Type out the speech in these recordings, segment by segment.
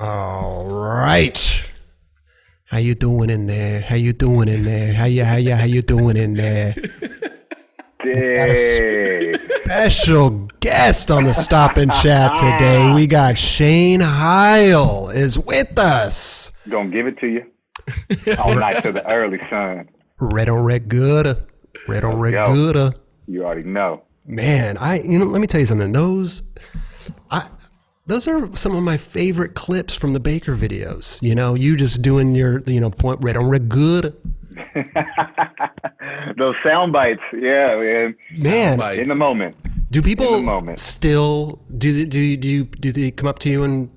All right. How you doing in there? How you doing in there? How you doing in there? Got a special guest on the Stop and Chat today. We got Shane Heyl is with us. Gonna give it to you all night to the early sun. Red on red good. Red on red good. You already know. Man, let me tell you something. Those are some of my favorite clips from the Baker videos. You know, you just doing your, point red on red good. Those sound bites, yeah, man. In the moment. Do people still do they come up to you and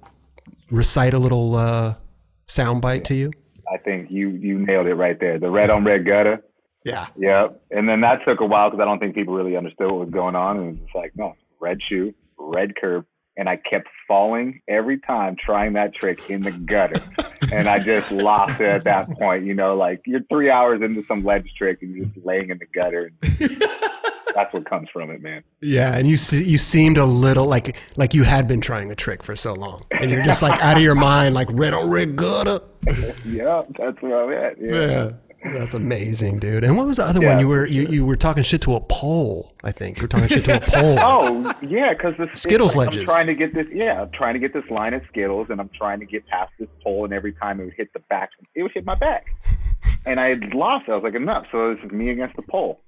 recite a little sound bite to you? I think you nailed it right there. The red on red gutter. Yeah. Yep. And then that took a while because I don't think people really understood what was going on. And it's like, no, red shoe, red curve. And I kept falling every time trying that trick in the gutter. And I just lost it at that point. Like you're 3 hours into some ledge trick and you're just laying in the gutter. That's what comes from it, man. Yeah, and you seemed a little like you had been trying a trick for so long. And you're just like out of your mind, like red on red gutter. Yeah, that's where I'm at. Yeah. That's amazing, dude. And what was the other one? You were talking shit to a pole, I think. You were talking shit to a pole. Oh, yeah, because the Skittles ledges. I'm trying to get this line at Skittles, and I'm trying to get past this pole, and every time it would hit the back, it would hit my back. And I had lost it. I was like, enough. So this is me against the pole.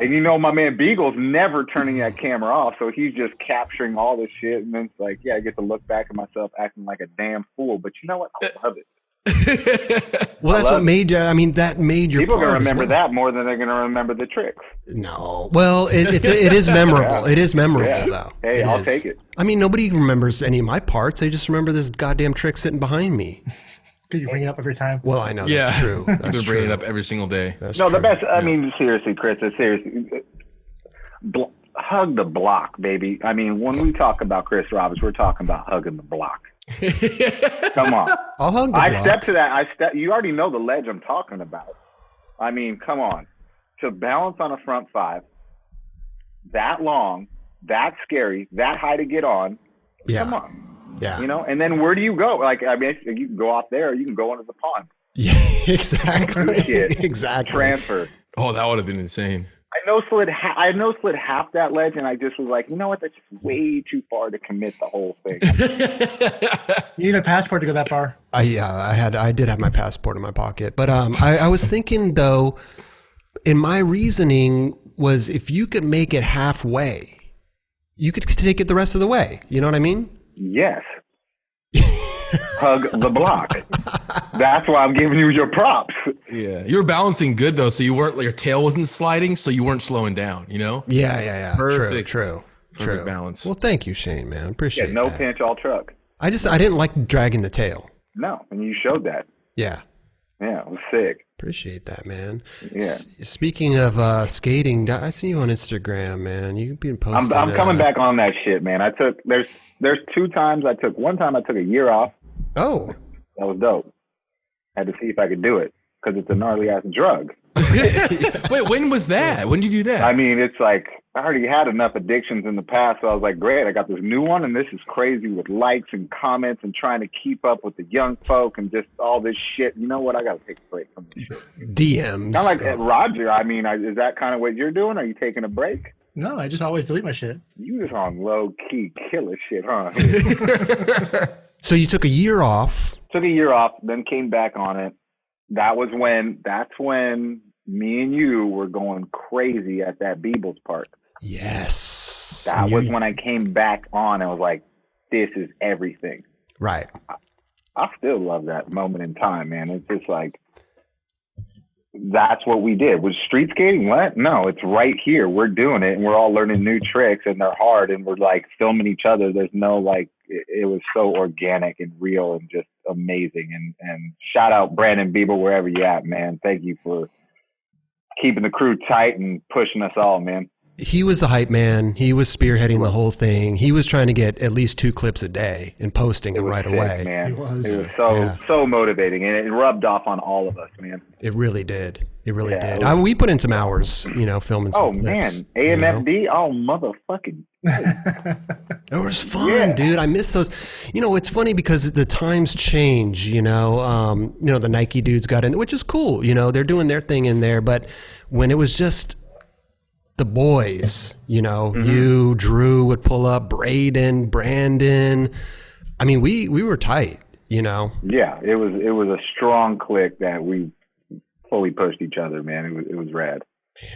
And my man Beagle's never turning that camera off, so he's just capturing all this shit. And then it's like, I get to look back at myself acting like a damn fool. But you know what? I love it. Well, that's what made you. I mean, that made your. People are going to remember that more than they're going to remember the tricks. No, well, it is memorable. It is memorable, though. Hey, I'll take it. I mean, nobody remembers any of my parts. They just remember this goddamn trick sitting behind me. Because you bring it up every time. Well, I know that's true. They're bringing it up every single day. That's true. The best. I mean, seriously, Chris. Hug the block, baby. I mean, when we talk about Chris Roberts, we're talking about hugging the block. Come on. I'll hug the block. I step to that. You already know the ledge I'm talking about. I mean, come on. To balance on a front five, that long, that scary, that high to get on. Yeah. Come on. Yeah. And then where do you go? Like, I mean, you can go off there or you can go into the pond. Yeah, exactly. Exactly. Transfer. Oh, that would have been insane. I no slid half that ledge, and I just was like, you know what? That's just way too far to commit the whole thing. You need a passport to go that far. I did have my passport in my pocket, but I was thinking though, in my reasoning was if you could make it halfway, you could take it the rest of the way. You know what I mean? Yes. Hug the block. That's why I'm giving you your props. Yeah, you were balancing good though, so you weren't like your tail wasn't sliding, so you weren't slowing down. Yeah. Perfect. True. Balance. Well, thank you, Shane, man. Appreciate no that. pinch, all truck. I didn't like dragging the tail. No, and you showed that. Yeah. Yeah, it was sick. Appreciate that, man. Yeah. Speaking of skating, I see you on Instagram, man. You've been posting. I'm coming back on that shit, man. There's 2 times one time I took a year off. Oh. That was dope. Had to see if I could do it because it's a gnarly ass drug. Wait, when was that? When did you do that? I mean, it's like I already had enough addictions in the past, so I was like, great, I got this new one, and this is crazy with likes and comments and trying to keep up with the young folk and just all this shit. You know what? I got to take a break from this shit. DMs. Kind of like Roger. I mean, is that kind of what you're doing? Are you taking a break? No, I just always delete my shit. You just on low key killer shit, huh? So you took a year off. Took a year off, then came back on it. That's when me and you were going crazy at that Beebles Park. Yes. That was when I came back on and was like, this is everything. Right. I still love that moment in time, man. It's just like, that's what we did. Was street skating? What? No, it's right here. We're doing it and we're all learning new tricks and they're hard and we're like filming each other. There's no like, it was so organic and real and just amazing. And shout out Brandon Bieber, wherever you at, man. Thank you for keeping the crew tight and pushing us all, man. he was the hype man. He was spearheading the whole thing. He was trying to get at least 2 clips a day and posting them right away. Man. It was so motivating, and it rubbed off on all of us, man. It really did. It really did. We put in some hours, filming some clips. Man, AMFD, motherfucking. It was fun, dude. I miss those. It's funny because the times change. The Nike dudes got in, which is cool. They're doing their thing in there. But when it was just the boys, you, Drew would pull up, Braden, Brandon. I mean, we were tight. Yeah, it was a strong clique that we fully pushed each other, man. It was rad.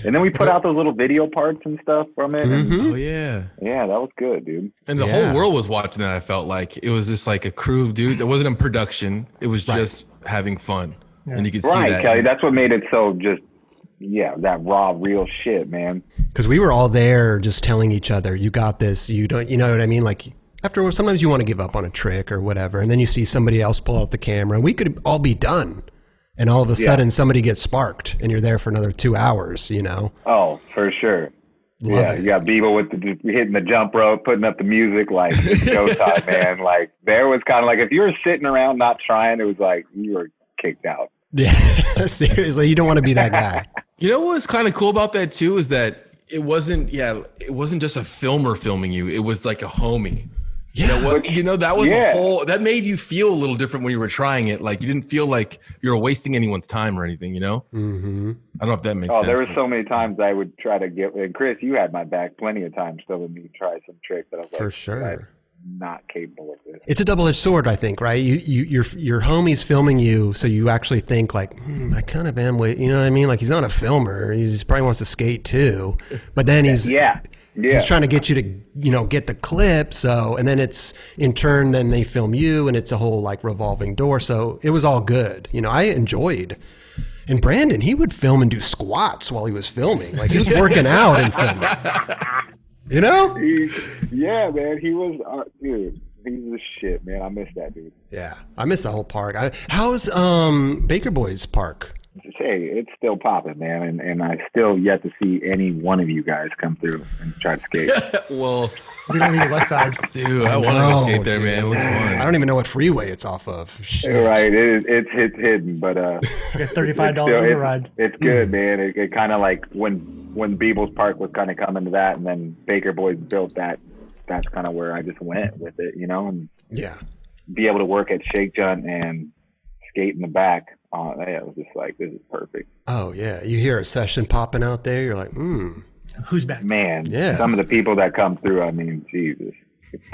And then we put out those little video parts and stuff from it. And, oh yeah, that was good, dude. And the whole world was watching that. I felt like it was just like a crew of dudes. It wasn't in production. It was just having fun, and you could see that. Kelly. That's what made it so just that raw, real shit, man. Because we were all there, just telling each other, "You got this. You don't." You know what I mean? Like afterwards, sometimes you want to give up on a trick or whatever, and then you see somebody else pull out the camera, and we could all be done. And all of a sudden somebody gets sparked and you're there for another 2 hours, Oh, for sure. Love it. You got Bebo with hitting the jump rope, putting up the music, like it's showtime, man. Like there was kind of like, if you were sitting around not trying, it was like you were kicked out. Yeah, seriously, you don't want to be that guy. What's kind of cool about that too is that it wasn't just a filmer filming you. It was like a homie. Yeah, that was a whole, that made you feel a little different when you were trying it. Like you didn't feel like you were wasting anyone's time or anything, Mm-hmm. I don't know if that makes sense. There were so many times I would try to get, and Chris, you had my back plenty of times still when you try some tricks that I was for sure. I'm not capable of this. It's a double-edged sword, I think, right? Your homie's filming you, so you actually think like, I kind of am, you know what I mean? Like he's not a filmer. He just probably wants to skate too. But then he's he's trying to get you to, get the clip. So, and then it's in turn, then they film you and it's a whole like revolving door. So it was all good. I enjoyed. And Brandon, he would film and do squats while he was filming. Like he was working out and filming. Man, he was, dude, he's the shit, man. I miss that dude. Yeah. I miss the whole park. How's Baker Boys Park? Hey, it's still popping, man, and I still yet to see any one of you guys come through and try to skate. Well, we don't need the west side. Dude, I want to skate there, man. It looks fun. I don't even know what freeway it's off of. Shit. Right, it's hidden, but $35 Uber ride. It's good, man. It kind of like when Beebles Park was kind of coming to that, and then Baker Boys built that. That's kind of where I just went with it, and be able to work at Shake Junt and skate in the back. It was just like, this is perfect. Oh yeah, you hear a session popping out there, you're like, who's back? Man, some of the people that come through, I mean, Jesus.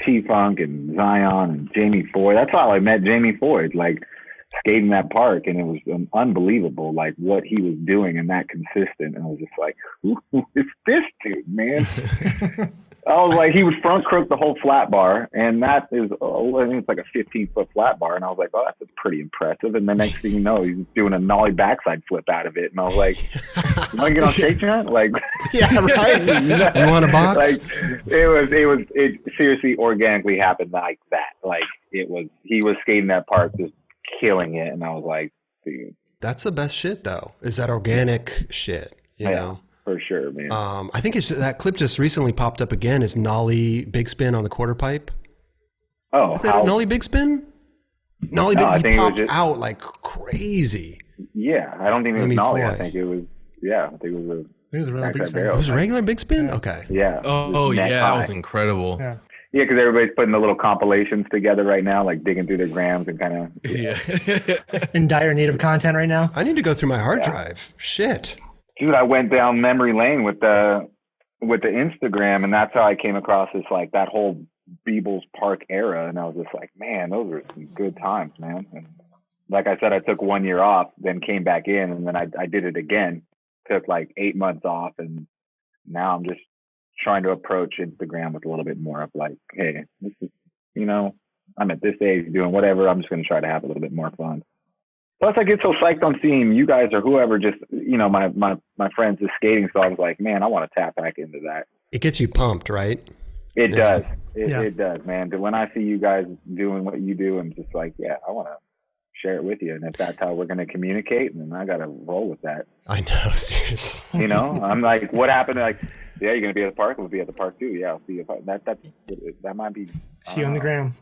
T-Funk and Zion and Jamie Foy. That's how I met Jamie Foy, like skating that park, and it was unbelievable, like what he was doing and that consistent. And I was just like, who is this dude, man? I was like, he would front crook the whole flat bar, and that is, I think it's like a 15-foot flat bar, and I was like, oh, that's pretty impressive. And the next thing you know, he's doing a nollie backside flip out of it, and I was like, you want to get on Shake Junt? Like, yeah, right. You want a box? Like, it seriously organically happened like that. Like he was skating that park, just killing it, and I was like, dude, that's the best shit, though. Is that organic shit? You know. For sure, man. I think it's that clip just recently popped up again. Is nollie big spin on the quarter pipe? Oh, is that a nollie big spin? Nollie big. He popped out like crazy. Yeah, I don't think it was nollie. I think it was. Yeah, I think it was a. It was a regular big spin. It was a regular big spin. Yeah. Okay. Yeah. Oh yeah, that was incredible. Yeah. Yeah, because everybody's putting the little compilations together right now, like digging through their grams and kind of. Yeah. In dire need of content right now. I need to go through my hard drive. Shit. Dude, I went down memory lane with the Instagram, and that's how I came across this, like that whole Beebles Park era, and I was just like, man, those were some good times, man. And like I said, I took 1 year off, then came back in, and then I did it again. Took like 8 months off, and now I'm just trying to approach Instagram with a little bit more of like, hey, this is, I'm at this age doing whatever. I'm just going to try to have a little bit more fun. Plus, I get so psyched on seeing you guys or whoever just, my friends is skating. So I was like, man, I want to tap back into that. It gets you pumped, right? It does. It does, man. When I see you guys doing what you do, I'm just like, yeah, I want to share it with you. And if that's how we're going to communicate, then I got to roll with that. I know, seriously. You know, I'm like, what happened? Like, yeah, you're going to be at the park? We'll be at the park too. Yeah, I'll see you. That might be. See you on the gram.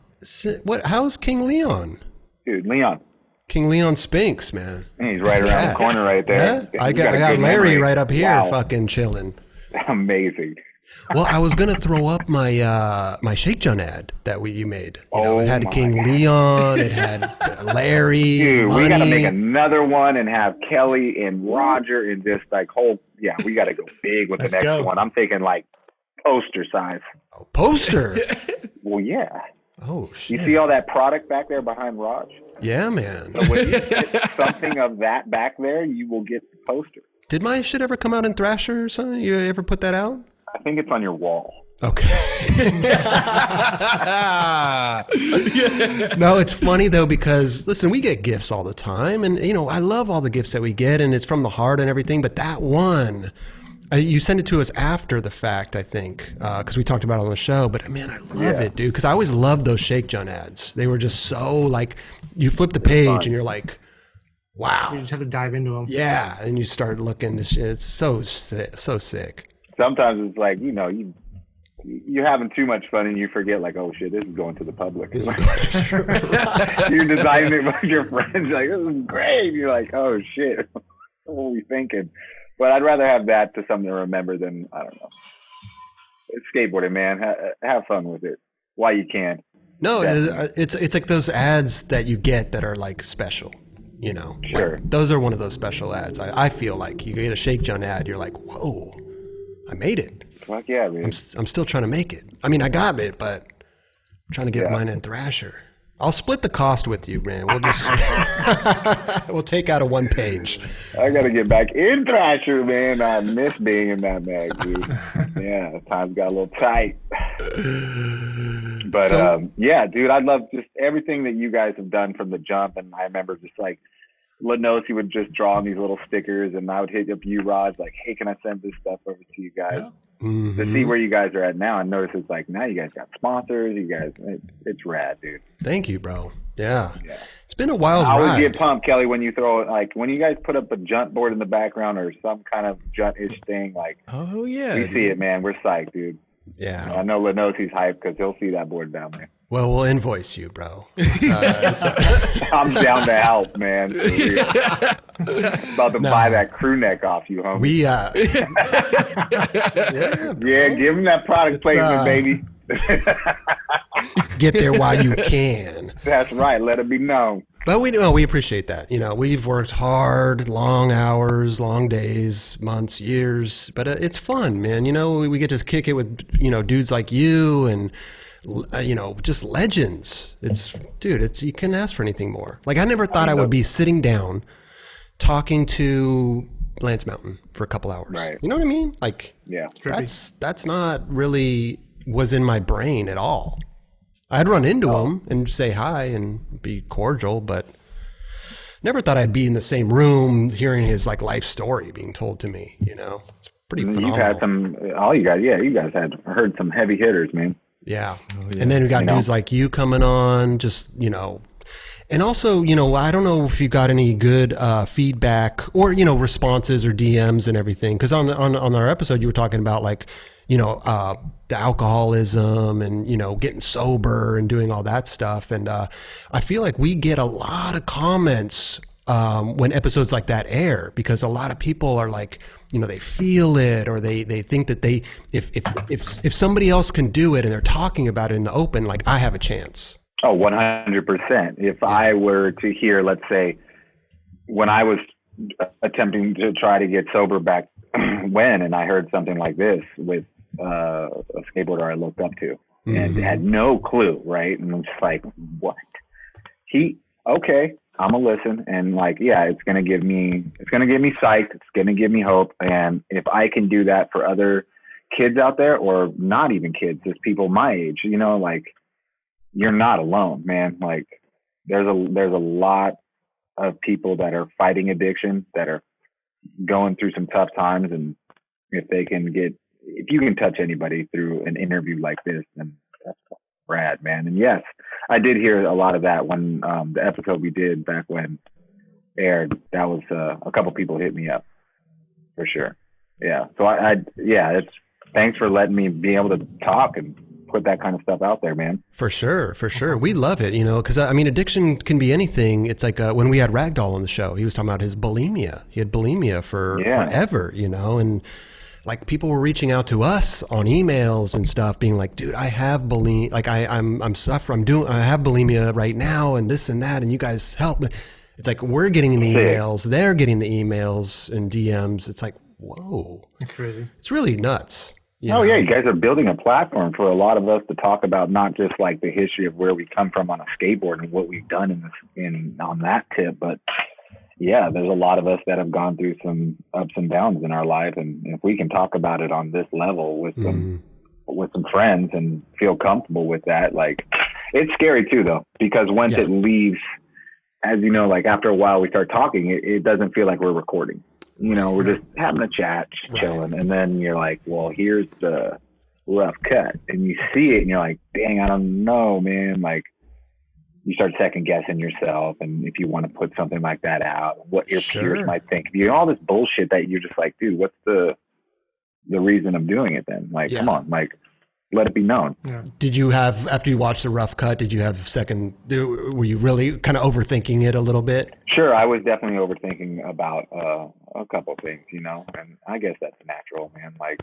How's King Leon? Dude, Leon. King Leon Spinks, man. He's right around the corner right there. Yeah? I got Larry right up here fucking chilling. Amazing. Well, I was gonna throw up my Shake Junt ad that you made. You know, it had King Leon, it had Larry. Dude, Money. we gotta make another one and have Kelly and Roger and just like we gotta go big with the next one. I'm thinking like poster size. Oh, poster? Well, yeah. Oh shit. You see all that product back there behind Raj? Yeah, man. So when you get something of that back there, you will get the poster. Did my shit ever come out in Thrasher or something? You ever put that out? I think it's on your wall. Okay. No, it's funny though, because listen, we get gifts all the time, and you know, I love all the gifts that we get, and it's from the heart and everything, but that one, you sent it to us after the fact, I think, because we talked about it on the show, but man, I love it, dude, because I always loved those Shake Junt ads. They were just so like, you flip the page and you're like, wow. You just have to dive into them. Yeah, and you start looking to shit. It's so sick. Sometimes it's like, you know, you're having too much fun and you forget, like, oh shit, this is going to the public. You're designing it with your friends, like, this is great. You're like, oh shit, what were we thinking? But I'd rather have that to something to remember than, I don't know. It's skateboarding, man. Have fun with it while you can. No, it's like those ads that you get that are like special. You know, sure. Like, those are one of those special ads. I feel like you get a Shake Junt ad, you're like, whoa, I made it. Fuck yeah, man. I'm still trying to make it. I mean, I got it, but I'm trying to get mine in Thrasher. I'll split the cost with you, man. We'll just we'll take out a one page. I gotta get back in Thrasher, man. I miss being in that mag, dude. Yeah, times got a little tight. But yeah, dude, I love just everything that you guys have done from the jump. And I remember just like Lenosi would just draw these little stickers, and I would hit up you, Raj, like, hey, can I send this stuff over to you guys? Yeah. To see where you guys are at now, and notice it's like now you guys got sponsors. You guys, it's rad, dude. Thank you, bro. Yeah. It's been a wild ride. I always get pumped, Kelly, when you throw it, like when you guys put up a junt board in the background or some kind of junt-ish thing. Like, oh yeah, we see it, man. We're psyched, dude. Yeah. I know Lenosi's hyped because he'll see that board down there. Well, we'll invoice you, bro. I'm down to help, man. About to buy that crew neck off you, homie. Yeah, give him that product placement, baby. Get there while you can. That's right. Let it be known. But we appreciate that. You know, we've worked hard, long hours, long days, months, years, but it's fun, man. You know, we get to kick it with, you know, dudes like you and, you know, just legends. You couldn't ask for anything more. Like, I never thought I would be sitting down talking to Lance Mountain for a couple hours. Right. You know what I mean? Like, that's not really was in my brain at all. I'd run into him and say hi and be cordial, but never thought I'd be in the same room hearing his like life story being told to me. You know, it's pretty phenomenal. You've had you guys had heard some heavy hitters, man. Yeah. And then we got dudes like you coming on, just, you know, and also, you know, I don't know if you got any good feedback or, you know, responses or DMs and everything. Cause on our episode, you were talking about like, you know, the alcoholism and, you know, getting sober and doing all that stuff. And I feel like we get a lot of comments when episodes like that air, because a lot of people are like, you know, they feel it, or they think that if somebody else can do it and they're talking about it in the open, like I have a chance. Oh, 100%. If I were to hear, let's say, when I was attempting to try to get sober back when, and I heard something like this with a skateboarder I looked up to and had no clue, right? And I'm just like, what? Okay, I'm gonna listen, and like, yeah, it's gonna give me psyched. It's gonna give me hope, and if I can do that for other kids out there, or not even kids, just people my age, you know, like, you're not alone, man. Like, there's a lot of people that are fighting addiction, that are going through some tough times, and if you can touch anybody through an interview like this, then that's rad, man. And yes, I did hear a lot of that when the episode we did back when aired. That was a couple people hit me up for sure. Yeah. So it's thanks for letting me be able to talk and put that kind of stuff out there, man. For sure. We love it, because I mean, addiction can be anything. It's like when we had Ragdoll on the show, he was talking about his bulimia. He had bulimia forever, and like people were reaching out to us on emails and stuff, being like, "Dude, I have bulimia. Like I'm suffering. I have bulimia right now, and this and that, and you guys help me." It's like we're getting the emails, they're getting the emails and DMs. It's like, whoa, it's crazy. It's really nuts. Yeah, you guys are building a platform for a lot of us to talk about not just like the history of where we come from on a skateboard and what we've done on that tip, but yeah, there's a lot of us that have gone through some ups and downs in our life, and if we can talk about it on this level with some friends and feel comfortable with that, like it's scary too though, because once it leaves, as you know, like after a while we start talking, it doesn't feel like we're recording. We're just having a chat, chilling, and then you're like, well, here's the rough cut, and you see it and you're like, dang, I don't know, man. Like you start second guessing yourself, and if you want to put something like that out, what your peers might think. All this bullshit that you're just like, dude, what's the reason I'm doing it then? Like, come on, like let it be known. Yeah. Did you have, after you watched the rough cut, did you have were you really kind of overthinking it a little bit? Sure, I was definitely overthinking about a couple of things, and I guess that's natural, man. Like,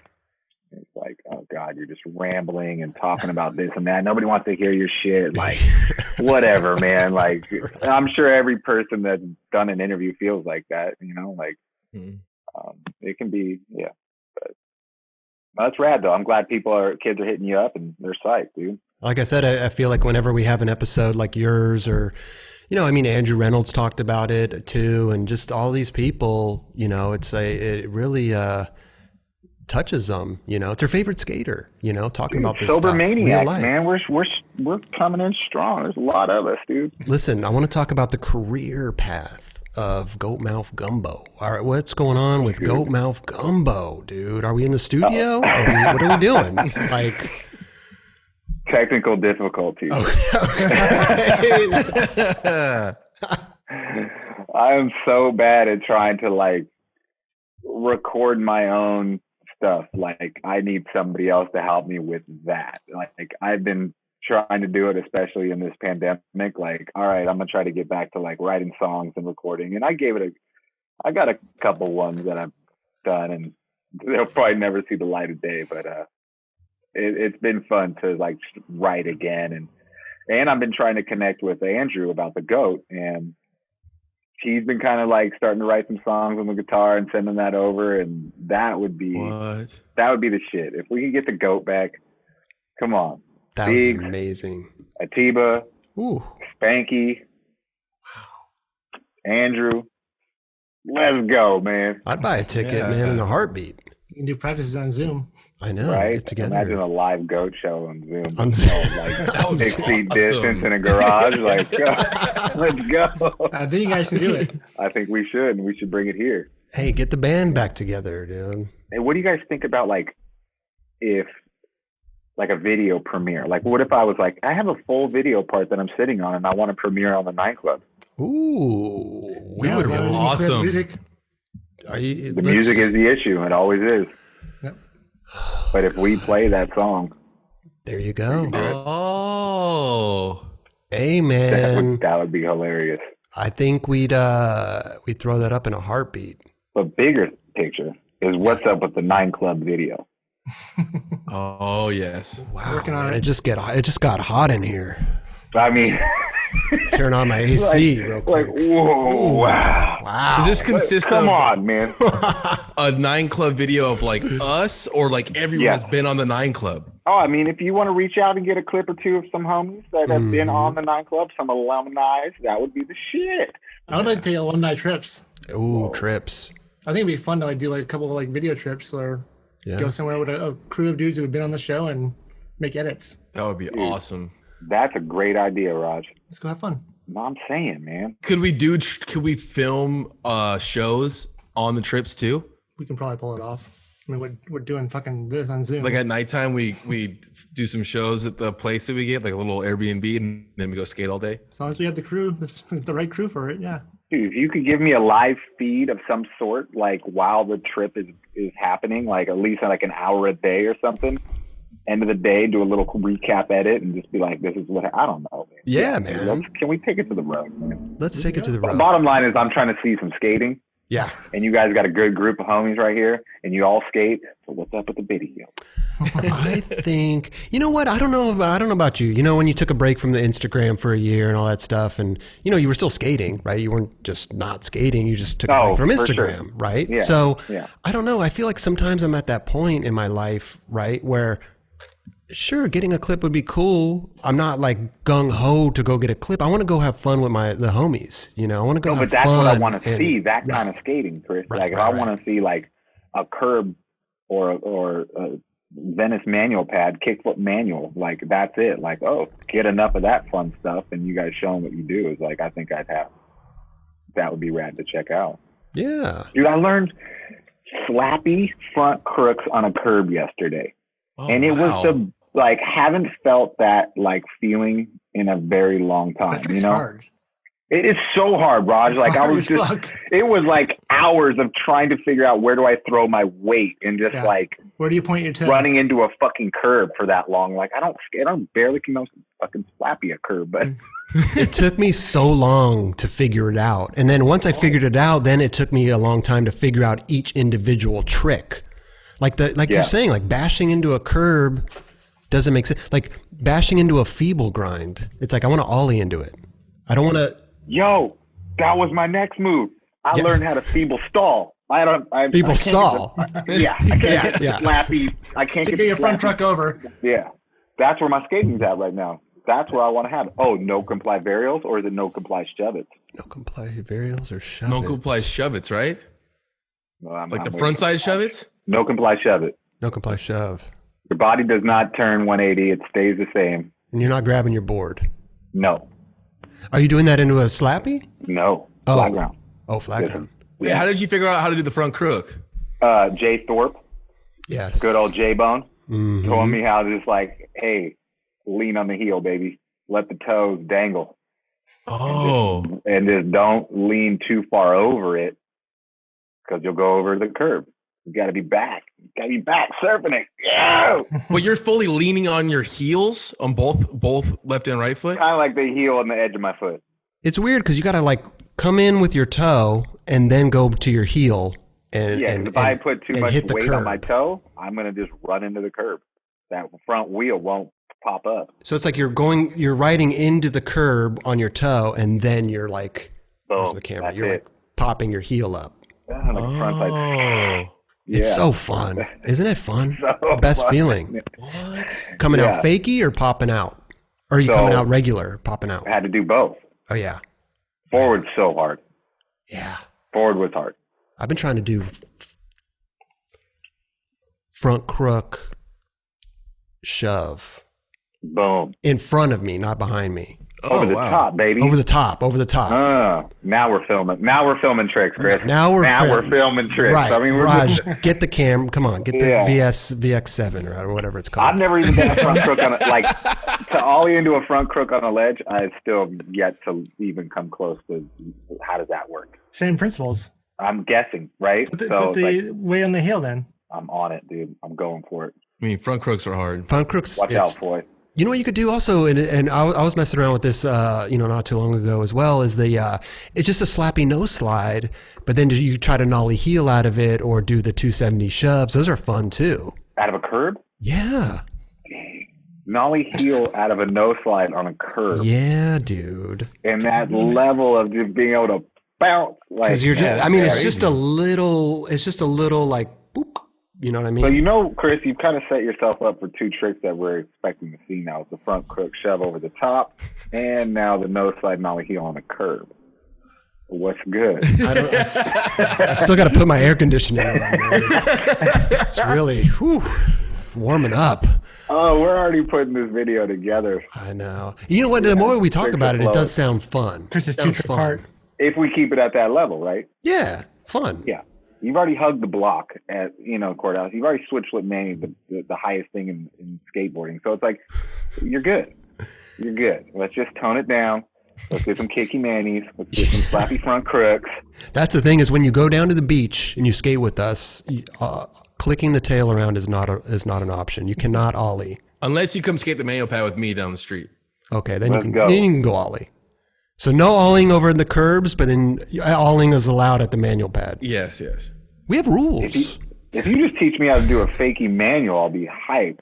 it's like, oh God, you're just rambling and talking about this and that. Nobody wants to hear your shit. Like, whatever, man. Like, I'm sure every person that's done an interview feels like that, like, it can be, yeah. But that's rad, though. I'm glad kids are hitting you up and they're psyched, dude. Like I said, I feel like whenever we have an episode like yours or, Andrew Reynolds talked about it too. And just all these people, it really touches them, it's their favorite skater, talking about this sober stuff. Maniacs, man. We're coming in strong. There's a lot of us, dude. Listen, I want to talk about the career path of Goatmouth Gumbo. All right, what's going on with Goatmouth Gumbo, dude? Are we in the studio? What are we doing? Like technical difficulties. I am so bad at trying to like record my own stuff. Like I need somebody else to help me with that. Like I've been trying to do it, especially in this pandemic. Like, all right, I'm gonna try to get back to like writing songs and recording. And I got a couple ones that I've done, and they'll probably never see the light of day. But it's been fun to like write again, and I've been trying to connect with Andrew about the goat, and he's been kind of like starting to write some songs on the guitar and sending that over, and that would be the shit. If we could get the goat back, come on. That would be amazing. Atiba, Spanky, Andrew. Let's go, man. I'd buy a ticket, man, in a heartbeat. You can do practices on Zoom. I know. Right? Get together. Imagine a live goat show on Zoom. On Zoom. Like 6 feet distance in a garage. Like, let's go. I think you guys should do it. I think we should. We should bring it here. Hey, get the band back together, dude. Hey, what do you guys think about like if like a video premiere? Like what if I was like, I have a full video part that I'm sitting on and I want to premiere on the nightclub? Ooh, we would awesome. Music. The music is the issue. It always is. Yep. But if we play that song, there you go. Oh, hey man, that would be hilarious. I think we'd throw that up in a heartbeat. But bigger picture is what's up with the 9 Club video. Oh yes. Wow, man, it just got hot in here. I mean, turn on my AC real quick. Like, whoa, wow. Does this consist Come on, man. A 9 Club video of like us or like everyone that's been on the 9 Club? Oh, I mean, if you want to reach out and get a clip or two of some homies that have been on the 9 Club, some alumni, that would be the shit. I would like to take alumni trips. Ooh, trips. I think it'd be fun to like do like a couple of like video trips or go somewhere with a crew of dudes who have been on the show and make edits. That would be awesome. That's a great idea, Raj. Let's go have fun. No, I'm saying, man. Could we film shows on the trips too? We can probably pull it off. I mean, we're doing fucking this on Zoom. Like at nighttime, we do some shows at the place that we get, like a little Airbnb, and then we go skate all day. As long as we have the crew, the right crew for it, yeah. Dude, if you could give me a live feed of some sort, like while the trip is happening, like at least like an hour a day or something. End of the day, do a little recap edit and just be like, this is what I don't know. Man. Yeah, man. Can we take it to the road, man? Let's take it to the road. Bottom line is I'm trying to see some skating. Yeah. And you guys got a good group of homies right here, and you all skate. So what's up with the video? I think, you know what? I don't know about you. You know, when you took a break from the Instagram for a year and all that stuff, and you know, you were still skating, right? You weren't just not skating. You just took a break from Instagram, sure. right? Yeah. So yeah. I don't know. I feel like sometimes I'm at that point in my life, right, where sure, getting a clip would be cool. I'm not like gung ho to go get a clip. I want to go have fun with the homies. You know, I want to go have fun. But that's what I want to see. That kind of skating, Chris. Like if I want to see like a curb or a Venice manual pad, kickflip manual, like that's it. Like, oh, get enough of that fun stuff, and you guys showing what you do is like, I think that would be rad to check out. Yeah, dude, I learned slappy front crooks on a curb yesterday. And it was haven't felt that like feeling in a very long time. You know, hard. It is so hard, Raj. Like it was like hours of trying to figure out where do I throw my weight and just like where do you point your toe? Running into a fucking curb for that long. Like I barely can fucking slappy a curb, but it took me so long to figure it out. And then once I figured it out, then it took me a long time to figure out each individual trick. Like you're saying, like bashing into a curb doesn't make sense. Like bashing into a feeble grind. It's like, I want to ollie into it. I don't want to. Yo, that was my next move. I learned how to feeble stall. Feeble stall. I can't get slappy. I can't get your front truck over. Yeah. That's where my skating's at right now. That's where I want to have it. Oh, no comply varials, or is it no comply shove it? No comply varials or shove it? No comply shove it, right? Well, like the front side shove it? No comply shove it. No comply shove. Your body does not turn 180. It stays the same. And you're not grabbing your board? No. Are you doing that into a slappy? No. Flat ground. Oh, flat ground. Wait, how did you figure out how to do the front crook? Jay Thorpe. Yes. Good old J-Bone. Mm-hmm. Told me how to just like, hey, lean on the heel, baby. Let the toes dangle. Oh. And just don't lean too far over it because you'll go over the curb. You got to be back. You got to be back surfing it. Yeah. But you're fully leaning on your heels on both left and right foot? Kind of like the heel on the edge of my foot. It's weird because you got to like come in with your toe and then go to your heel. And if I put too much weight on my toe, I'm going to just run into the curb. That front wheel won't pop up. So it's like you're riding into the curb on your toe, and then you're like, boom, the camera. You're like popping your heel up. Like front side. It's so fun. Isn't it fun? So best fun. Feeling. What? Coming out fakey or popping out? Or are you coming out regular, popping out? I had to do both. Oh, yeah. Forward's so hard. Yeah. Forward was hard. I've been trying to do front crook shove. Boom. In front of me, not behind me. Over the top, baby. Over the top. Now we're filming. Now we're filming tricks, Chris. Now we're filming tricks. Right. I mean, Raj, get the camera. Come on, get the VX7 or whatever it's called. I've never even done a front crook on it. Like to ollie into a front crook on a ledge, I've still yet to even come close to how does that work. Same principles. I'm guessing, right? Put the weight on the heel then. I'm on it, dude. I'm going for it. I mean, front crooks are hard. Front crooks. Watch out, boy. You know what you could do also, and I was messing around with this, not too long ago as well, is it's just a slappy nose slide, but then you try to nollie heel out of it or do the 270 shoves. Those are fun too. Out of a curb? Yeah. Nollie heel out of a nose slide on a curb. Yeah, dude. And that level of just being able to bounce. Like, it's just a little like, boop. You know what I mean? So, Chris, you've kind of set yourself up for two tricks that we're expecting to see now. It's the front crook shove over the top, and now the nose slide nollie heel on the curb. What's good? I still got to put my air conditioning on. It's really warming up. Oh, we're already putting this video together. I know. You know what? The more we talk about it, it does sound fun. Chris is too fun. If we keep it at that level, right? Yeah, fun. Yeah. you've already hugged the block at, courthouse. You've already switch flip made the highest thing in skateboarding. So it's like, you're good. You're good. Let's just tone it down. Let's get some kicky manis. Let's get some slappy front crooks. That's the thing, is when you go down to the beach and you skate with us, clicking the tail around is not an option. You cannot ollie. Unless you come skate the manual pad with me down the street. Okay, then you can go ollie. So no ollieing over in the curbs, but then ollieing is allowed at the manual pad. Yes. We have rules. If you just teach me how to do a fakie manual, I'll be hyped.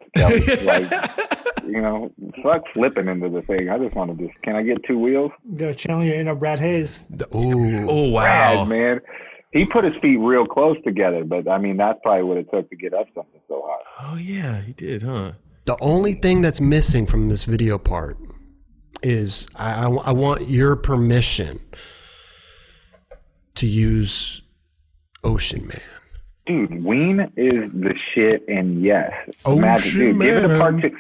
Fuck flipping into the thing. I just want to can I get 2 wheels? You gotta channel your inner Brad Hayes. Oh, wow. Brad, man. He put his feet real close together, but I mean, that's probably what it took to get up something so high. Oh, yeah, he did, huh? The only thing that's missing from this video part is I want your permission to use Ocean Man. Dude, Ween is the shit, and yes. Ocean dude, Man. Give it a part 2.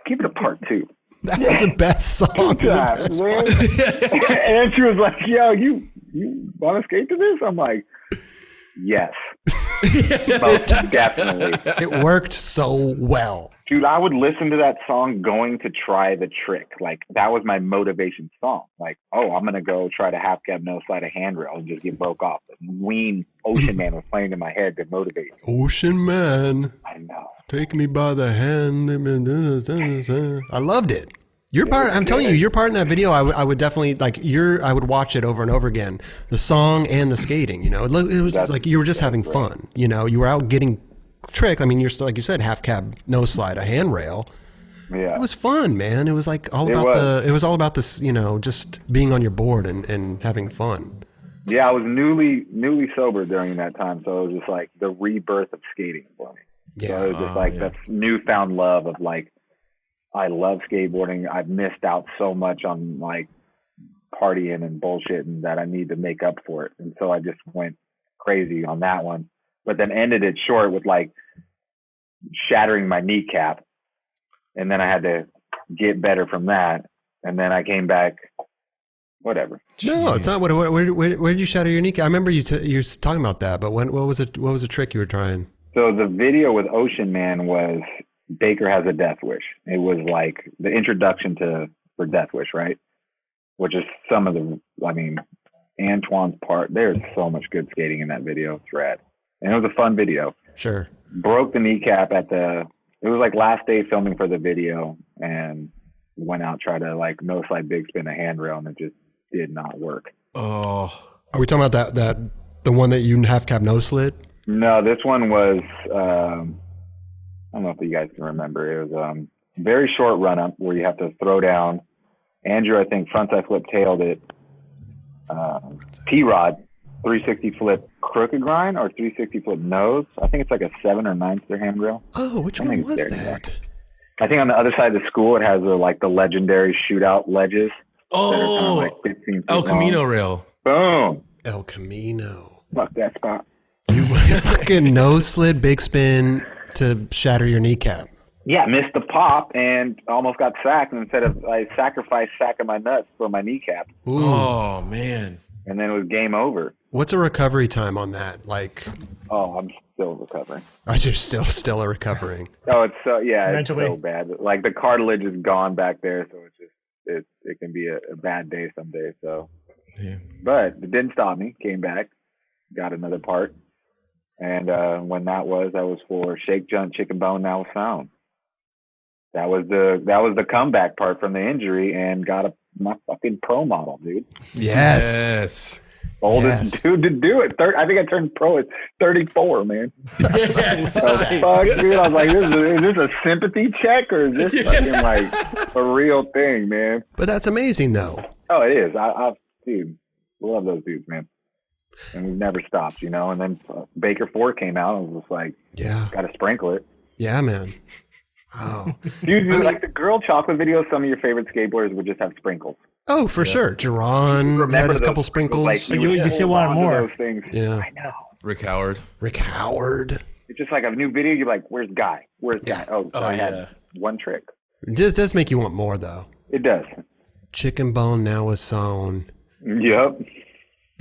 Give it a part 2. That was the best song. And she was like, yo, you want to skate to this? I'm like, yes. Most definitely. It worked so well. Dude, I would listen to that song going to try the trick. Like, that was my motivation song. Like, I'm going to go try to half cab, no slide a handrail and just get broke off. And Ween, Ocean Man was playing in my head to motivate me. Ocean Man. I know. Take me by the hand. I loved it. Your part, I'm telling you, your part in that video, I would definitely, I would watch it over and over again. The song and the skating, it was like you were just having fun. You were out getting trick. I mean, you're still, like you said, half cab, no slide, a handrail. Yeah. It was fun, man. It was like it was all about this, just being on your board and having fun. Yeah, I was newly sober during that time. So it was just like the rebirth of skating for me. Yeah. So it was just like that newfound love of I love skateboarding. I've missed out so much on partying and bullshitting that I need to make up for it. And so I just went crazy on that one, but then ended it short with shattering my kneecap. And then I had to get better from that. And then I came back, whatever. No, it's not. Where did you shatter your kneecap? I remember you're talking about that, but what was the trick you were trying? So the video with Ocean Man was Baker Has a Death Wish. It was like the introduction for Death Wish, right? Which is some of Antoine's part. There's so much good skating in that video. It's rad. And it was a fun video. Sure. Broke the kneecap it was last day filming for the video, and went out, tried to no slide big spin a handrail, and it just did not work. Oh. Are we talking about that the one that you half cab no slid? No, this one was I don't know if you guys can remember. It was very short run up where you have to throw down. Andrew, I think, frontside flip tailed it. P-Rod, 360 flip crooked grind or 360 flip nose. I think it's like a 7 or 9 stair handrail. Oh, which one was that? I think on the other side of the school, it has the legendary shootout ledges. Oh, El Camino rail. Boom. El Camino. Fuck that spot. You fucking no slid big spin to shatter your kneecap. Yeah, missed the pop and almost got sacked. And instead of I sacrificed sacking my nuts for my kneecap. Ooh. Oh man! And then it was game over. What's a recovery time on that? I'm still recovering. Are you still recovering? Oh, it's Mentally. It's so bad. The cartilage is gone back there, so it's just it can be a bad day some days. So, yeah. But it didn't stop me. Came back, got another part. And when that was for Shake Junt, Chicken Bone Now Sound. That was the comeback part from the injury, and got my fucking pro model, dude. Yes. Oldest dude to do it. I think I turned pro at 34, man. Yes. Fuck, dude. I was like, is this a sympathy check or is this fucking a real thing, man? But that's amazing, though. Oh, it is. I dude, love those dudes, man. And we've never stopped, And then Baker 4 came out and was just like, got to sprinkle it. Yeah, man. Wow. Dude, the girl chocolate videos, some of your favorite skateboarders would just have sprinkles. Oh, for sure. Jerron had a couple sprinkles. You still want more. Those things. Yeah. I know. Rick Howard. It's just like a new video. You're like, where's Guy? Oh, I had one trick. It just does make you want more, though. It does. Chicken bone now is sewn. Yep.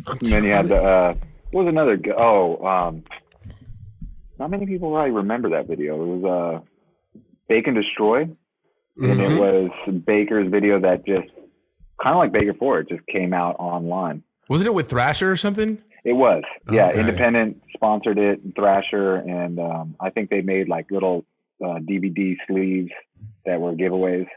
And then you have the What was another? Not many people probably remember that video. It was Bake and Destroy, and it was Baker's video that just kind of like Baker 4. It just came out online. Wasn't it with Thrasher or something? It was. Yeah, okay. Independent sponsored it, Thrasher, and I think they made like little DVD sleeves that were giveaways.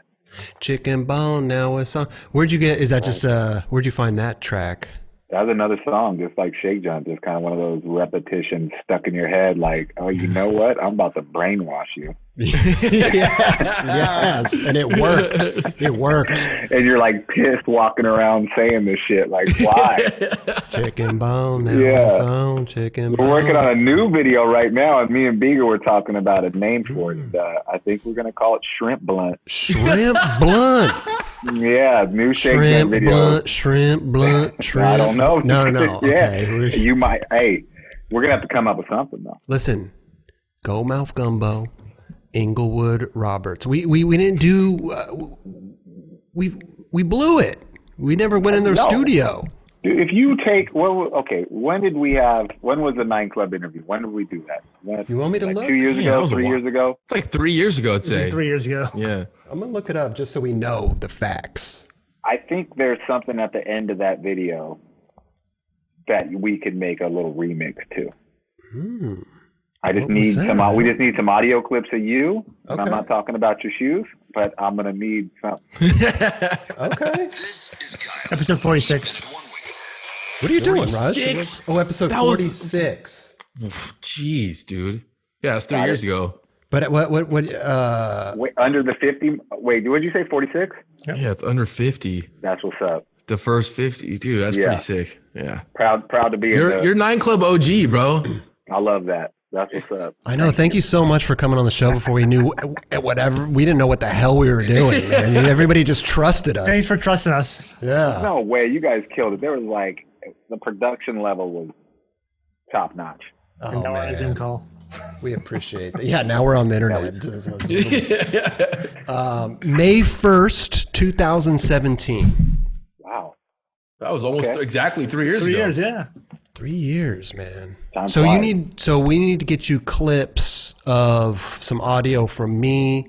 Chicken Bone now a song. Where'd you get? Is that just where'd you find that track? That was another song, just like Shake Junt, just kind of one of those repetitions stuck in your head. Like, oh, you know what? I'm about to brainwash you. yes, and it worked. It worked. And you're like pissed walking around saying this shit. Like, why? Chicken Bone now a song. Chicken Bone. We're working on a new video right now, and me and Beagle were talking about a name for it. I think we're gonna call it Shrimp Blunt. Shrimp Blunt. Yeah, new Shake Junt video. Shrimp Blunt. I don't know. No. Yeah. Okay. You might. Hey, we're gonna have to come up with something though. Listen, Goldmouth Gumbo, Inglewood Roberts. We didn't do. We blew it. We never went in their studio. Dude, if you take when was the 9 Club interview? When did we do that? You want me to look? 2 years ago, 3 years ago? It's like 3 years ago, I'd say. 3 years ago. Yeah. I'm going to look it up just so we know the facts. I think there's something at the end of that video that we could make a little remix to. I just need some. We just need some audio clips of you. And I'm not talking about your shoes, but I'm gonna need some. Okay. Episode 46. What are you doing, Raj? 46? Oh, episode 46. Jeez, dude. Yeah, it's 3 years ago. But what? Wait, under the 50. Wait, what did you say? 46? Yeah, it's under 50. That's what's up. The first 50, dude. That's pretty sick. Yeah. Proud to be. You're 9 Club OG, bro. I love that. That's what's up. I know. Thank you so much for coming on the show before we knew whatever. We didn't know what the hell we were doing, man. Everybody just trusted us. Thanks for trusting us. Yeah. No way. You guys killed it. There was like, the production level was top notch. Oh, and now we're on a man. Zoom call. We appreciate that. Yeah, now we're on the internet. May 1st, 2017. Wow. That was almost exactly 3 years ago. 3 years, yeah. 3 years, man. Time So flies. we need to get you clips of some audio from me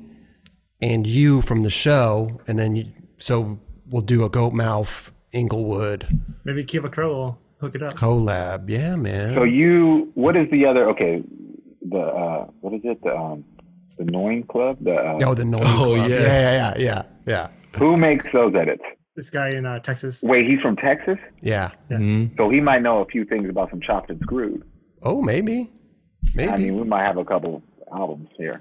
and you from the show, and then so we'll do a Goat Mouth Inglewood Maybe Kiva Crow will hook it up. collab. Yeah, man. So what is the other? Okay, what is it? The Annoying Club. The Annoying Club. yes. Yeah. who makes those edits? This guy in Texas. Wait, he's from Texas, Yeah. so he might know a few things about some Chopped and Screwed. Oh, maybe. I mean, we might have a couple albums here.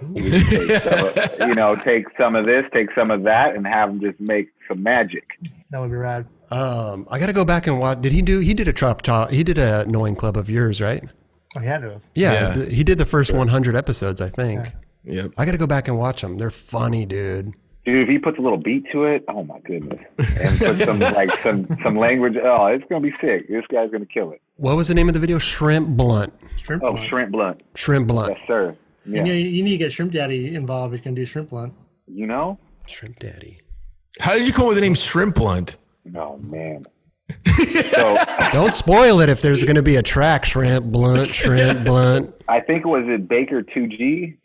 We can take some of this, take some of that, and have them just make some magic. That would be rad. I got to go back and watch. He did a Chop Top. He did a Annoying Club of yours, right? Oh, he had to have. Yeah. He did the first 100 episodes, I think. Yeah. Yep. I got to go back and watch them. They're funny, dude. Dude, if he puts a little beat to it, oh my goodness, and put some language, oh, it's gonna be sick. This guy's gonna kill it. What was the name of the video? Shrimp Blunt. Shrimp Oh, blunt. Shrimp Blunt. Shrimp Blunt. Yes, sir. Yeah. You need to get Shrimp Daddy involved if you can do Shrimp Blunt. You know? Shrimp Daddy. How did you come up with the name Shrimp Blunt? Oh man. So Don't spoil it if there's going to be a track. Shrimp Blunt. Shrimp Blunt. I think it was at Baker 2G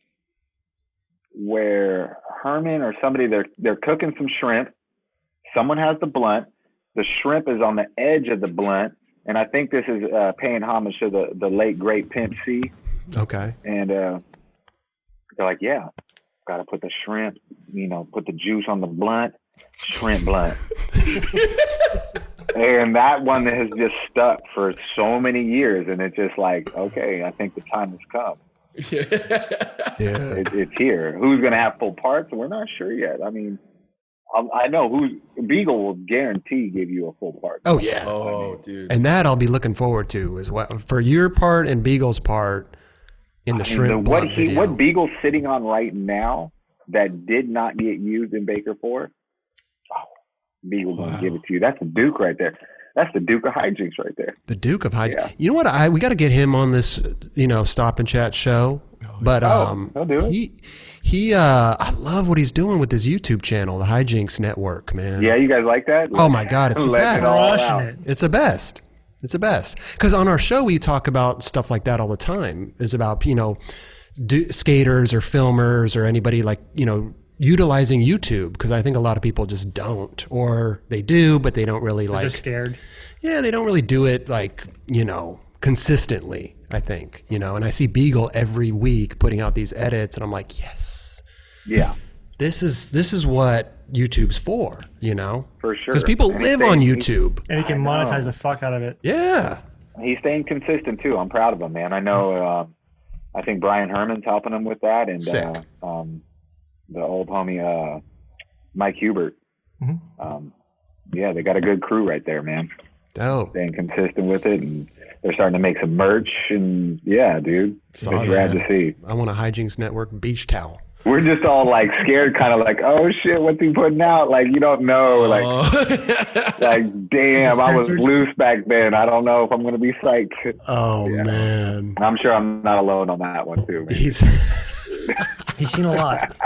where Herman or somebody they're cooking some shrimp. Someone has the blunt. The shrimp is on the edge of the blunt, and I think this is paying homage to the late great Pimp C. Okay. And they're like, yeah, got to put the shrimp, put the juice on the blunt, Shrimp Blunt. And that one has just stuck for so many years, and it's just like, okay, I think the time has come. Yeah. It's here. Who's going to have full parts? We're not sure yet. I mean, I know Beagle will guarantee give you a full part. Oh, yeah. Oh, dude. And that I'll be looking forward to as well. For your part and Beagle's part in the Shrimp Blunt video. What Beagle's sitting on right now that did not get used in Baker 4, Beagle's going to give it to you. That's the Duke right there. That's the Duke of Hijinks right there. The Duke of Hijinks. Yeah. You know what? We got to get him on this, Stop and Chat show. But he'll do it. I love what he's doing with his YouTube channel, the Jinks Network, man. Yeah, you guys like that? Oh my God, it's the Let it best. all Crushing out. it. It's the best. It's the best. Because on our show, we talk about stuff like that all the time. It's about, skaters or filmers or anybody like, utilizing YouTube. Because I think a lot of people just don't. Or they do, but they don't really They're scared. Yeah, they don't really do it like, consistently, I think. And I see Beagle every week putting out these edits, and I'm like, yes. Yeah. This is what YouTube's for, For sure. Because people live on YouTube. And he can monetize the fuck out of it. Yeah. He's staying consistent too. I'm proud of him, man. I know, I think Brian Herman's helping him with that. And the old homie, Mike Hubert. Mm-hmm. Yeah, they got a good crew right there, man. Oh. Staying consistent with it. And they're starting to make some merch. And yeah, dude. It's rad to see. I want a Jinks Network beach towel. We're just all like scared, kind of like, oh shit, what's he putting out? Like, you don't know. Like, like, damn, I was loose back then. I don't know if I'm going to be psyched. Oh, man. I'm sure I'm not alone on that one, too, man. He's seen a lot.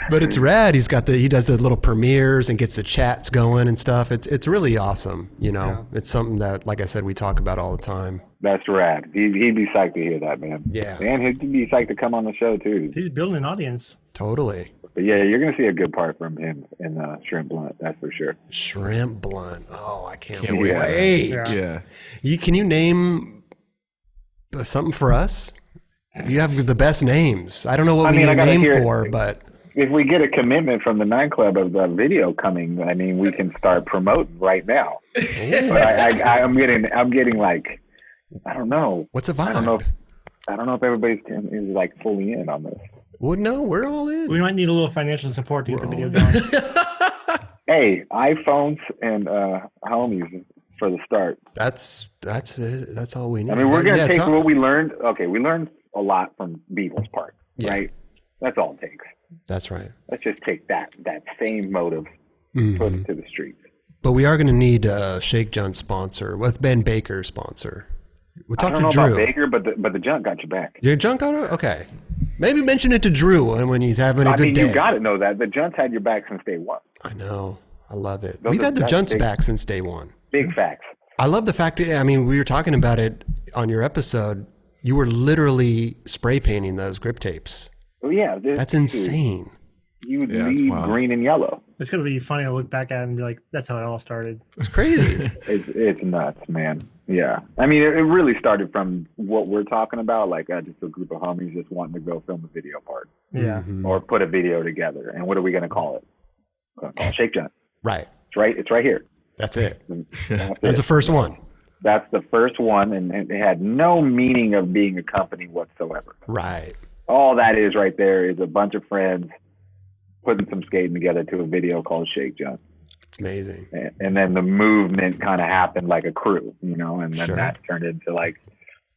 But it's rad. He does the little premieres and gets the chats going and stuff. It's really awesome. Yeah. It's something that, like I said, we talk about all the time. That's rad. He'd be psyched to hear that, man. Yeah. And he'd be psyched to come on the show, too. He's building an audience. Totally. But yeah, you're going to see a good part from him in Shrimp Blunt. That's for sure. Shrimp Blunt. Oh, I can't wait. Yeah. Can you name something for us? You have the best names. I don't know what we need a name for, but... If we get a commitment from the 9 Club of the video coming, I mean, we can start promoting right now. But I'm getting like, I don't know. What's a vibe? I don't know if everybody is like fully in on this. Well, no, we're all in. We might need a little financial support to get the video going. Hey, iPhones and homies for the start. That's it. That's all we need. I mean, we're gonna take what we learned. Okay, we learned a lot from Beagle's part, right? That's all it takes. That's right. Let's just take that same motive, put it to the streets. But we are going to need a Shake Junt sponsor, with Ben Baker sponsor. We'll talk I don't to know Drew. about Baker, but the Junt got your back. Your Junt got it? Okay. Maybe mention it to Drew when he's having a good day. You got to know that. The Junt's had your back since day one. I know. I love it. We've had the Junt's back since day one. Big facts. I love the fact that, I mean, we were talking about it on your episode. You were literally spray painting those grip tapes. Oh, yeah. That's insane. You would leave green and yellow. It's going to be funny to look back at and be like, that's how it all started. It's crazy. It's nuts, man. Yeah. I mean, it really started from what we're talking about, like just a group of homies just wanting to go film a video part. Yeah. Or put a video together. And what are we going to call it? We're going to call it Shake Junt. Right. It's right here. That's it. That's the first one. That's the first one. And it had no meaning of being a company whatsoever. Right. All that is right there is a bunch of friends putting some skating together to a video called Shake Junt. It's amazing. And then the movement kind of happened like a crew, and then that turned into like,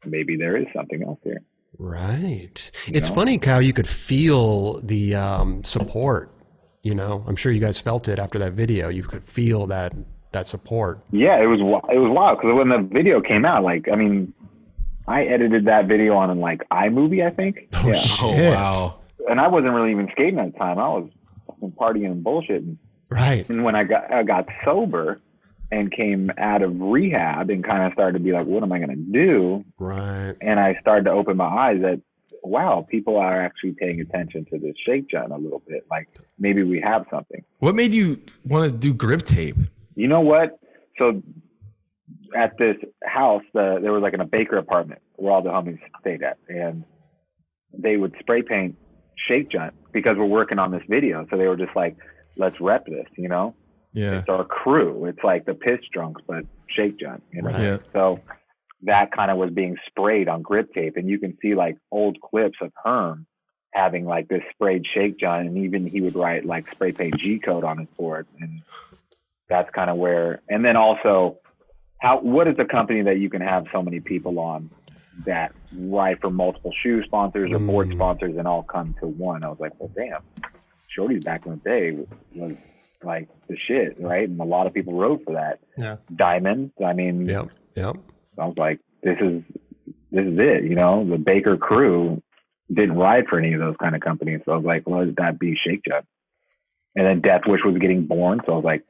maybe there is something else here. Right. It's funny how you could feel the support, I'm sure you guys felt it after that video. You could feel that support. Yeah, it was wild because when the video came out, like, I mean, I edited that video on like iMovie, I think. Oh, shit. Oh, wow. And I wasn't really even skating at the time. I was partying and bullshitting. Right. And when I got sober and came out of rehab and kind of started to be like, what am I going to do? Right. And I started to open my eyes that, wow, people are actually paying attention to this Shake Junt a little bit. Like maybe we have something. What made you want to do grip tape? You know what? So at this house, there was like in a Baker apartment where all the homies stayed at. And they would spray paint Shake Junt because we're working on this video. So they were just like, let's rep this, Yeah. It's our crew. It's like the Piss Drunks, but Shake Junt, Right. Yeah. So that kind of was being sprayed on grip tape. And you can see like old clips of Herm having like this sprayed Shake Junt. And even he would write like spray paint G code on his board. And that's kind of where, and then also what is a company that you can have so many people on that write for multiple shoe sponsors or board sponsors and all come to one? I was like, well, damn, Shorty's back in the day was like the shit, right? And a lot of people wrote for that. Yeah. Diamond, I mean, Yep. I was like, this is it, the Baker crew didn't ride for any of those kind of companies. So I was like, well, that be Shake Junt. And then Death Wish was getting born. So I was like,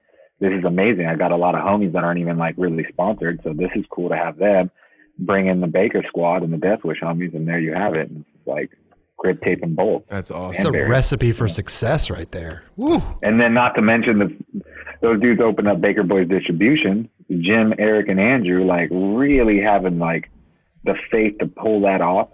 this is amazing. I got a lot of homies that aren't even like really sponsored. So this is cool to have them bring in the Baker squad and the Death Wish homies. And there you have it. It's like grip tape and bolt. That's awesome. It's a recipe for success right there. Woo. And then not to mention those dudes opened up Baker Boys Distribution, Jim, Eric, and Andrew, like really having like the faith to pull that off.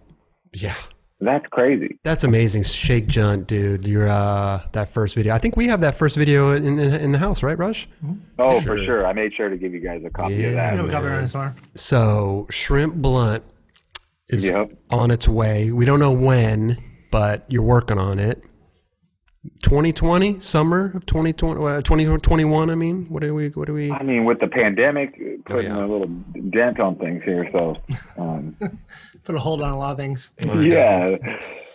Yeah. That's crazy. That's amazing. Shake Junt, dude. Your that first video. I think we have that first video in the house, right, Rush? Oh, for sure. I made sure to give you guys a copy of that. We have a copy around this far. So Shrimp Blunt is on its way. We don't know when, but you're working on it. 2020, summer of 2020, 2021. I mean, what do we? I mean, with the pandemic, putting a little dent on things here. So, put a hold on a lot of things. Yeah.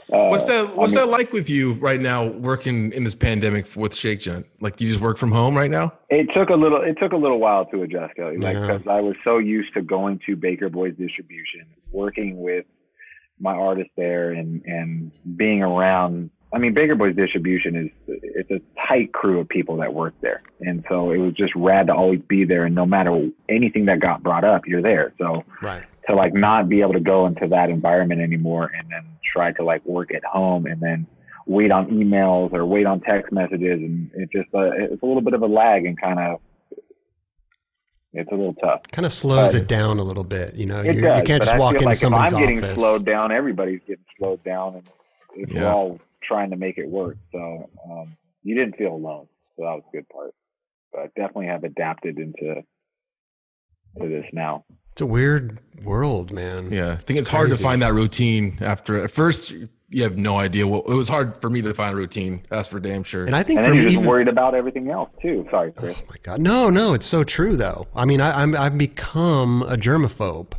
What's that like with you right now, working in this pandemic with Shake Junt? Like, do you just work from home right now? It took a little while to adjust, Kelly. Like, because I was so used to going to Baker Boys Distribution, working with my artists there, and being around. I mean, Baker Boys Distribution it's a tight crew of people that work there. And so it was just rad to always be there. And no matter anything that got brought up, you're there. So to like not be able to go into that environment anymore and then try to like work at home and then wait on emails or wait on text messages. And it just, it's a little bit of a lag and it's a little tough. Kind of slows it down a little bit. You know, you can't just I walk feel into like somebody's if I'm office. getting slowed down, everybody's getting slowed down. And it's all trying to make it work. So you didn't feel alone. So that was a good part. But I definitely have adapted into this now. It's a weird world, man. Yeah. I think it's hard to find that routine after. At first, you have no idea it was hard for me to find a routine. That's for damn sure. And I think then you're just worried about everything else too. Sorry, Chris. Oh my God. No, it's so true though. I mean, I've become a germaphobe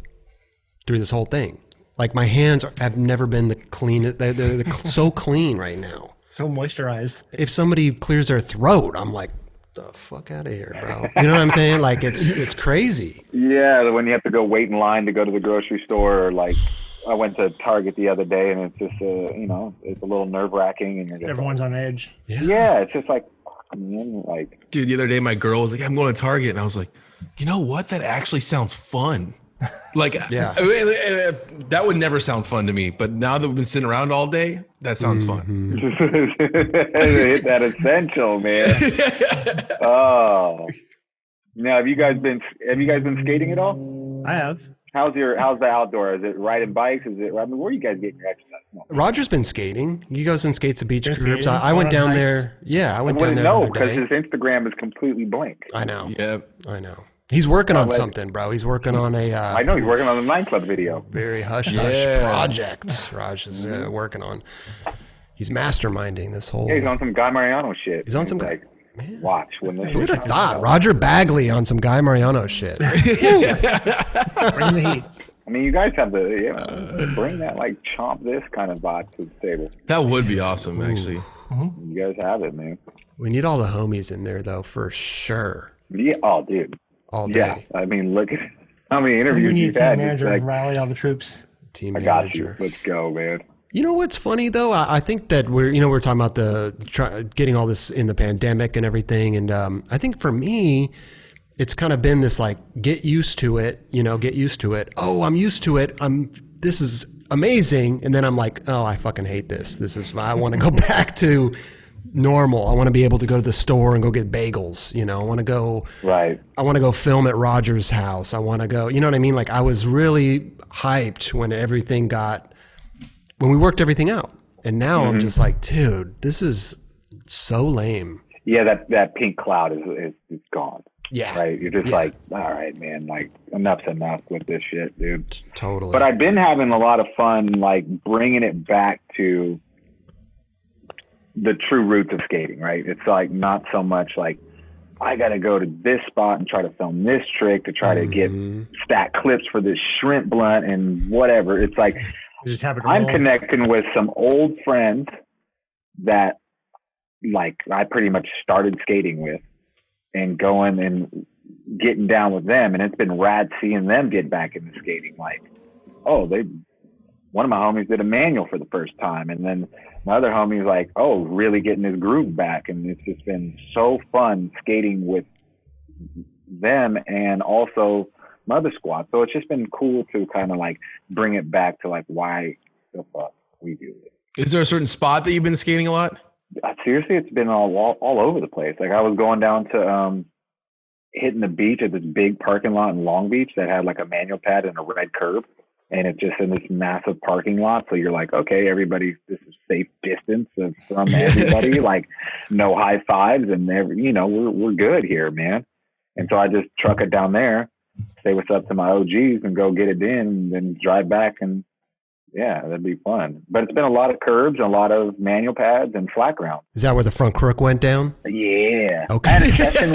through this whole thing. Like my hands have never been the cleanest. They're so clean right now. So moisturized. If somebody clears their throat, I'm like, the fuck out of here, bro. You know what I'm saying? Like it's crazy. Yeah, when you have to go wait in line to go to the grocery store, or like I went to Target the other day, and it's just it's a little nerve wracking, and everyone's on edge. Yeah, it's just like, man, like. Dude, the other day my girl was like, "I'm going to Target," and I was like, "You know what? That actually sounds fun." Like, that would never sound fun to me. But now that we've been sitting around all day, that sounds fun. Hit that essential, man. Oh, now have you guys been skating at all? I have. How's the outdoor? Is it riding bikes? Where are you guys getting your exercise? No. Roger's been skating. He goes and skates at beach groups. I went down there. Yeah, I went down there. No, because his Instagram is completely blank. I know. Yep. I know. He's working on something, bro. He's working on a. I know he's working on a nightclub video. Very hush project. Raj is working on. He's masterminding this whole. Yeah, he's on some Guy Mariano shit. He's on some like, watch when this. Who would have thought Roger Bagley on some Guy Mariano shit? Bring the heat. I mean, you guys have bring that like chomp this kind of vibe to the table. That would be awesome, actually. Mm-hmm. You guys have it, man. We need all the homies in there, though, for sure. Yeah, dude. All day. Yeah, I mean, look at how many interviews you've had. Manager, like, rally all the troops. Team I got you. Let's go, man. You know what's funny though? I think that we're talking about getting all this in the pandemic and everything, and I think for me, it's kind of been this like get used to it. Get used to it. Oh, I'm used to it. This is amazing, and then I'm like, oh, I fucking hate this. I want to go back to normal. I want to be able to go to the store and go get bagels. I want to go. Right. I want to go film at Roger's house. I want to go. You know what I mean? Like I was really hyped when we worked everything out, and now I'm just like, dude, this is so lame. Yeah, that pink cloud is gone. Yeah. Right. You're just like, all right, man. Like enough's enough with this shit, dude. Totally. But I've been having a lot of fun, like bringing it back to the true roots of skating, right? It's like not so much like I got to go to this spot and try to film this trick to try to get stat clips for this shrimp blunt and whatever. It's like I'm connecting with some old friends that like I pretty much started skating with and going and getting down with them. And it's been rad seeing them get back into skating. Like, one of my homies did a manual for the first time. And then my other homie's like, really getting his groove back. And it's just been so fun skating with them and also my other squad. So it's just been cool to kind of like bring it back to like why the fuck we do it. Is there a certain spot that you've been skating a lot? Seriously, it's been all over the place. Like I was going down to hitting the beach at this big parking lot in Long Beach that had like a manual pad and a red curb. And it's just in this massive parking lot. So you're like, okay, everybody, this is safe distance from everybody, like no high fives and we're good here, man. And so I just truck it down there, say what's up to my OGs and go get it in and then drive back. And yeah, that'd be fun. But it's been a lot of curbs and a lot of manual pads and flat ground. Is that where the front crook went down? Yeah. Okay. I had a session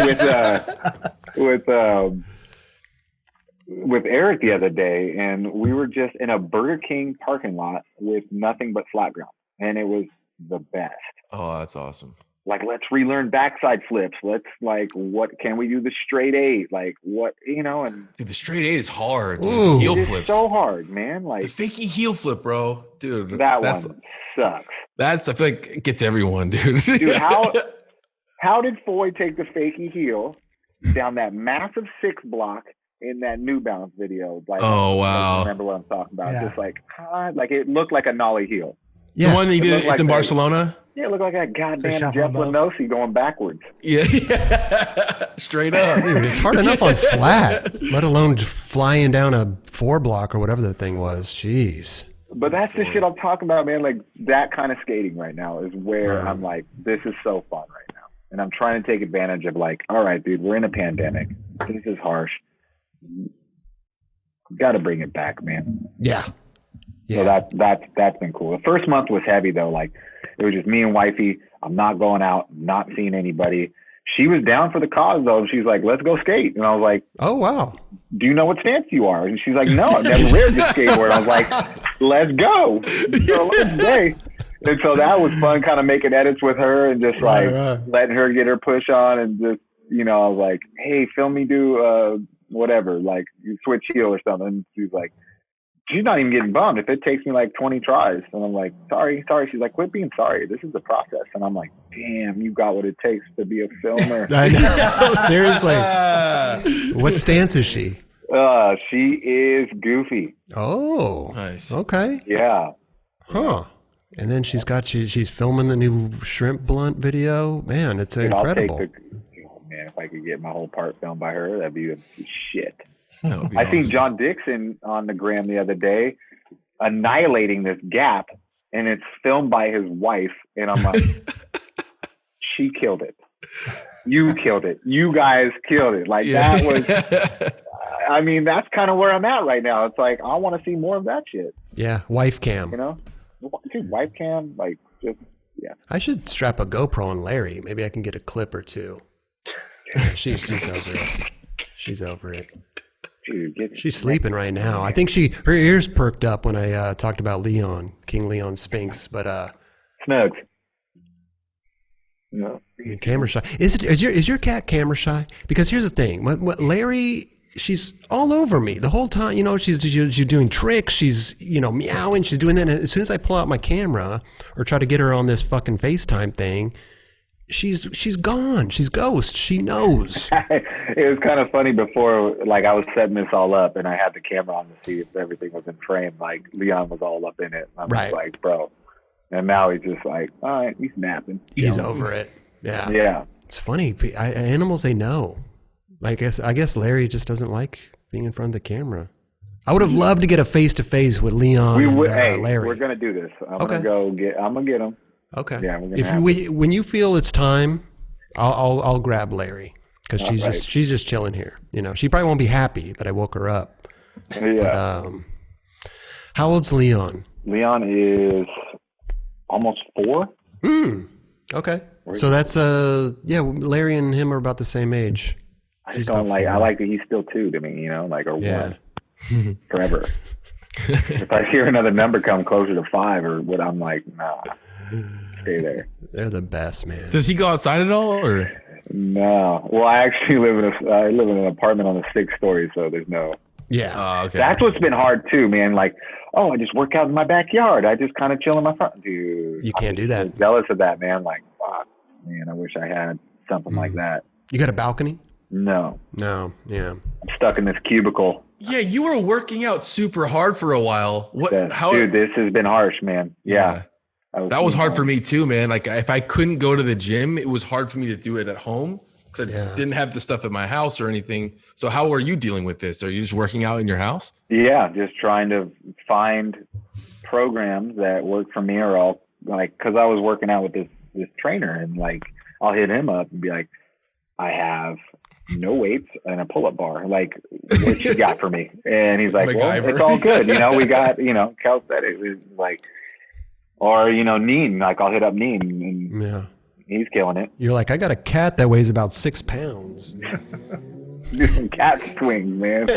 with Eric the other day, and we were just in a Burger King parking lot with nothing but flat ground, and it was the best. Oh, that's awesome. Like, let's relearn backside flips. Let's what can we do the straight eight? Like what, and dude, the straight eight is hard. Ooh. Heel it's flips. So hard, man. Like the fakie heel flip, bro. Dude, that one sucks. I feel like it gets everyone, dude. Dude, how did Foy take the fakie heel down that massive 6 block in that New Balance video? Like, oh wow! Remember what I'm talking about? Yeah. Just like it looked like a nollie heel. Yeah, the one that you did. It's in Barcelona. Yeah, it looked like that goddamn Jeff Lenosi going backwards. Yeah. Straight up. Dude, it's hard enough on flat, let alone flying down a 4 block or whatever that thing was. Jeez. But that's the shit I'm talking about, man. Like that kind of skating right now is where I'm like, this is so fun right now, and I'm trying to take advantage of like, all right, dude, we're in a pandemic. This is harsh. Got to bring it back, man. Yeah. So that's been cool. The first month was heavy though. Like it was just me and wifey. I'm not going out, not seeing anybody. She was down for the cause though. She's like, let's go skate. And I was like, oh wow. Do you know what stance you are? And she's like, no, I've never ridden the skateboard. I was like, let's go. So let's day. And so that was fun, kind of making edits with her and just letting her get her push on and just, I was like, hey, film me do whatever, like you switch heel or something. And she's like, she's not even getting bummed if it takes me like 20 tries. And I'm like, sorry. She's like, quit being sorry. This is the process. And I'm like, damn, you got what it takes to be a filmer. I know. Seriously. What stance is she? She is goofy. Oh, nice. Okay. Yeah. Huh. And then she's filming the new shrimp blunt video. Man, it's incredible. Man, if I could get my whole part filmed by her, that'd be shit. I seen John Dixon on the gram the other day annihilating this gap, and it's filmed by his wife. And I'm like, she killed it. You killed it. You guys killed it. Like that was, I mean, that's kind of where I'm at right now. It's like, I want to see more of that shit. Yeah. Wife cam. Dude, wife cam, like just, yeah. I should strap a GoPro on Larry. Maybe I can get a clip or two. Yeah, she's over it. She's over it. Dude, she's sleeping right now. I think her ears perked up when I talked about King Leon Spinks, but Snugs. No. Camera shy. Is your cat camera shy? Because here's the thing. Larry, she's all over me the whole time. She's doing tricks. She's meowing. She's doing that. And as soon as I pull out my camera or try to get her on this fucking FaceTime thing, she's gone. She's ghost. She knows. It was kind of funny before, like I was setting this all up and I had the camera on to see if everything was in frame. Like Leon was all up in it. I'm just like, bro. And now he's just like, all right, he's napping. He's over it. Yeah. Yeah. It's funny. Animals, they know. I guess Larry just doesn't like being in front of the camera. I would have loved to get a face-to-face with Leon and Larry. We're going to do this. I'm going to get him. Okay. Yeah, when you feel it's time, I'll grab Larry because she's just chilling here. She probably won't be happy that I woke her up. Yeah. But, how old's Leon? Leon is almost 4. Okay. So that's Larry and him are about the same age. I just don't like. I like that he's still 2 to me. Or 1 forever. If I hear another number come closer to 5 or what, I'm like, nah. Stay there. They're the best, man. Does he go outside at all, or? No. Well, I actually live in an apartment on the 6th story, so there's no. Yeah. Okay. That's what's been hard too, man. Like, I just work out in my backyard. I just kind of chill in my front. Dude, you can't do that. I'm jealous of that, man. Like, fuck, man. I wish I had something like that. You got a balcony? No. No. Yeah. I'm stuck in this cubicle. Yeah, you were working out super hard for a while. Dude, this has been harsh, man. Yeah. That was hard for me too, man. Like if I couldn't go to the gym, it was hard for me to do it at home because I didn't have the stuff at my house or anything. So how are you dealing with this? Are you just working out in your house? Yeah, just trying to find programs that work for me, or I'll because I was working out with this trainer, and like I'll hit him up and be like, I have no weights and a pull-up bar. Like, what you got for me? And he's like, well, it's all good. We got, calisthenics. It's like, or, Neen. Like, I'll hit up Neen, and he's killing it. You're like, I got a cat that weighs about 6 pounds. Do some cat swings, man.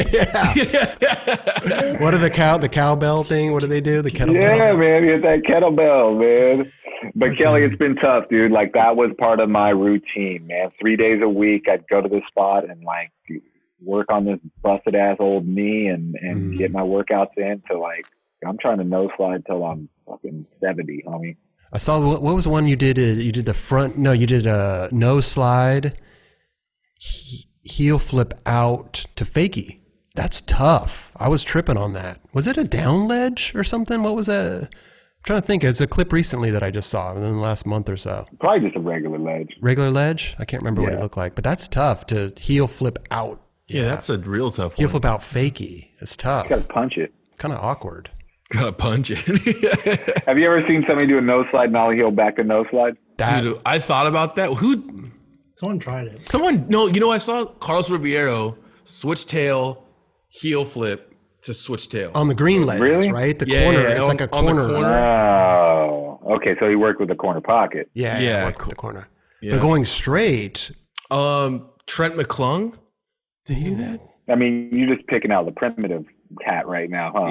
What are the cowbell thing? What do they do? The kettlebell? Yeah, man. Get that kettlebell, man. But Kelly, it's been tough, dude. Like that was part of my routine, man. 3 days a week, I'd go to this spot and like work on this busted ass old knee and get my workouts in. To like, I'm trying to no slide till I'm fucking 70, homie. I saw, what was the one you did? You did the front. No, you did a no slide, heel flip out to fakie. That's tough. I was tripping on that. Was it a down ledge or something? What was that? I'm trying to think. It's a clip recently that I just saw in the last month or so. Probably just a regular ledge. Regular ledge? I can't remember what it looked like, but that's tough to heel flip out. Yeah, that's a real tough one. Heel flip out fakie. It's tough. You gotta punch it. Kind of awkward. Gotta punch it. Have you ever seen somebody do a no slide and ollie heel back to no slide? Dude, I thought about that. Someone tried it. I saw Carlos Ribeiro switch tail, heel flip to switch tail. On the green ledges, right? The corner. Yeah, it's like a corner. Oh, okay. So he worked with the corner pocket. Yeah. Worked with the corner. Yeah. But going straight. Trent McClung, did he do that? I mean, you're just picking out the primitive cat right now, huh?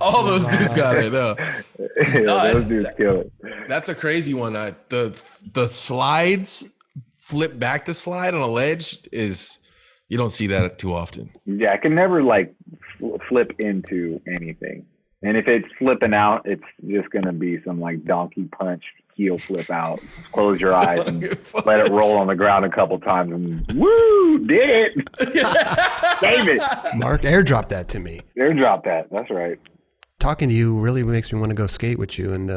All those dudes got it. Those dudes kill it. That's a crazy one. The slides, flip back to slide on a ledge is, you don't see that too often. Yeah, I can never like flip into anything. And if it's flipping out, it's just going to be some like donkey punch heel flip out. Close your eyes and let it roll on the ground a couple times and woo, did it. Save it. Mark, airdrop that to me. Airdrop that. That's right. Talking to you really makes me want to go skate with you and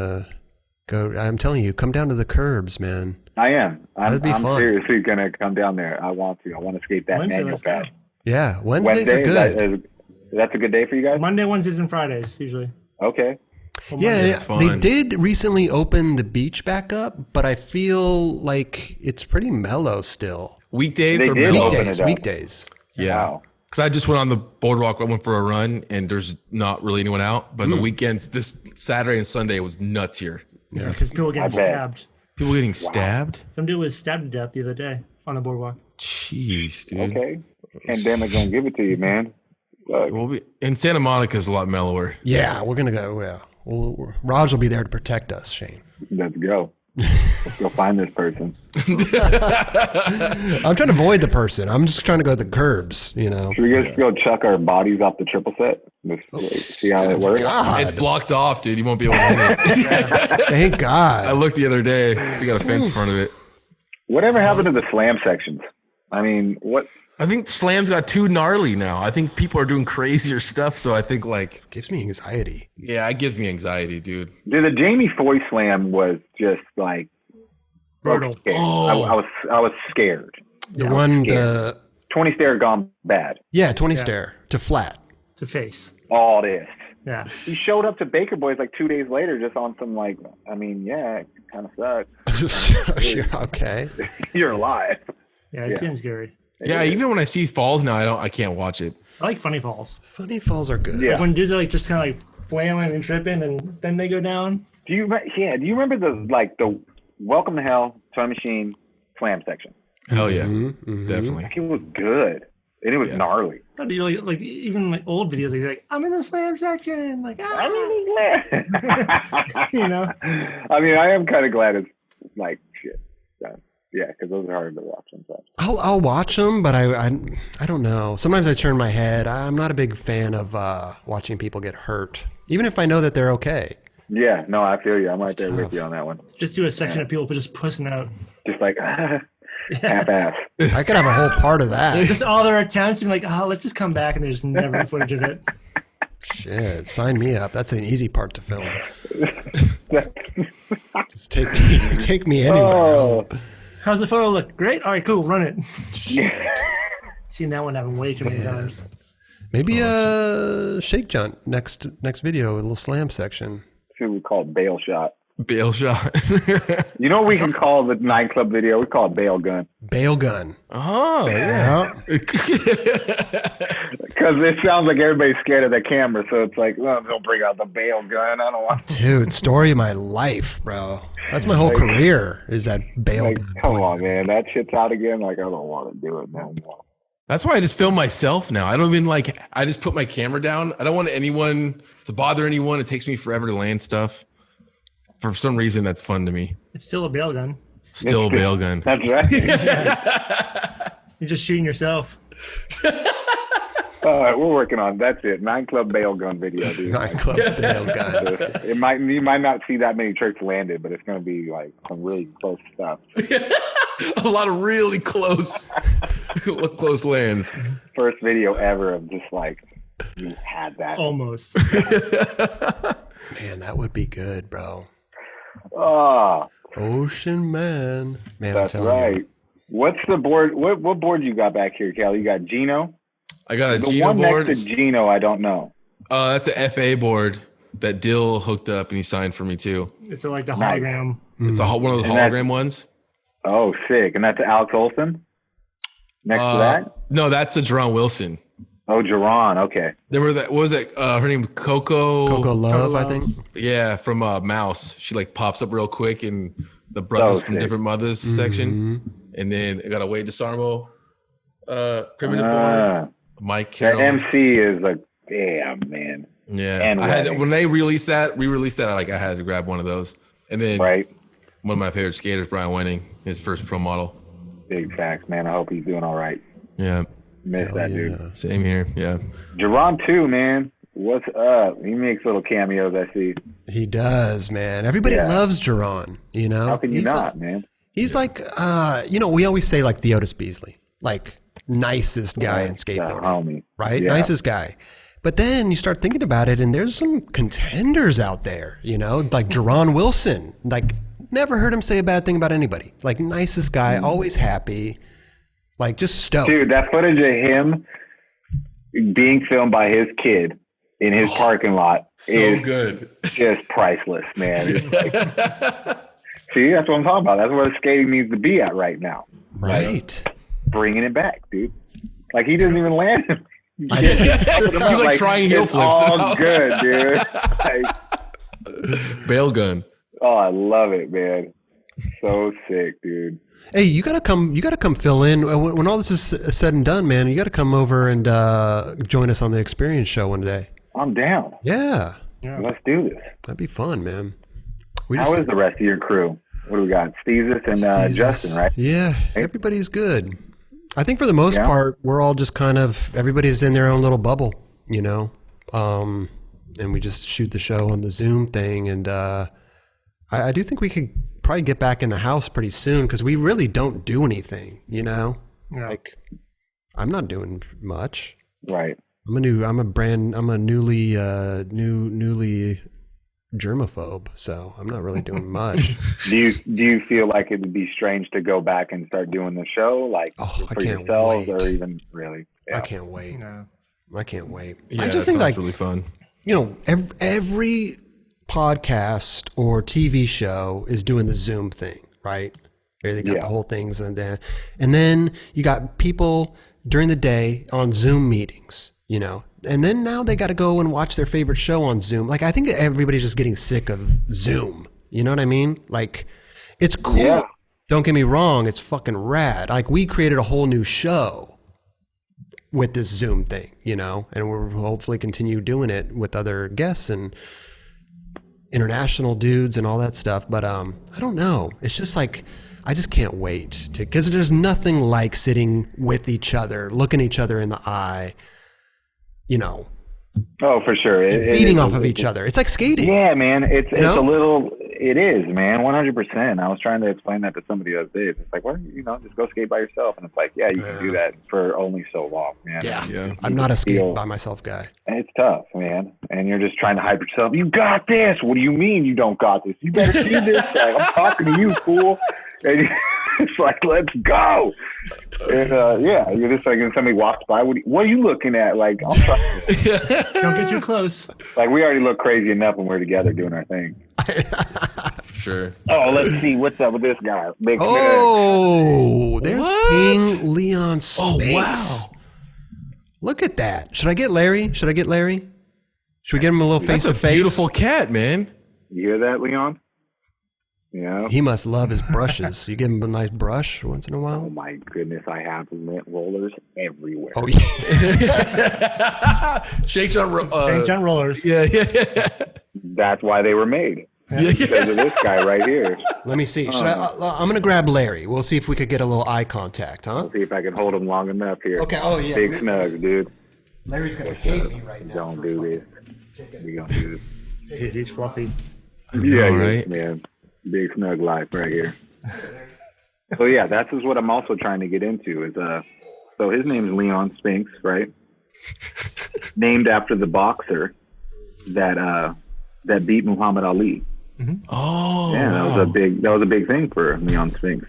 go. I'm telling you, come down to the curbs, man. I am. I'm fun. Seriously going to come down there. I want to. I want to skate that manual pad. Yeah, Wednesdays are good. That's a good day for you guys? Monday, Wednesdays, and Fridays, usually. Okay. Well, yeah, they did recently open the beach back up, but I feel like it's pretty mellow still. Weekdays or weekdays. Yeah. Wow. Because I just went on the boardwalk. I went for a run, and there's not really anyone out. But the weekends, this Saturday and Sunday was nuts here. Yeah, because people getting stabbed. People getting stabbed? Some dude was stabbed to death the other day on the boardwalk. Jeez, dude. Okay. Pandemic gonna give it to you, man. In Santa Monica is a lot mellower. Yeah, we're gonna go. Yeah, Raj will be there to protect us, Shane. Let's go. Let's go find this person. I'm trying to avoid the person. I'm just trying to go to the curbs. Should we just go chuck our bodies off the triple set? Just see how it works. God. It's blocked off, dude. You won't be able to hit it. Thank God. I looked the other day. We got a fence in front of it. Whatever happened to the slam sections? I mean, what? I think slam's got too gnarly now. I think people are doing crazier stuff. So I think gives me anxiety. Yeah, it gives me anxiety, dude. Dude, the Jamie Foy slam was just like brutal. I was scared. The 20 stair gone bad. Yeah, 20 stair to flat to face. All this. Yeah. He showed up to Baker Boys like 2 days later, just on some it kind of sucks. Okay. You're alive. Yeah, it seems scary. Yeah, even when I see falls now, I can't watch it. I like funny falls. Funny falls are good. Yeah. Like when dudes are just kind of flailing and tripping, and then they go down. Do you remember the Welcome to Hell Toy Machine slam section? Hell yeah, definitely. It was good, and it was gnarly. Even old videos, like I'm in the slam section, I'm in the slam. I mean, I am kind of glad it's shit. Yeah, because those are hard to watch sometimes. I'll watch them, but I don't know. Sometimes I turn my head. I'm not a big fan of watching people get hurt, even if I know that they're okay. Yeah, no, I feel you. I'm right there with you on that one. Just do a section of people just pussing out. Just half-ass. I could have a whole part of that. Just all their attempts and like, oh, let's just come back and there's never any footage of it. Shit, sign me up. That's an easy part to film. Just take me anywhere. Oh. How's the photo look? Great. All right, cool. Run it. Yeah. Seen that one happen way too many times. Maybe Shake Junt next video, a little slam section. Should we call it bail shot? Bail shot. You know what we can call the nightclub video? We call it bail gun. Bail gun. Oh, yeah. Because it sounds like everybody's scared of the camera, so it's like, well, don't bring out the bail gun. I don't want to. Dude, story of my life, bro. That's my whole career, is that bail gun. Come on, man. That shit's out again. Like, I don't want to do it no more. That's why I just film myself now. I don't even I just put my camera down. I don't want anyone to bother anyone. It takes me forever to land stuff. For some reason, that's fun to me. It's still a bail gun. Still a bail gun. That's right. You're just shooting yourself. All right, we're working on that's it. Nightclub bail gun video, dude. Nightclub bail gun. You might not see that many tricks landed, but it's going to be like some really close stuff. A lot of really close lands. First video ever of just like you had that. Almost. Man, that would be good, bro. Oh, Ocean Man. Man, that's I'm telling right. you. What's the board? What board you got back here, Cal? You got Gino? I got a the Gino one board. Next to Gino, I don't know. That's a FA board that Dill hooked up and he signed for me too. It's like the hologram. It's one of those hologram ones. Oh, sick. And that's Alex Olson? Next to that? No, that's a Jerron Wilson. Oh, Jerron. Okay. Remember that? What was it? Her name Coco. Coco Love, I think. Yeah, from Mouse. She like pops up real quick in the brothers from different mothers section, and then I got a Wade DeSarmo, primitive board. Mike Carroll. The MC is like, damn, man. Yeah, and I had when they re-released that. I had to grab one of those, and then one of my favorite skaters, Brian Wenning, his first pro model. Big facts, man. I hope he's doing all right. Yeah. Miss that dude. Same here. Yeah. Jerron too, man. What's up? He makes little cameos, I see. He does, man. Everybody loves Jerron, you know? How can you not, man? He's like, we always say like the Otis Beasley, like nicest guy in skateboarding, homie. Right? Yeah. Nicest guy. But then you start thinking about it and there's some contenders out there, you know, like Jerron Wilson, like never heard him say a bad thing about anybody. Like nicest guy, always happy. Like just stoked. Dude, that footage of him being filmed by his kid in his parking lot is good. Just priceless, man. It's like, see, that's what I'm talking about. That's where skating needs to be at right now. Right. Like, bringing it back, dude. Like he doesn't even land him. You like trying heel flips. All good, dude. Like, bail gun. Oh, I love it, man. So sick, dude. Hey, you gotta come fill in when all this is said and done, man. You gotta come over and join us on the Experience Show one day. I'm down. Yeah. Let's do this. That'd be fun, man. How is the rest of your crew? What do we got? Steezus and Justin, right? Yeah, everybody's good. I think for the most part, we're all just kind of everybody's in their own little bubble, you know, and we just shoot the show on the Zoom thing, and I do think we could probably get back in the house pretty soon because we really don't do anything, you know. Like I'm not doing much. Right. I'm a newly germaphobe, so I'm not really doing much. Do you feel like it would be strange to go back and start doing the show, like for yourselves, or even really? Yeah. I can't wait. No. I can't wait. Yeah, I just think like really fun. You know, every podcast or TV show is doing the Zoom thing, right? They got the whole things and then you got people during the day on Zoom meetings, you know, and then now they got to go and watch their favorite show on Zoom. Like I think everybody's just getting sick of Zoom. You know what I mean? Like it's cool. Yeah. Don't get me wrong. It's fucking rad. Like we created a whole new show with this Zoom thing, you know, and we'll hopefully continue doing it with other guests and international dudes and all that stuff. But I don't know. It's just like, I just can't wait because there's nothing like sitting with each other, looking each other in the eye, you know. Oh, for sure. Feeding off of each other. It's like skating. Yeah, man. It's a little, It is, man, 100%. I was trying to explain that to somebody the other day. It's like, well, just go skate by yourself. And it's like, yeah, you can do that for only so long, man. Yeah. I'm not a skate by myself guy. It's tough, man. And you're just trying to hype yourself. You got this. What do you mean you don't got this? You better do this. Like, I'm talking to you, fool. And it's like, let's go. And you're just like, when somebody walks by, what are you looking at? Like, I'm trying to... Don't get too close. Like, we already look crazy enough when we're together doing our thing. Sure. Oh, let's see what's up with this guy. There's King Leon Spinks. Oh, wow. Look at that. Should I get Larry? Should we get him a little face to face? Beautiful cat, man. You hear that, Leon? Yeah. He must love his brushes. You give him a nice brush once in a while? Oh, my goodness. I have lint rollers everywhere. Oh, yeah. Shake Junt Shake Junt rollers. Yeah. That's why they were made. Because of this guy right here. Let me see. I'm going to grab Larry. We'll see if we could get a little eye contact, huh? I'll see if I can hold him long enough here. Okay. Oh, yeah. Big snug, dude. Larry's going to hate me right now. Don't do this. We gonna do this. Dude, he's fluffy. Yeah, right, man. Big snug life right here. So yeah, that's what I'm also trying to get into. Is so his name's Leon Spinks, right? Named after the boxer that beat Muhammad Ali. Mm-hmm. Oh, yeah, wow. that was a big thing for Leon Spinks.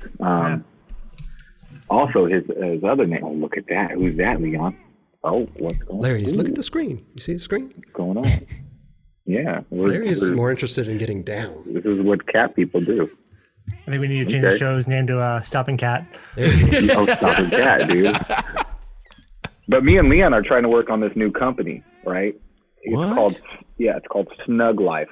Also his other name. Oh, look at that. Who's that, Leon? Oh, what's going on? Larry, look at the screen. You see the screne? What's going on? Yeah. Larry is more interested in getting down. This is what cat people do. I think we need to change the show's name to Stopping Cat. Oh, Stopping Cat, dude. But me and Leon are trying to work on this new company, right? It's called Snug Life.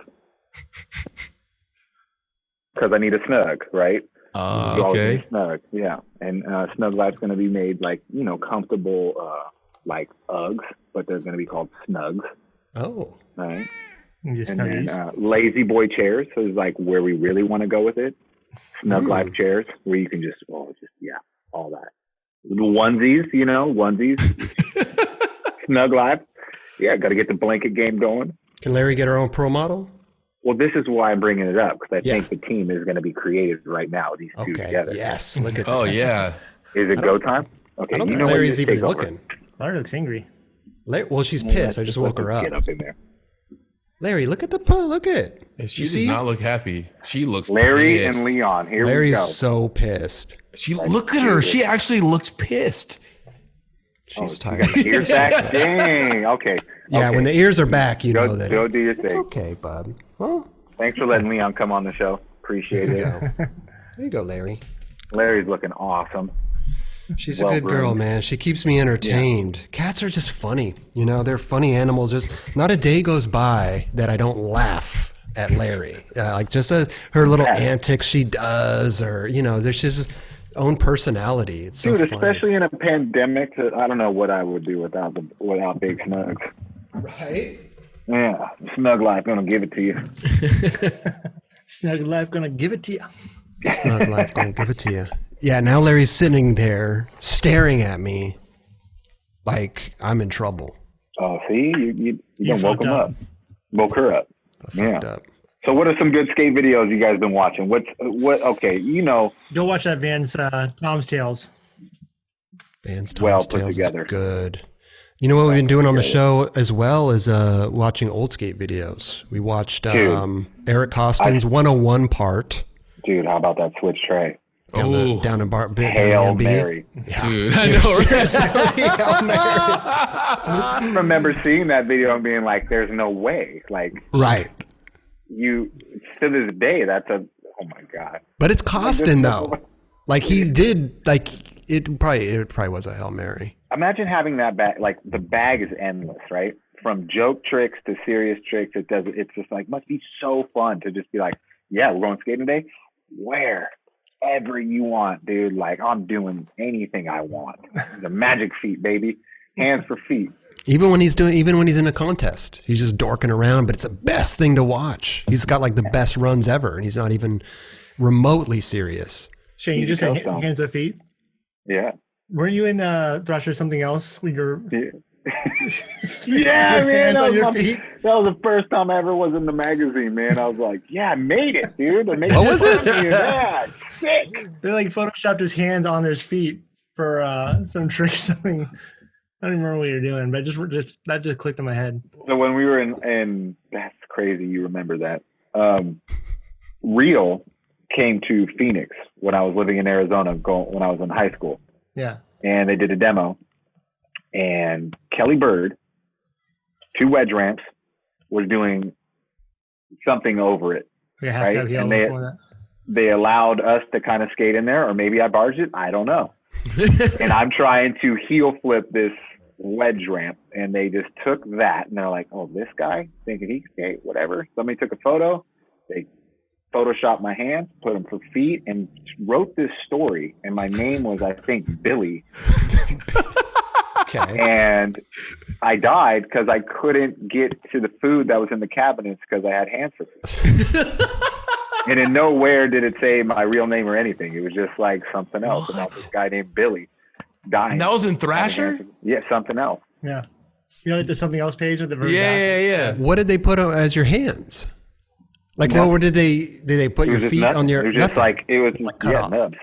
Because I need a snug, right? Okay. Snug, yeah. And Snug Life's going to be made like, comfortable, like Uggs, but they're going to be called Snugs. Oh. Right. And then lazy boy chairs is like where we really want to go with it. Snug Life chairs where you can just all that. The onesies, Snug Life. Yeah, got to get the blanket game going. Can Larry get our own pro model? Well, this is why I'm bringing it up because I think the team is going to be created right now. These two together. Yes. Look at this. Yeah. Is it go time? Okay. I don't think Larry's even looking. Larry looks angry. Well, she's pissed. I just woke her up. Get up in there. Larry, look at the pull. Look at. She does not look happy. She looks Larry pissed. And Leon. Here Larry's we go. So pissed. Look at her. She actually looks pissed. She's tired. Ears back. Dang. Okay. Yeah, when the ears are back, know that. Go do your thing. It's okay, bud. Well, thanks for letting Leon come on the show. Appreciate it. There you go, Larry. Larry's looking awesome. She's a good girl, man. She keeps me entertained. Yeah. Cats are just funny. They're funny animals. Just not a day goes by that I don't laugh at Larry. Like just her little antics she does, or there's just own personality. It's so funny. Especially in a pandemic. I don't know what I would do without Big Snugs. Right? Yeah, Snug Life gonna give it to you. Snug Life gonna give it to you. Snug Life gonna give it to you. Yeah, now Larry's sitting there staring at me like I'm in trouble. Oh, see? You woke him up. Woke her up. I fucked up. So what are some good skate videos you guys been watching? Okay, Go watch that Vans Tom's Tales. Vans Tom's Tales together. Is good. You know what we've been doing on the show as well is watching old skate videos. We watched Eric Costin's 101 part. Dude, how about that switch tray? Down in Heyl Mary. Yeah. Dude, I know. I remember seeing that video and being like, there's no way. Like, right. To this day, that's oh my God. But it's Costin though. Like he did, like it probably was a Hail Mary. Imagine having that bag, like the bag is endless, right? From joke tricks to serious tricks. It's just like, must be so fun to just be like, yeah, we're going skating today. Wherever you want, dude. Like I'm doing anything I want. The magic feet, baby. Hands for feet. Even when he's in a contest, he's just dorking around, but it's the best thing to watch. He's got like the best runs ever, and he's not even remotely serious. Shane, you just said hands or feet? Yeah. Weren't you in Thrasher something else when you're Yeah, man. On your feet. That was the first time I ever was in the magazine, man. I was like, yeah, I made it, dude. What was it? Yeah, sick. They like photoshopped his hands on his feet for some trick or something. I don't even remember what you're doing, but just that just clicked in my head. So when we were in that's crazy. You remember that? Real came to Phoenix when I was living in Arizona, when I was in high school. Yeah. And they did a demo, and Kelly Bird, 2 wedge ramps, was doing something over it. Yeah, right? And they allowed us to kind of skate in there, or maybe I barged it. I don't know. And I'm trying to heel flip this wedge ramp, and they just took that, and they're like, oh, this guy thinking he can skate, whatever. Somebody took a photo. They photoshopped my hands, put them for feet, and wrote this story. And my name was, I think, Billy. Okay. And I died because I couldn't get to the food that was in the cabinets because I had hands for food. And in nowhere did it say my real name or anything. It was just like something else about this guy named Billy dying. And that was in Thrasher? Yeah, something else. Yeah. You know, like the something else page at the very yeah. What did they put as your hands? Like, what did they put your feet on your? It was just like it was like cut off. Nubs.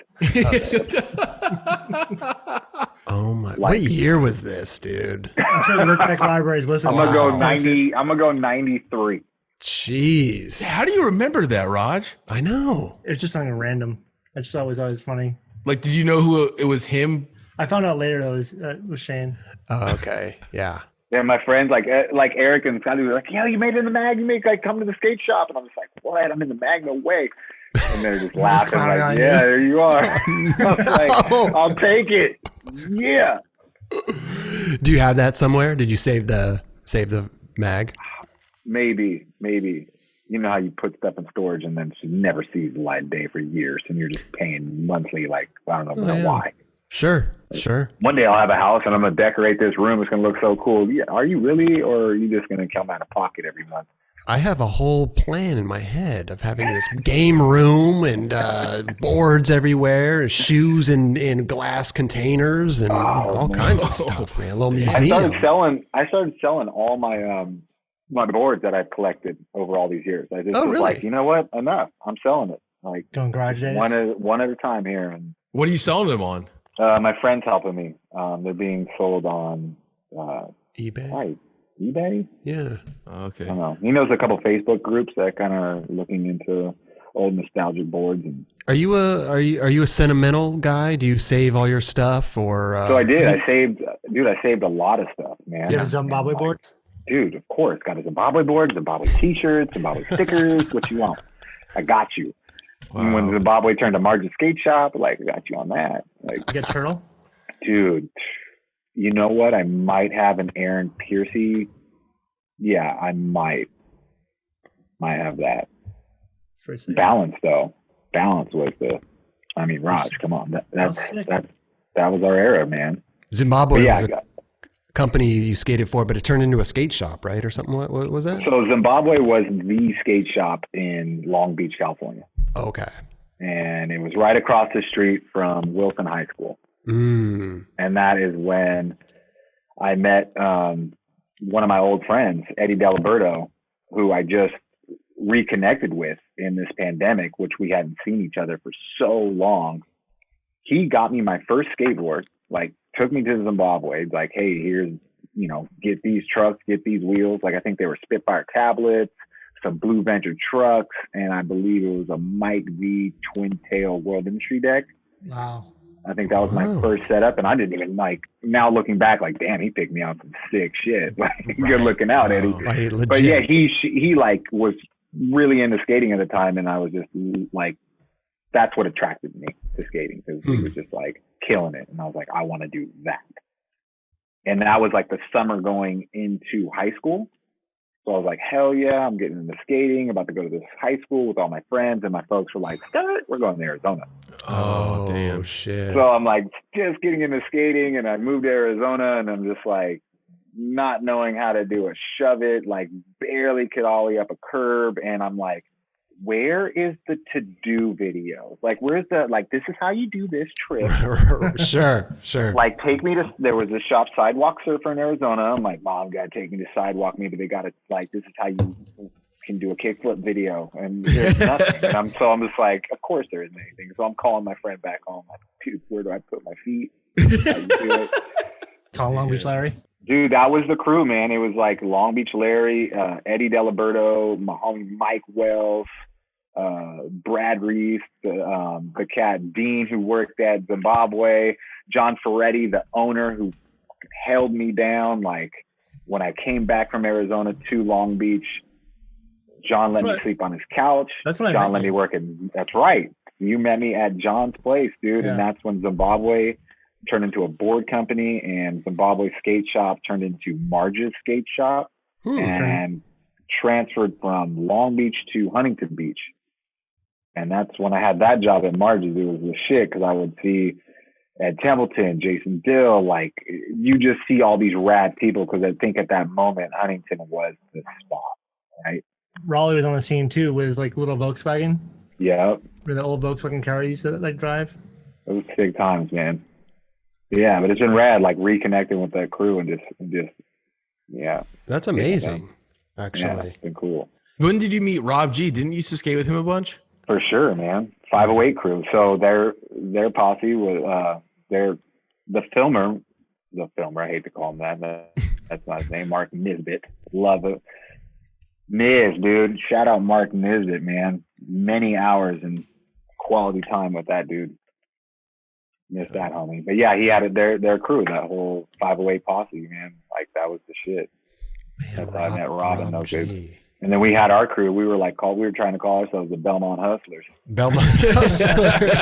Oh my! What year was this, dude? I'm sure the Look Back Libraries listen. I'm gonna go 90. I'm gonna go 93. Jeez. How do you remember that, Raj? I know. It's just something random. I just thought it was always funny. Like, did you know who it was? Him? I found out later that it was Shane. Oh, okay. Yeah. Yeah, my friends like Eric and Scotty were like, "Yeah, you made it in the mag. You make like come to the skate shop," and I'm just like, "What? I'm in the mag? No way!" And they're just laughing like, "Yeah, there you are." I was like, "I'll take it." Yeah. Do you have that somewhere? Did you save the mag? Maybe. You know how you put stuff in storage and then it never sees the light of day for years, and you're just paying monthly. Like, I don't know why. Sure. One day I'll have a house and I'm gonna decorate this room. It's gonna look so cool. Yeah, are you really, or are you just gonna come out of pocket every month? I have a whole plan in my head of having this game room and boards everywhere, shoes in glass containers, and all kinds of stuff, man. A little museum. I started selling all my my boards that I've collected over all these years. I just was really? like, you know what? Enough. I'm selling it. Like doing garage days. One at a time here. And what are you selling them on? My friend's helping me. They're being sold on eBay. Right. eBay? Yeah. Okay. I don't know. He knows a couple Facebook groups that kind of are looking into old nostalgic boards. And are you a sentimental guy? Do you save all your stuff, or? So I did. I saved a lot of stuff, man. Do you have Zimbabwe boards? Dude, of course. Got a Zimbabwe board, Zimbabwe T-shirts, Zimbabwe stickers. What you want? I got you. Wow. And when Zimbabwe turned to Margin Skate Shop, like, I got you on that. Like, you get turtle? Dude, you know what? I might have an Aaron Piercy. Yeah, I might have that. Balance, though. Balance was Raj, come on. That was our era, man. Zimbabwe was a company you skated for, but it turned into a skate shop, right? Or something. What was that? So Zimbabwe was the skate shop in Long Beach, California. Okay. And it was right across the street from Wilson High School. Mm. And that is when I met one of my old friends, Eddie Delaberto, who I just reconnected with in this pandemic, which we hadn't seen each other for so long. He got me my first skateboard, like took me to Zimbabwe, like, hey, here's, get these trucks, get these wheels. Like, I think they were Spitfire tablets, some Blue Venture trucks, and I believe it was a Mike V twin tail World Industry deck. Wow. I think that was my first setup, and I didn't even now looking back, like, damn, he picked me out some sick shit. Like, good looking out, Eddie. Right, but yeah, he was really into skating at the time, and I was just like, that's what attracted me to skating, because he was just like killing it, and I was like, I want to do that. And that was like the summer going into high school. So I was like, hell yeah, I'm getting into skating, about to go to this high school with all my friends, and my folks were like, Scott, we're going to Arizona. Oh, damn shit. So I'm like just getting into skating, and I moved to Arizona, and I'm just like not knowing how to do a shove it, like barely could ollie up a curb. And I'm like, where is the to-do video? Like, where's the, like, this is how you do this trip. Sure. Like, take me to, there was a shop, Sidewalk Surfer in Arizona. I'm like, Mom, gotta take me to Sidewalk. Maybe they gotta, like, this is how you can do a kickflip video. And there's nothing. And I'm just like, of course there isn't anything. So I'm calling my friend back home. Like, dude, where do I put my feet? How you do it? Call Long Beach Larry. Dude, that was the crew, man. It was like Long Beach Larry, Eddie Deliberto, my homie Mike Wells, Brad Reese, the cat Dean who worked at Zimbabwe, John Ferretti, the owner who held me down. Like when I came back from Arizona to Long Beach, John let me sleep on his couch. That's when John let me work in. That's right. You met me at John's place, dude, and that's when Zimbabwe turned into a board company, and Zimbabwe Skate Shop turned into Marge's Skate Shop, and transferred from Long Beach to Huntington Beach. And that's when I had that job at Marge's. It was the shit because I would see Ed Templeton, Jason Dill, like you just see all these rad people because I think at that moment Huntington was the spot, right? Raleigh was on the scene too with like little Volkswagen. Yeah. With the old Volkswagen car you used to like drive. It was sick times, man. Yeah, but it's been rad, like reconnecting with that crew and just yeah. That's amazing, actually. Yeah, it's been cool. When did you meet Rob G? Didn't you used to skate with him a bunch? For sure, man. 508 crew. So their posse was the filmer. I hate to call him that. That's not his name. Mark Nisbet. Love it. Niz, dude. Shout out Mark Nisbet, man. Many hours and quality time with that dude. Miss that, homie. But yeah, he had their crew, that whole 508 posse, man. Like that was the shit. Man, That's how I met Rob and those guys. G. And then we had our crew. We were trying to call ourselves the Belmont Hustlers. Belmont Hustlers.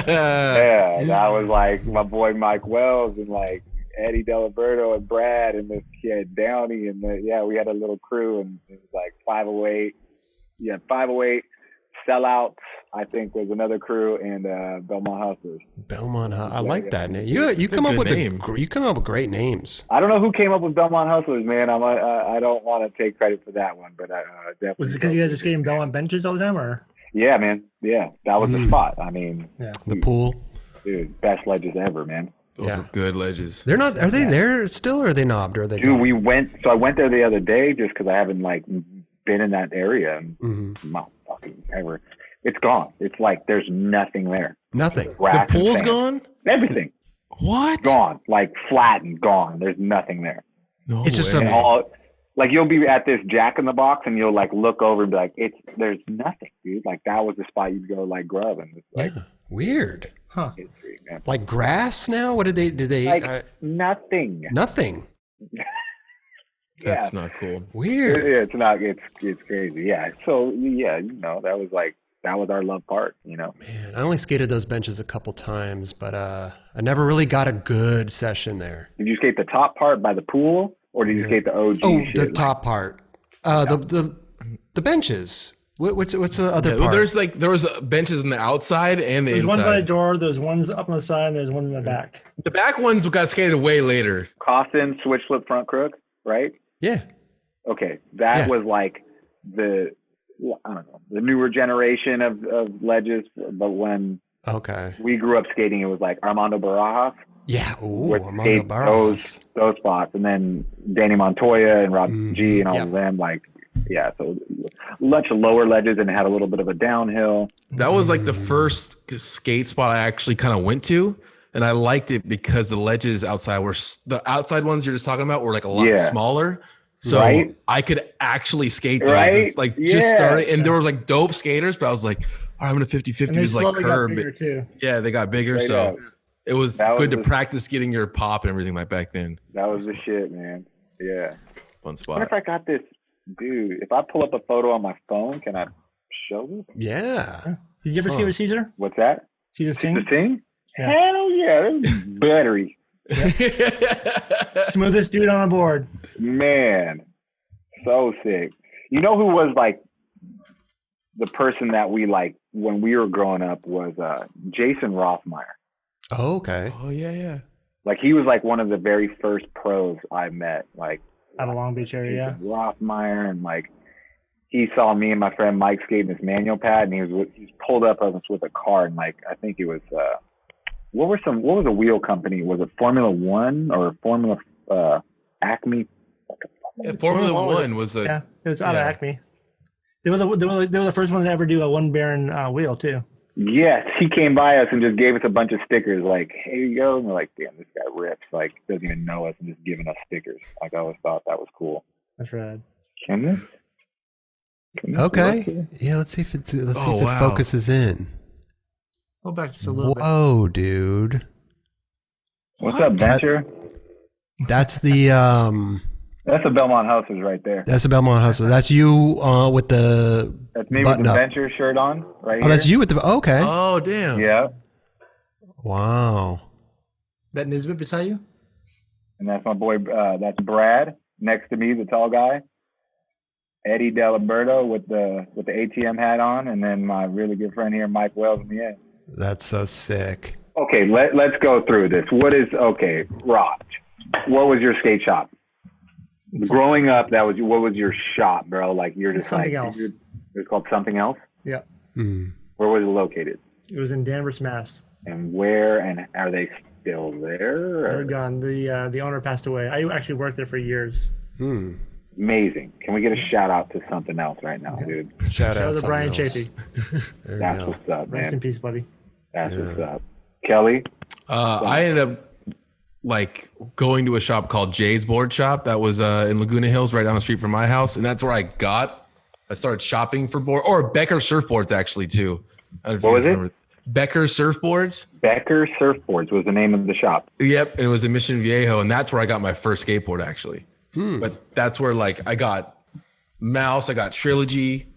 Yeah, that was like my boy Mike Wells and like Eddie Deliberto and Brad and this kid Downey and we had a little crew and it was like 508. Yeah, 508 Sellouts, I think, was another crew, and Belmont Hustlers. Belmont, I like that name. You come up with great names. I don't know who came up with Belmont Hustlers, man. I don't want to take credit for that one, but definitely. Was it because you guys just getting Belmont benches all the time, or? Yeah, man. Yeah, that was the spot. I mean, the pool, dude, best ledges ever, man. Those are good ledges. They're not. Are they there still, or are they knobbed? Or are they? Dude, we went. So I went there the other day just because I haven't like been in that area and fucking ever. It's gone. It's like there's nothing there. Nothing. The pool's gone? Everything. What? Gone. Like flat and gone. There's nothing there. No it's just like you'll be at this Jack in the Box and you'll like look over and be like, there's nothing, dude. Like that was the spot you'd go like grub and it's like weird. Huh. History, man. Like grass now? What did they like nothing. Nothing. That's not cool. Weird. It's not. It's crazy. Yeah. So yeah, that was our love part. Man, I only skated those benches a couple times, but I never really got a good session there. Did you skate the top part by the pool, or did you skate the OG? Oh, shit? The top part. The benches. What's the other part? There was benches on the outside and the inside. There's one by the door. There's ones up on the side. And there's one in the back. The back ones got skated way later. Costin switch flip front crook, right? Yeah. Okay, that was like the newer generation of ledges. But when we grew up skating, it was like Armando Barajas. Yeah, Armando Barajas. Those spots, and then Danny Montoya and Rob G and all of them. Like, so much lower ledges and it had a little bit of a downhill. That was like the first skate spot I actually kind of went to. And I liked it because the ledges outside the outside ones you're just talking about were like a lot smaller. So I could actually skate those. Right? It's like just started. And there were like dope skaters, but I was like, all right, I'm going to 50-50 just like curb. Yeah, they got bigger. So it was good to practice getting your pop and everything like back then. That was the shit, man. Yeah. Fun spot. What if I got this, dude? If I pull up a photo on my phone, can I show you? Yeah. Did you ever skate with Caesar? What's that? Caesar Sting? Yeah. Hell yeah, this is battery. Smoothest dude on the board. Man, so sick. You know who was like the person that we like when we were growing up was Jason Rothmeyer. Oh, okay. Oh yeah. Like he was like one of the very first pros I met. Like out of Long Beach area. Rothmeyer and like he saw me and my friend Mike skating this manual pad, and he's pulled up us with a car, and like I think it was what was the wheel company? Was it Formula One or Formula Acme? Yeah, Formula One was it was out of Acme. They were the first one to ever do a one bearing wheel too. Yes, he came by us and just gave us a bunch of stickers. Like, here you go. And we're like, damn, this guy rips. Like, doesn't even know us and just giving us stickers. Like, I always thought that was cool. That's rad. Can this? Okay. Yeah, let's see if it focuses in. Go back just a little bit. Whoa, dude. What's up, Venture? That's the that's the Belmont Hustlers right there. That's the Belmont Hustlers. That's you with the That's me with the Venture shirt on right here. That's you with the okay. Oh, damn. Yeah. Wow. That Nisbet beside you? And that's my boy, that's Brad next to me, the tall guy. Eddie Deliberto with the ATM hat on, and then my really good friend here, Mike Wells in the end. That's so sick. Okay, let's go through this. Raj, what was your skate shop? Growing up, what was your shop, bro? Like you're just something else. It was called Something Else? Yeah. Mm. Where was it located? It was in Danvers, Mass. And where, and are they still there? They're gone. The owner passed away. I actually worked there for years. Hmm. Amazing. Can we get a shout out to Something Else right now, dude? Shout out to Brian Chafee. That's what's up, man. Rest in peace, buddy. That's what's up. Kelly? I ended up like going to a shop called Jay's Board Shop that was in Laguna Hills right down the street from my house, and that's where I started shopping for board or Becker surfboards actually too. What was it? Becker surfboards. Becker Surfboards was the name of the shop. Yep, and it was in Mission Viejo, and that's where I got my first skateboard actually. But that's where like I got Mouse, I got Trilogy,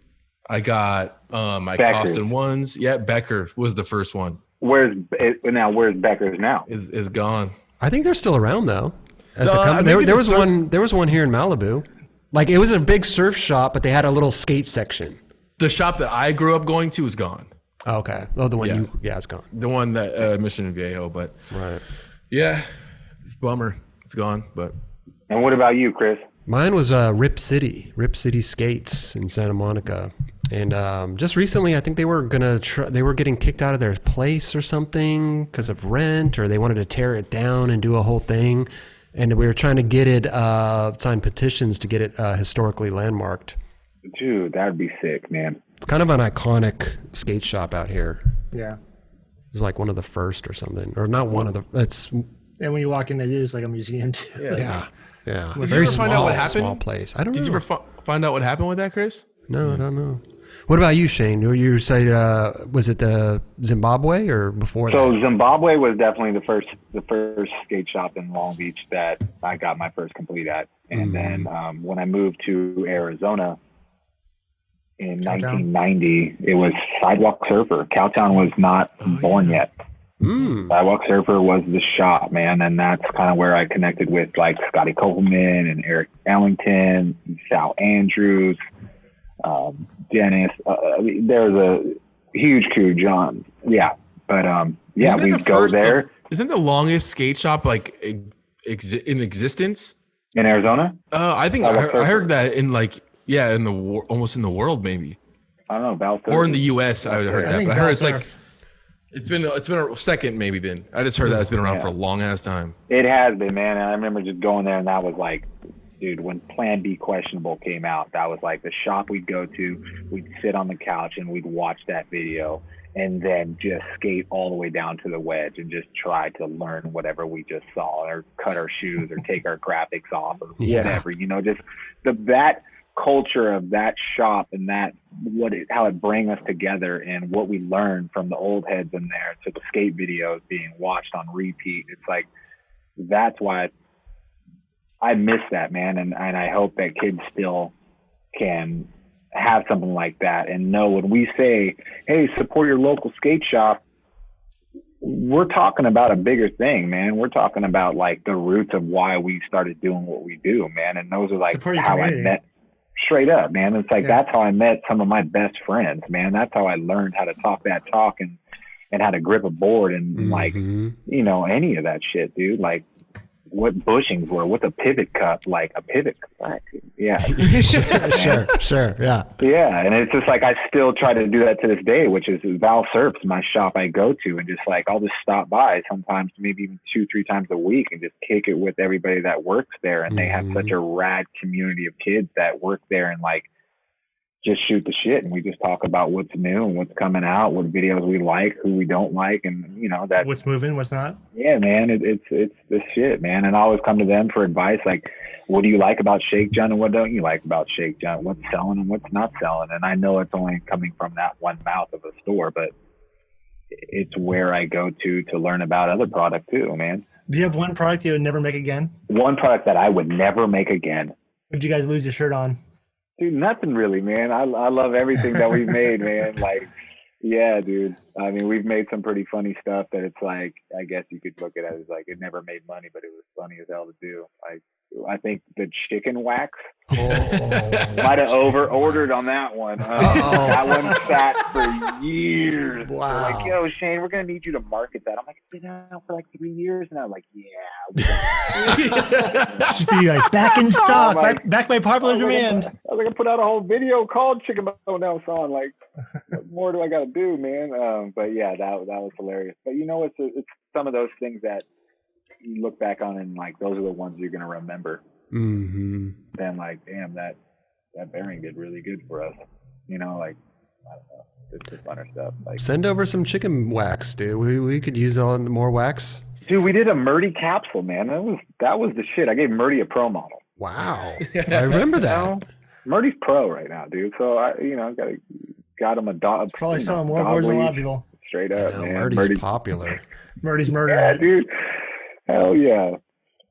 I got my Costin ones. Yeah, Becker was the first one. Where's Becker's now? Is gone. I think they're still around though. As a company. There was one here in Malibu. Like it was a big surf shop, but they had a little skate section. The shop that I grew up going to is gone. Oh, okay. Oh, the one it's gone. The one that Mission Viejo, but right. Yeah, it's a bummer. It's gone. But and what about you, Chris? Mine was Rip City Skates in Santa Monica, and just recently I think they were they were getting kicked out of their place or something because of rent, or they wanted to tear it down and do a whole thing, and we were trying to get it sign petitions to get it historically landmarked. Dude, that would be sick, man. It's kind of an iconic skate shop out here. Yeah, it was like one of the first or something, or not one of the. It's and when you walk in, it is like a museum too. Yeah. Yeah, did very small, find out what happened? Small place. I don't know. Did you ever find out what happened with that, Chris? No, I don't know. What about you, Shane? You said was it the Zimbabwe or before that? So Zimbabwe was definitely the first skate shop in Long Beach that I got my first complete at. And then when I moved to Arizona in 1990, it was Sidewalk Surfer. Cowtown was not born yet. Sidewalk Surfer was the shop, man, and that's kind of where I connected with like Scotty Copeland and Eric Ellington, Sal Andrews, Dennis. There's a huge crew, John. Yeah, but we'd go there. Isn't the longest skate shop like in existence in Arizona? I think I heard that in almost in the world maybe. I don't know about or in the U.S. I heard that, but I heard it's like. It's been a second maybe then. I just heard that it's been around for a long ass time. It has been, man. And I remember just going there and that was like, dude, when Plan B Questionable came out, that was like the shop we'd go to. We'd sit on the couch and we'd watch that video and then just skate all the way down to the wedge and just try to learn whatever we just saw or cut our shoes or take our graphics off or whatever, just that culture of that shop and that how it bring us together and what we learned from the old heads in there to the skate videos being watched on repeat. It's like that's why I miss that, man, and I hope that kids still can have something like that and know when we say, hey, support your local skate shop, we're talking about a bigger thing, man. We're talking about like the roots of why we started doing what we do, man. And those are like how I met. Straight up, man. It's like that's how I met some of my best friends, man. That's how I learned how to talk that talk and how to grip a board and like any of that shit, dude. Like what bushings were, what's a pivot cup, like a pivot cup. Yeah. Sure. Yeah. Yeah. And it's just like, I still try to do that to this day, which is Val Serp's my shop I go to, and just like, I'll just stop by sometimes, maybe even 2-3 times a week, and just kick it with everybody that works there. And they have such a rad community of kids that work there, and like, just shoot the shit, and we just talk about what's new and what's coming out, what videos we like, who we don't like, and you know, that what's moving, what's not. Yeah, man, it's this shit, man. And I always come to them for advice, like, what do you like about Shake Junt and what don't you like about Shake Junt? What's selling and what's not selling? And I know it's only coming from that one mouth of a store, but it's where I go to learn about other product too, man. Do you have one product you would never make again? One product that I would never make again. What did you guys lose your shirt on? Dude, nothing really, man. I love everything that we've made, man. Like, yeah, dude. I mean, we've made some pretty funny stuff that it's like, I guess you could look at it as like, it never made money, but it was funny as hell to do. Like, I think the chicken wax might have over-ordered on that one. That one sat for years. Wow. They're like, yo, Shane, we're going to need you to market that. I'm like, it's been out for like 3 years now. I'm like, yeah. Should be like, back in stock, like, back by popular demand. I was like, I put out a whole video called Chicken Bone Now Song. Like, what more do I got to do, man? But yeah, that was hilarious. But you know, it's some of those things that you look back on and like, those are the ones you're going to remember. Mm-hmm. Then like, damn, that bearing did really good for us. You know, like, I don't know, it's just funner stuff. Like, send over some chicken wax, dude. We could use more wax. Dude, we did a Murdy capsule, man. That was the shit. I gave Murdy a pro model. Wow. I remember that. You know, Murdy's pro right now, dude. So I, got him a dog. Probably selling more boards than a lot of people. Straight up, man. Murdy's popular. Murdy's murder. Yeah, dude. Hell yeah.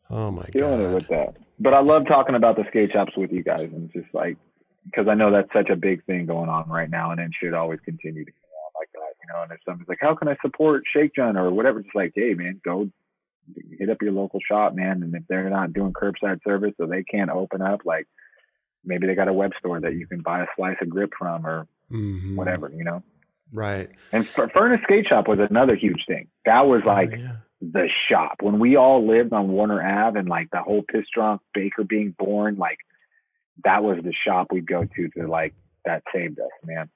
Oh my Killing God. it with that. But I love talking about the skate shops with you guys, and just like, because I know that's such a big thing going on right now, and it should always continue to go on like that, you know. And if somebody's like, how can I support Shake Junt or whatever, just like, hey man, go hit up your local shop, man. And if they're not doing curbside service, so they can't open up, like maybe they got a web store that you can buy a slice of grip from, or whatever, you know. Right. And Furnace Skate Shop was another huge thing. That was like the shop when we all lived on Warner Ave, and like the whole Piss Drunk Baker being born, like that was the shop we'd go to like, that saved us, man.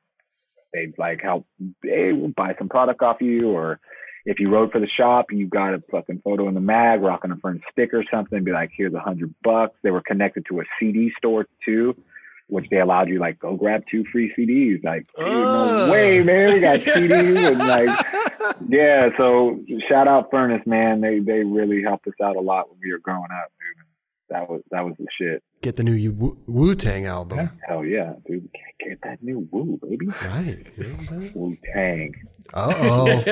They'd like help, hey, we'll buy some product off you, or if you rode for the shop, you got a fucking photo in the mag, rocking a Furnace sticker or something, be like, here's $100. They were connected to a CD store too, which they allowed you like, go grab 2 free CDs. Like, dude, no way, man. We got CDs and like, yeah. So shout out Furnace, man. They really helped us out a lot when we were growing up, dude. That was the shit. Get the new Wu-Tang album. Yeah. Hell yeah, dude. Get that new Wu, baby. Right. Wu-Tang. Uh-oh.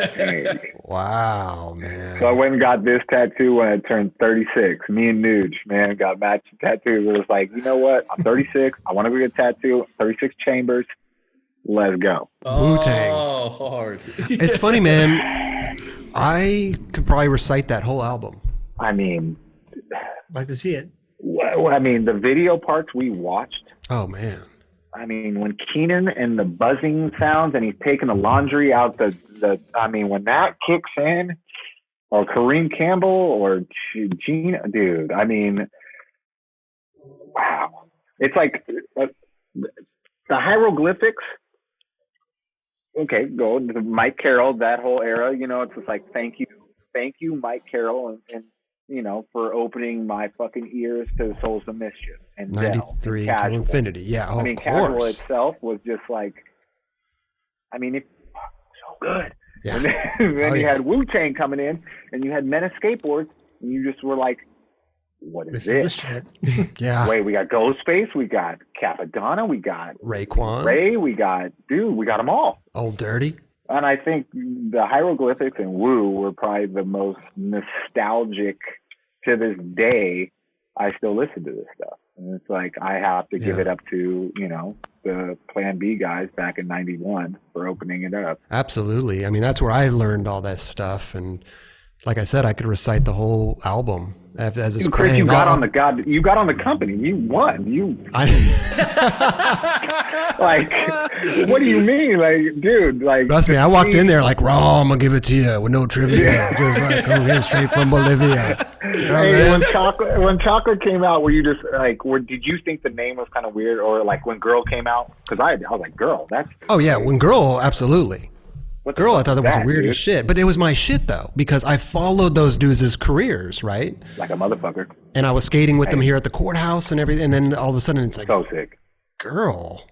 Wow, man. So I went and got this tattoo when I turned 36. Me and Nuge, man, got matching tattoos. It was like, you know what? I'm 36. I want to get a tattoo. 36 chambers. Let's go. Wu-Tang. Oh, hard. It's funny, man. I could probably recite that whole album. I mean, like to see it. Well, I mean, the video parts we watched. Oh, man. I mean, when Keenan and the buzzing sounds and he's taking the laundry out I mean, when that kicks in, or Kareem Campbell or Gene, dude, I mean, wow. It's like the hieroglyphics. Okay, go to Mike Carroll, that whole era, you know, it's just like, thank you, Mike Carroll, and you know, for opening my fucking ears to the Souls of Mischief and 93 to Infinity. Yeah, I mean, Casual itself was just like, I mean, it's so good. Yeah. And then you had Wu-Tang coming in, and you had Menace Skateboards, and you just were like, what is this? Yeah. Wait, we got Ghostface, we got Capadonna, we got Raekwon. Ray, we got them all. Old Dirty. And I think the hieroglyphics and Wu were probably the most nostalgic to this day. I still listen to this stuff. And it's like, I have to give it up to, you know, the Plan B guys back in 91 for opening it up. Absolutely. I mean, that's where I learned all that stuff. And like I said, I could recite the whole album as it's Chris, playing. you got on the company. You won. Like, what do you mean? Like, dude, like. Trust me, I walked in there like, raw, I'm going to give it to you with no trivia. Just like, coming straight from Bolivia. Hey, when chocolate came out, were you just like, did you think the name was kind of weird, or like when girl came out? Because I was like, girl, that's. Oh yeah, when girl, absolutely. Girl, I thought that was weird as shit, but it was my shit though, because I followed those dudes' careers, right? Like a motherfucker. And I was skating with them here at the courthouse and everything, and then all of a sudden it's like, so sick. Girl.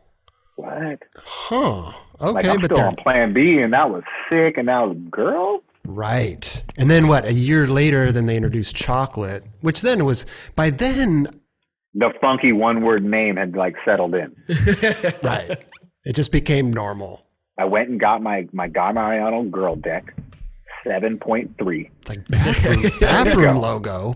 What? Huh. Okay, like, I'm but still on Plan B, and that was sick, and that was girl. Right. And then what? A year later, then they introduced chocolate, which then was by then the funky one-word name had like settled in. Right. It just became normal. I went and got my Mariano girl deck, 7.3. It's like bathroom logo,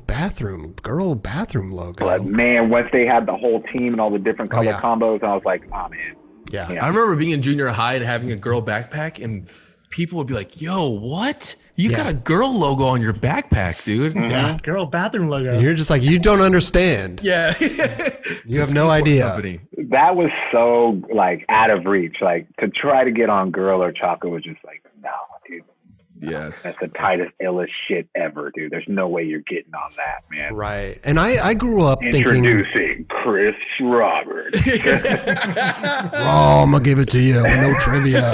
girl bathroom logo. But man, once they had the whole team and all the different color combos, I was like, oh man. Yeah. I remember being in junior high and having a girl backpack, and people would be like, yo, what? You got a girl logo on your backpack, dude. Mm-hmm. Yeah. Girl bathroom logo. And you're just like, you don't understand. Yeah. You have no idea. Company. That was so like out of reach. Like to try to get on girl or chocolate was just like, no, dude. Yeah. That's the tightest, illest shit ever, dude. There's no way you're getting on that, man. Right. And I grew up Introducing Chris Roberts. Oh, I'm going to give it to you with no trivia.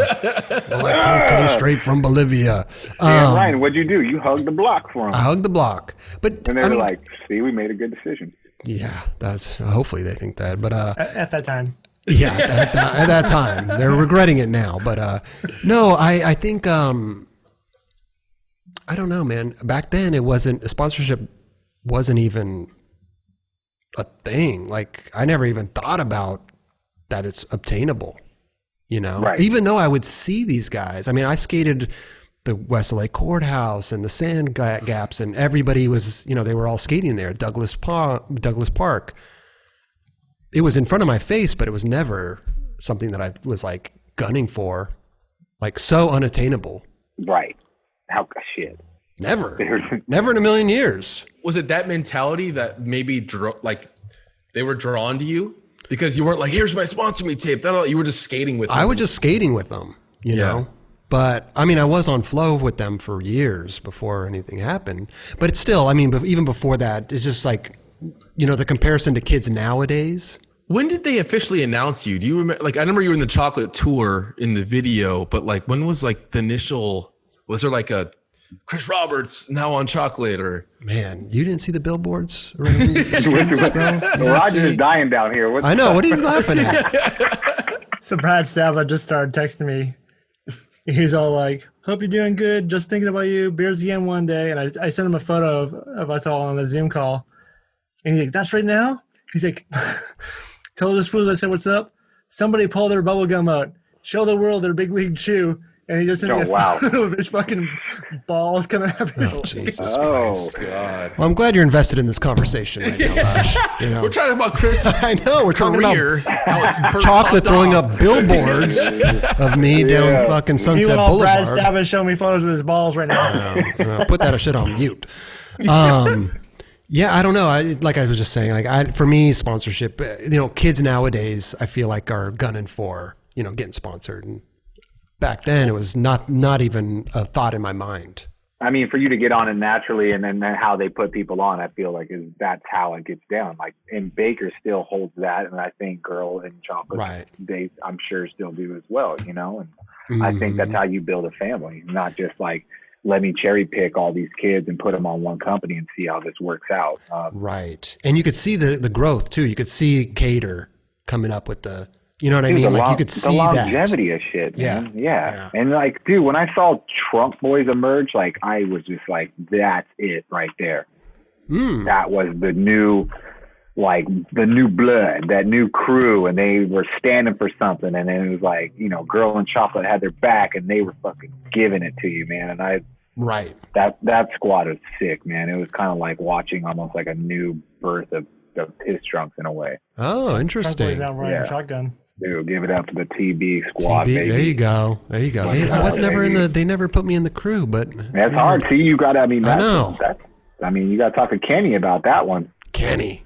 Like cocaine straight from Bolivia. Yeah, Ryan, what'd you do? You hugged the block for him. I hugged the block. But and they were like, see, we made a good decision. Yeah, that's hopefully they think that. But at that time. Yeah, at that time. They're regretting it now. But no, I think I don't know, man. Back then, sponsorship wasn't even a thing. Like, I never even thought about that it's obtainable, you know? Right. Even though I would see these guys. I mean, I skated the West LA Courthouse and the Sand Gaps, and everybody was, you know, they were all skating there. Douglas Park. It was in front of my face, but it was never something that I was, like, gunning for. Like, so unattainable. Right. How shit? Never in a million years. Was it that mentality that maybe they were drawn to you because you weren't like, here's my sponsor me tape? You were just skating with them. I was just skating with them, you know. But I mean, I was on flow with them for years before anything happened. But it's still, I mean, even before that, it's just like, you know, the comparison to kids nowadays. When did they officially announce you? Do you remember? Like, I remember you were in the chocolate tour in the video, but like, when was like the initial? Was there like a Chris Roberts now on chocolate, or man, you didn't see the billboards? Roger is dying down here. I know. What are you laughing at? So Brad Stava just started texting me. He's all like, "Hope you're doing good. Just thinking about you. Beers again one day." And I sent him a photo of us all on the Zoom call. And he's like, "That's right now." He's like, "Tell this fool I said what's up. Somebody pull their bubble gum out. Show the world their big league shoe." And he just sent me a photo of his fucking balls coming out of his face. Jesus Christ. God. Well, I'm glad you're invested in this conversation right now, Josh. You know. We're talking about Chris. I know. We're talking about chocolate throwing up billboards of me down fucking Sunset Boulevard. Brad Stabbin showing me photos of his balls right now. Put that shit on mute. Yeah, I don't know. Like I was just saying, like for me, sponsorship. You know, kids nowadays, I feel like are gunning for getting sponsored, and back then it was not even a thought in my mind. I mean, for you to get on it naturally, and then how they put people on, I feel like that's how it gets down. Like, and Baker still holds that, and I think Girl and Chocolate, right, they I'm sure still do as well. And I think that's how you build a family, not just like, let me cherry pick all these kids and put them on one company and see how this works out. Right, and you could see the growth too. You could see Cater coming up with the. You know what I mean? Like you could see the longevity of shit, man. Yeah. And like, dude, when I saw Trunk Boys emerge, like I was just like, that's it right there. That was the new blood, that new crew, and they were standing for something. And then it was like, Girl and Chocolate had their back, and they were fucking giving it to you, man. And that squad was sick, man. It was kind of like watching almost like a new birth of Piss Trunks in a way. Oh, interesting. Shotgun. Dude, give it up to the TB squad, baby. There you go. I was never they never put me in the crew, but that's hard. See, you got. I know. You got to talk to Kenny about that one. Kenny.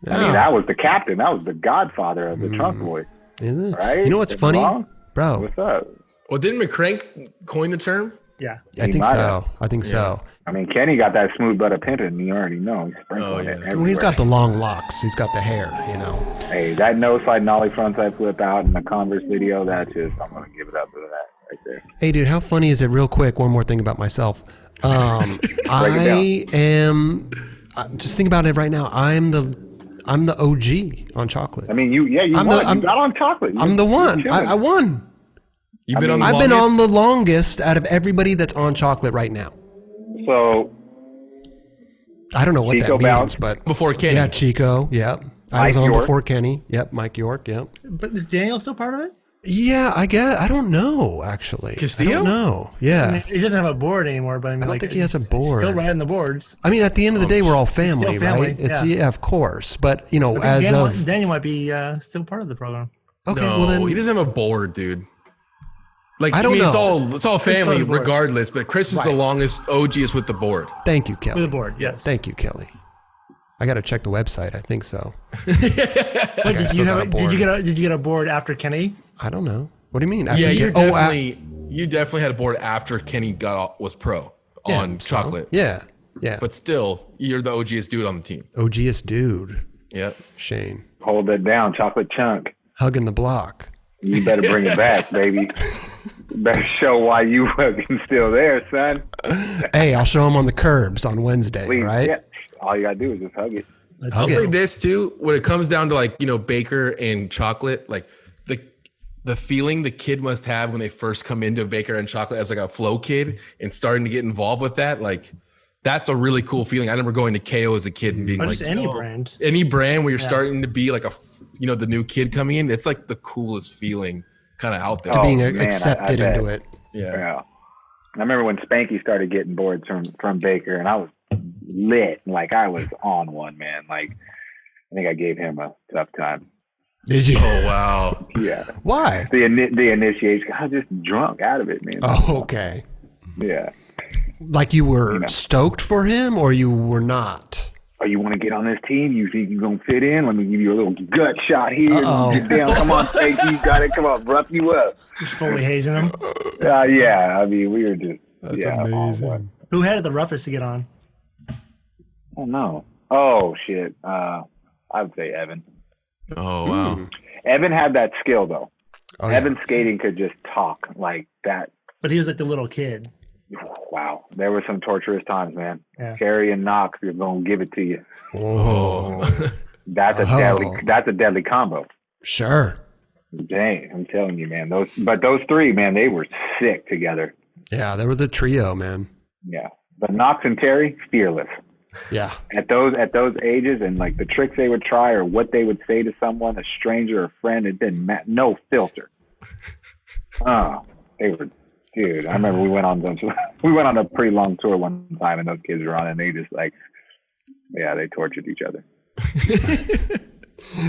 I mean, that was the captain. That was the godfather of the Trunk Boys. Is it? Right? You know what's funny, bro? What's up? Well, didn't McCrank coin the term? Yeah. I think so. I think so. I mean, Kenny got that smooth butter pimping. You already know. He's sprinkling it everywhere. Well, he's got the long locks. He's got the hair, you know. Hey, that nose slide nollie frontside flip out in the Converse video, that's just, I'm going to give it up for that right there. Hey, dude, how funny is it? Real quick, one more thing about myself. I am, just think about it right now. I'm the OG on chocolate. I mean, you got on chocolate. I'm the one. I won. I've been on the longest out of everybody that's on chocolate right now. So I don't know what Chico that means, but before Kenny. Yeah, Chico. Yep. I was on before Kenny. Yep. Mike York. Yep. But is Daniel still part of it? Yeah, I guess. I don't know, actually. Castillo? I don't know. Yeah. I mean, he doesn't have a board anymore, but I mean, I don't think he has a board. Still riding the boards. I mean, at the end of the day, we're all family, right? Yeah. Of course. But, you know, Daniel might be still part of the program. Okay, no, well then. He doesn't have a board, dude. Like, I don't know. It's all family regardless, but Chris is the longest OGest with the board. Thank you, Kelly. With the board, yes. Thank you, Kelly. I got to check the website. I think so. Wait, did you get a board after Kenny? I don't know. What do you mean? You definitely had a board after Kenny was pro on chocolate. Yeah. But still, you're the OGest dude on the team. OGest dude. Yep. Shane. Hold it down, chocolate chunk. Hugging the block. You better bring it back, baby. Better show why you fucking still there, son. Hey, I'll show him on the curbs on Wednesday, Please, right? Yeah. All you gotta do is just hug it. I'll say this too, when it comes down to like, you know, Baker and chocolate, like the feeling the kid must have when they first come into Baker and chocolate as like a flow kid and starting to get involved with that, like that's a really cool feeling. I remember going to KO as a kid and being like, just any brand where you're starting to be like the new kid coming in. It's like the coolest feeling kind of out there. To being accepted into it. Yeah. I remember when Spanky started getting boards from Baker, and I was lit. Like, I was on one, man. Like, I think I gave him a tough time. Did you? Oh, wow. Yeah. Why? The initiation. I was just drunk out of it, man. Oh, okay. Yeah. Like you were stoked for him, or you were not? Oh, you want to get on this team? You think you're going to fit in? Let me give you a little gut shot here. Get down. Come on, Spanky. You got it. Come on, rough you up. Just fully hazing him? Yeah. I mean, we were just, That's amazing. Who had it the roughest to get on? Oh, no. Oh, shit. I would say Evan. Oh, wow. Evan had that skill, though. Oh, Evan skating could just talk like that. But he was like the little kid. Wow. There were some torturous times, man. Yeah. Carrie and Knox, we're going to give it to you. Oh. That's a deadly combo. Sure. Dang, I'm telling you, man. Those three, man, they were sick together. Yeah, they were the trio, man. Yeah. But Knox and Terry, fearless. Yeah. At those ages, and like the tricks they would try or what they would say to someone, a stranger or friend, it didn't matter. No filter. They were, dude. I remember we went on a pretty long tour one time, and those kids were on, and they just like, yeah, they tortured each other.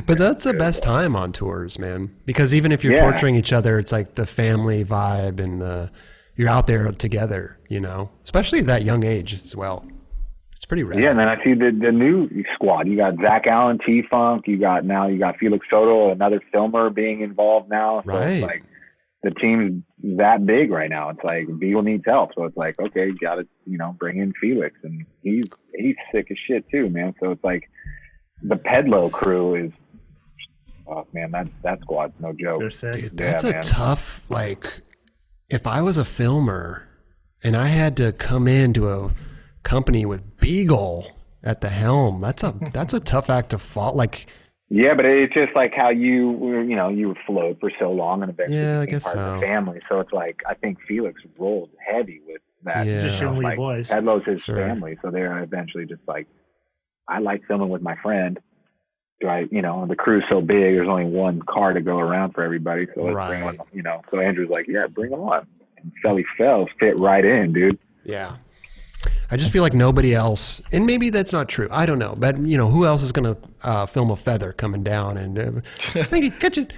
But that's the best time on tours, man. Because even if you're torturing each other, it's like the family vibe, and you're out there together. You know, especially at that young age as well. It's pretty rad. Yeah, and then I see the new squad. You got Zach Allen, T-Funk. You got Felix Soto, another filmer being involved now. So right. It's like the team's that big right now. It's like Beagle needs help. So it's like, okay, you got to, bring in Felix. And he's sick as shit too, man. So it's like the Pedlo crew is, oh, man, that squad's no joke. Dude, that's a tough, like, if I was a filmer and I had to come into a company with Beagle at the helm, that's a tough act to follow. Like, yeah, but it's just like how you float for so long and eventually became part of the family. So it's like, I think Felix rolled heavy with that. Yeah. Just like, boys. Pedlo's his family. So they're eventually just like, I like filming with my friend. The crew's so big, there's only one car to go around for everybody. So let's bring on, so Andrew's like, yeah, bring them on. And Felly Fells fit right in, dude. Yeah. I just feel like nobody else, and maybe that's not true. I don't know, but who else is going to film a feather coming down and catch it,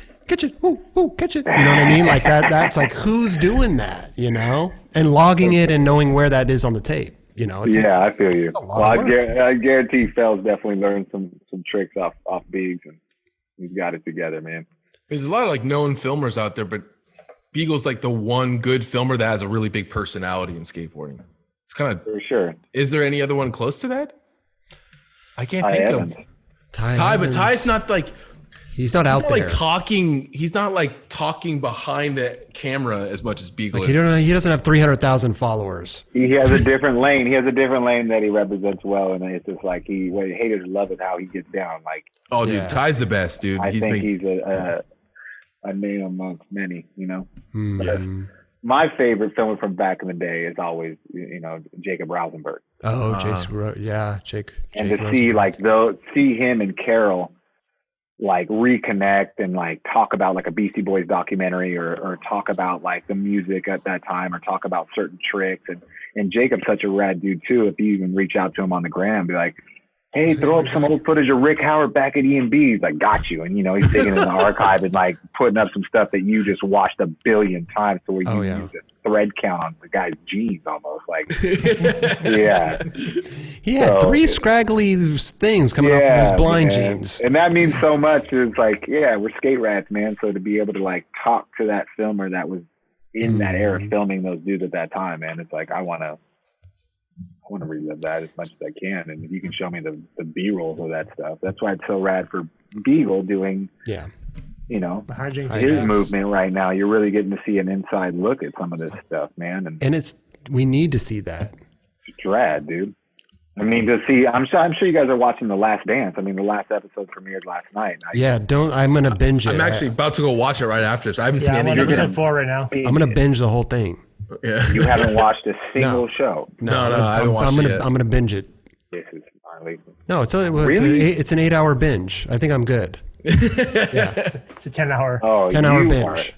ooh, catch it. You know what I mean? Like that. That's like, who's doing that? And logging it and knowing where that is on the tape. I feel you. Well, I guarantee Fells definitely learned some tricks off Biggs, and he's got it together, man. There's a lot of like known filmers out there, but Beagle's like the one good filmer that has a really big personality in skateboarding. It's kind of For sure. Is there any other one close to that? I can't think of Ty, but Ty's not like he's not out there. He's not like talking behind the camera as much as Beagle like is. He doesn't have 300,000 followers. He has a different lane. He has a different lane that he represents well, and it's just like haters love it how he gets down. Like, oh, dude, Ty's the best, dude. I think he's a name amongst many. But my favorite filmer from back in the day is always Jacob Rosenberg. Oh, Jake. And to see him and Carol like reconnect and like talk about like a Beastie Boys documentary or talk about like the music at that time or talk about certain tricks. And Jacob's such a rad dude too. If you even reach out to him on the gram, be like, hey, throw up some old footage of Rick Howard back at E&B. He's like, got you. And, he's digging in the archive and like putting up some stuff that you just watched a billion times to where you use a thread count on the guy's jeans almost. Like, yeah. He had 3 scraggly things coming off of his blind jeans. And that means so much. It's like, we're skate rats, man. So to be able to like talk to that filmer that was in that era filming those dudes at that time, man, it's like, I want to relive that as much as I can. And if you can show me the B-rolls of that stuff, that's why it's so rad for Beagle doing, his movement right now. You're really getting to see an inside look at some of this stuff, man. And we need to see that. It's rad, dude. I mean, to see, I'm sure you guys are watching The Last Dance. I mean, the last episode premiered last night. I'm going to binge it. I'm actually about to go watch it right after this. I haven't seen any of it. I'm on episode 4 right now. I'm going to binge the whole thing. Yeah. You haven't watched a single show. No, I haven't watched it yet. I'm gonna binge it. This is gnarly. No, it's an 8-hour binge. I think I'm good. Yeah, it's a 10-hour. 10-hour binge.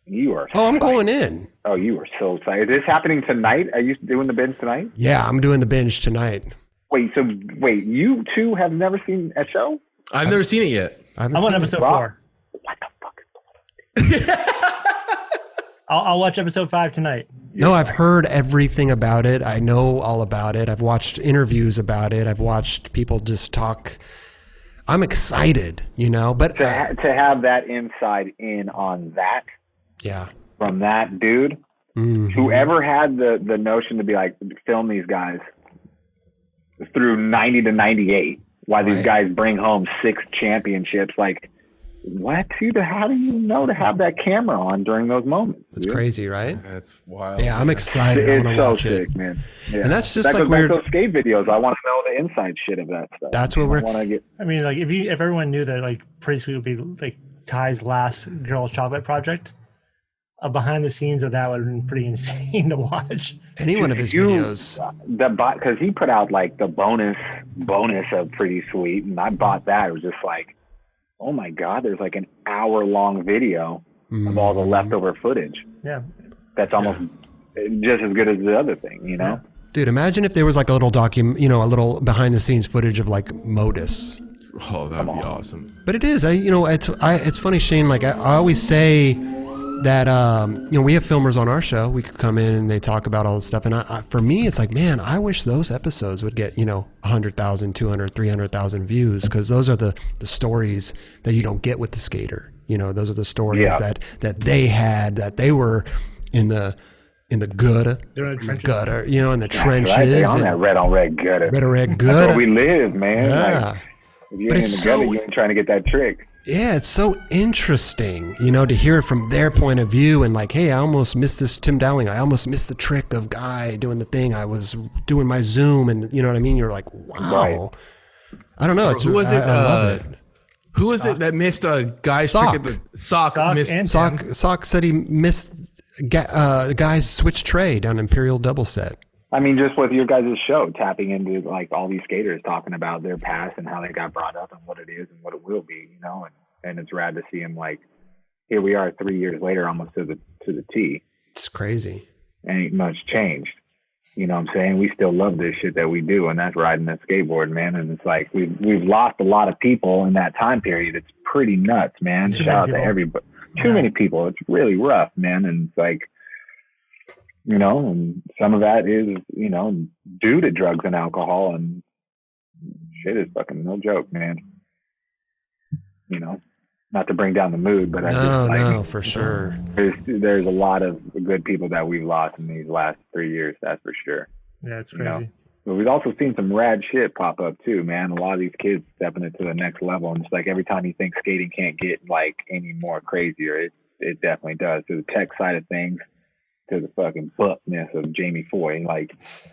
You are. I'm going in. Oh, you are so excited! Is this happening tonight? Are you doing the binge tonight? Yeah, I'm doing the binge tonight. Wait, you two have never seen a show? I've never seen it yet. I'm on episode 4. What the fuck is going on? I'll watch episode 5 tonight. No, I've heard everything about it. I know all about it. I've watched interviews about it. I've watched people just talk. I'm excited, but to have that inside in on that. Yeah. From that dude, whoever had the notion to be like, film these guys through 90 to 98, while these guys bring home 6 championships, like, what, dude? How do you know to have that camera on during those moments? It's crazy, right? That's wild. Yeah, I'm excited. I want to watch sick, it, man. Yeah. And that's just that like weird. Those skate videos. I want to know the inside shit of that stuff. That's what we're. I mean, like if everyone knew that, like Pretty Sweet would be like Ty's last girl chocolate project, behind the scenes of that would have been pretty insane to watch. Any one of his videos, because he put out like the bonus of Pretty Sweet, and I bought that. It was just like, oh my God, there's like an hour-long video of all the leftover footage. Yeah. That's almost just as good as the other thing, Yeah. Dude, imagine if there was like a little a little behind-the-scenes footage of like Modus. Oh, that'd be awesome. But it is, it's funny, Shane, like I always say that, we have filmers on our show. We could come in and they talk about all this stuff. And for me, it's like, man, I wish those episodes would get, 100,000, 200, 300,000 views, because those are the stories that you don't get with the skater. Those are the stories that they had, that they were in the gutter, in the trenches. Right. They on that red on red gutter. Red on red gutter. That's where we live, man. Yeah. Like, if you ain't in the gutter, you ain't trying to get that trick. Yeah, it's so interesting, to hear it from their point of view, and like, hey, I almost missed this, Tim Dowling. I almost missed the trick of guy doing the thing. I was doing my zoom, and you know what I mean? You're like, wow. Right. I don't know. Who was it? I love it. Who was it that missed a guy's trick at the Sock missed? Sock said he missed guy's switch tray down Imperial Double Set. I mean, just with your guys' show, tapping into like all these skaters talking about their past and how they got brought up and what it is and what it will be, and it's rad to see them like, here we are 3 years later, almost to the T. It's crazy. Ain't much changed. You know what I'm saying? We still love this shit that we do, and that's riding that skateboard, man. And it's like we've lost a lot of people in that time period. It's pretty nuts, man. Shout out to everybody. Too many people. It's really rough, man. And it's like, and some of that is, due to drugs and alcohol, and shit is fucking no joke, man. not to bring down the mood, but no, for sure. There's a lot of good people that we've lost in these last 3 years. That's for sure. Yeah, it's crazy. But we've also seen some rad shit pop up too, man. A lot of these kids stepping it to the next level, and it's like every time you think skating can't get like any more crazier, it definitely does. To the tech side of things, to the fucking buckness of Jamie Foy,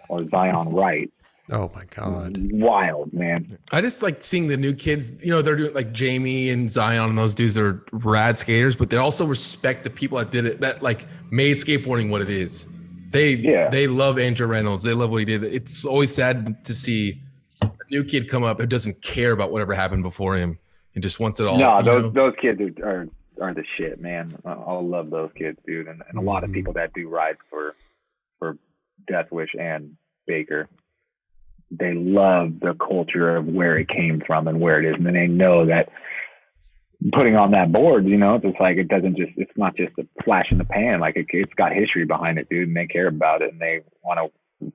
or Zion Wright. Oh my God. Wild, man. I just like seeing the new kids, they're doing like Jamie and Zion and those dudes are rad skaters, but they also respect the people that did it, that like made skateboarding what it is. They love Andrew Reynolds. They love what he did. It's always sad to see a new kid come up who doesn't care about whatever happened before him and just wants it all. No, those kids are the shit, man. I love those kids, dude. And a lot of people that do rides for Death Wish and Baker, they love the culture of where it came from and where it is. And then they know that putting on that board, it's just like, it's not just a flash in the pan. Like it's got history behind it, dude. And they care about it and they want to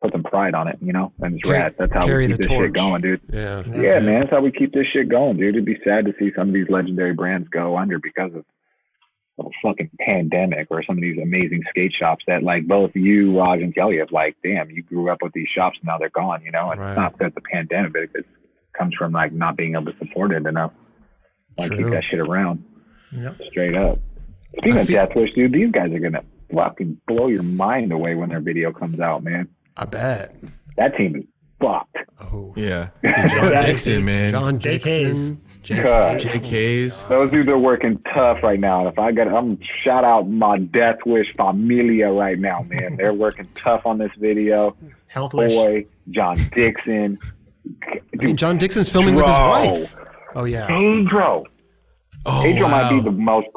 put some pride on it, and it's rad. That's how we keep this shit going, dude. Yeah, man. That's how we keep this shit going, dude. It'd be sad to see some of these legendary brands go under because of a fucking pandemic, or some of these amazing skate shops that like both you, Raj, and Kelly have like, damn, you grew up with these shops and now they're gone, and it's not because of the pandemic, but it comes from like not being able to support it enough. Like keep that shit around. Yep. Straight up. Speaking of Death Wish, dude, these guys are gonna fucking blow your mind away when their video comes out, man. I bet. That team is fucked. Oh yeah. Dude, John Dixon, man. John Dixon. Jake Hayes. Those dudes are working tough right now. If I'm shout out my Death Wish familia right now, man. They're working tough on this video. Health Boy, John Dixon. Dude, John Dixon's filming with his wife. Oh yeah. Pedro. Pedro might be the most,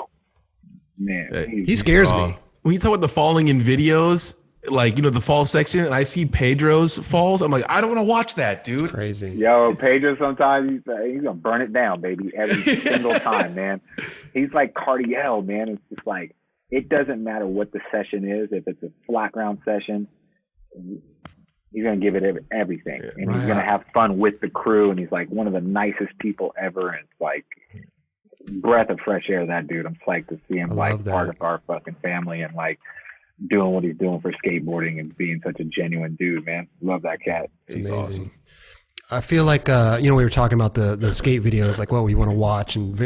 man. He scares me. When you talk about the falling in videos, like, the fall section, and I see Pedro's falls, I'm like, I don't want to watch that, dude. It's crazy. Yo, Pedro, sometimes he's going to burn it down, baby, every single time, man. He's like Cardiel, man. It's just like, it doesn't matter what the session is. If it's a flat ground session, he's going to give it everything. And he's going to have fun with the crew. And he's like one of the nicest people ever. And it's like breath of fresh air, that dude. I'm psyched to see him like part of our fucking family and like doing what he's doing for skateboarding and being such a genuine dude, man. Love that cat. He's awesome. I feel like, we were talking about the skate videos, like what we want to watch. And,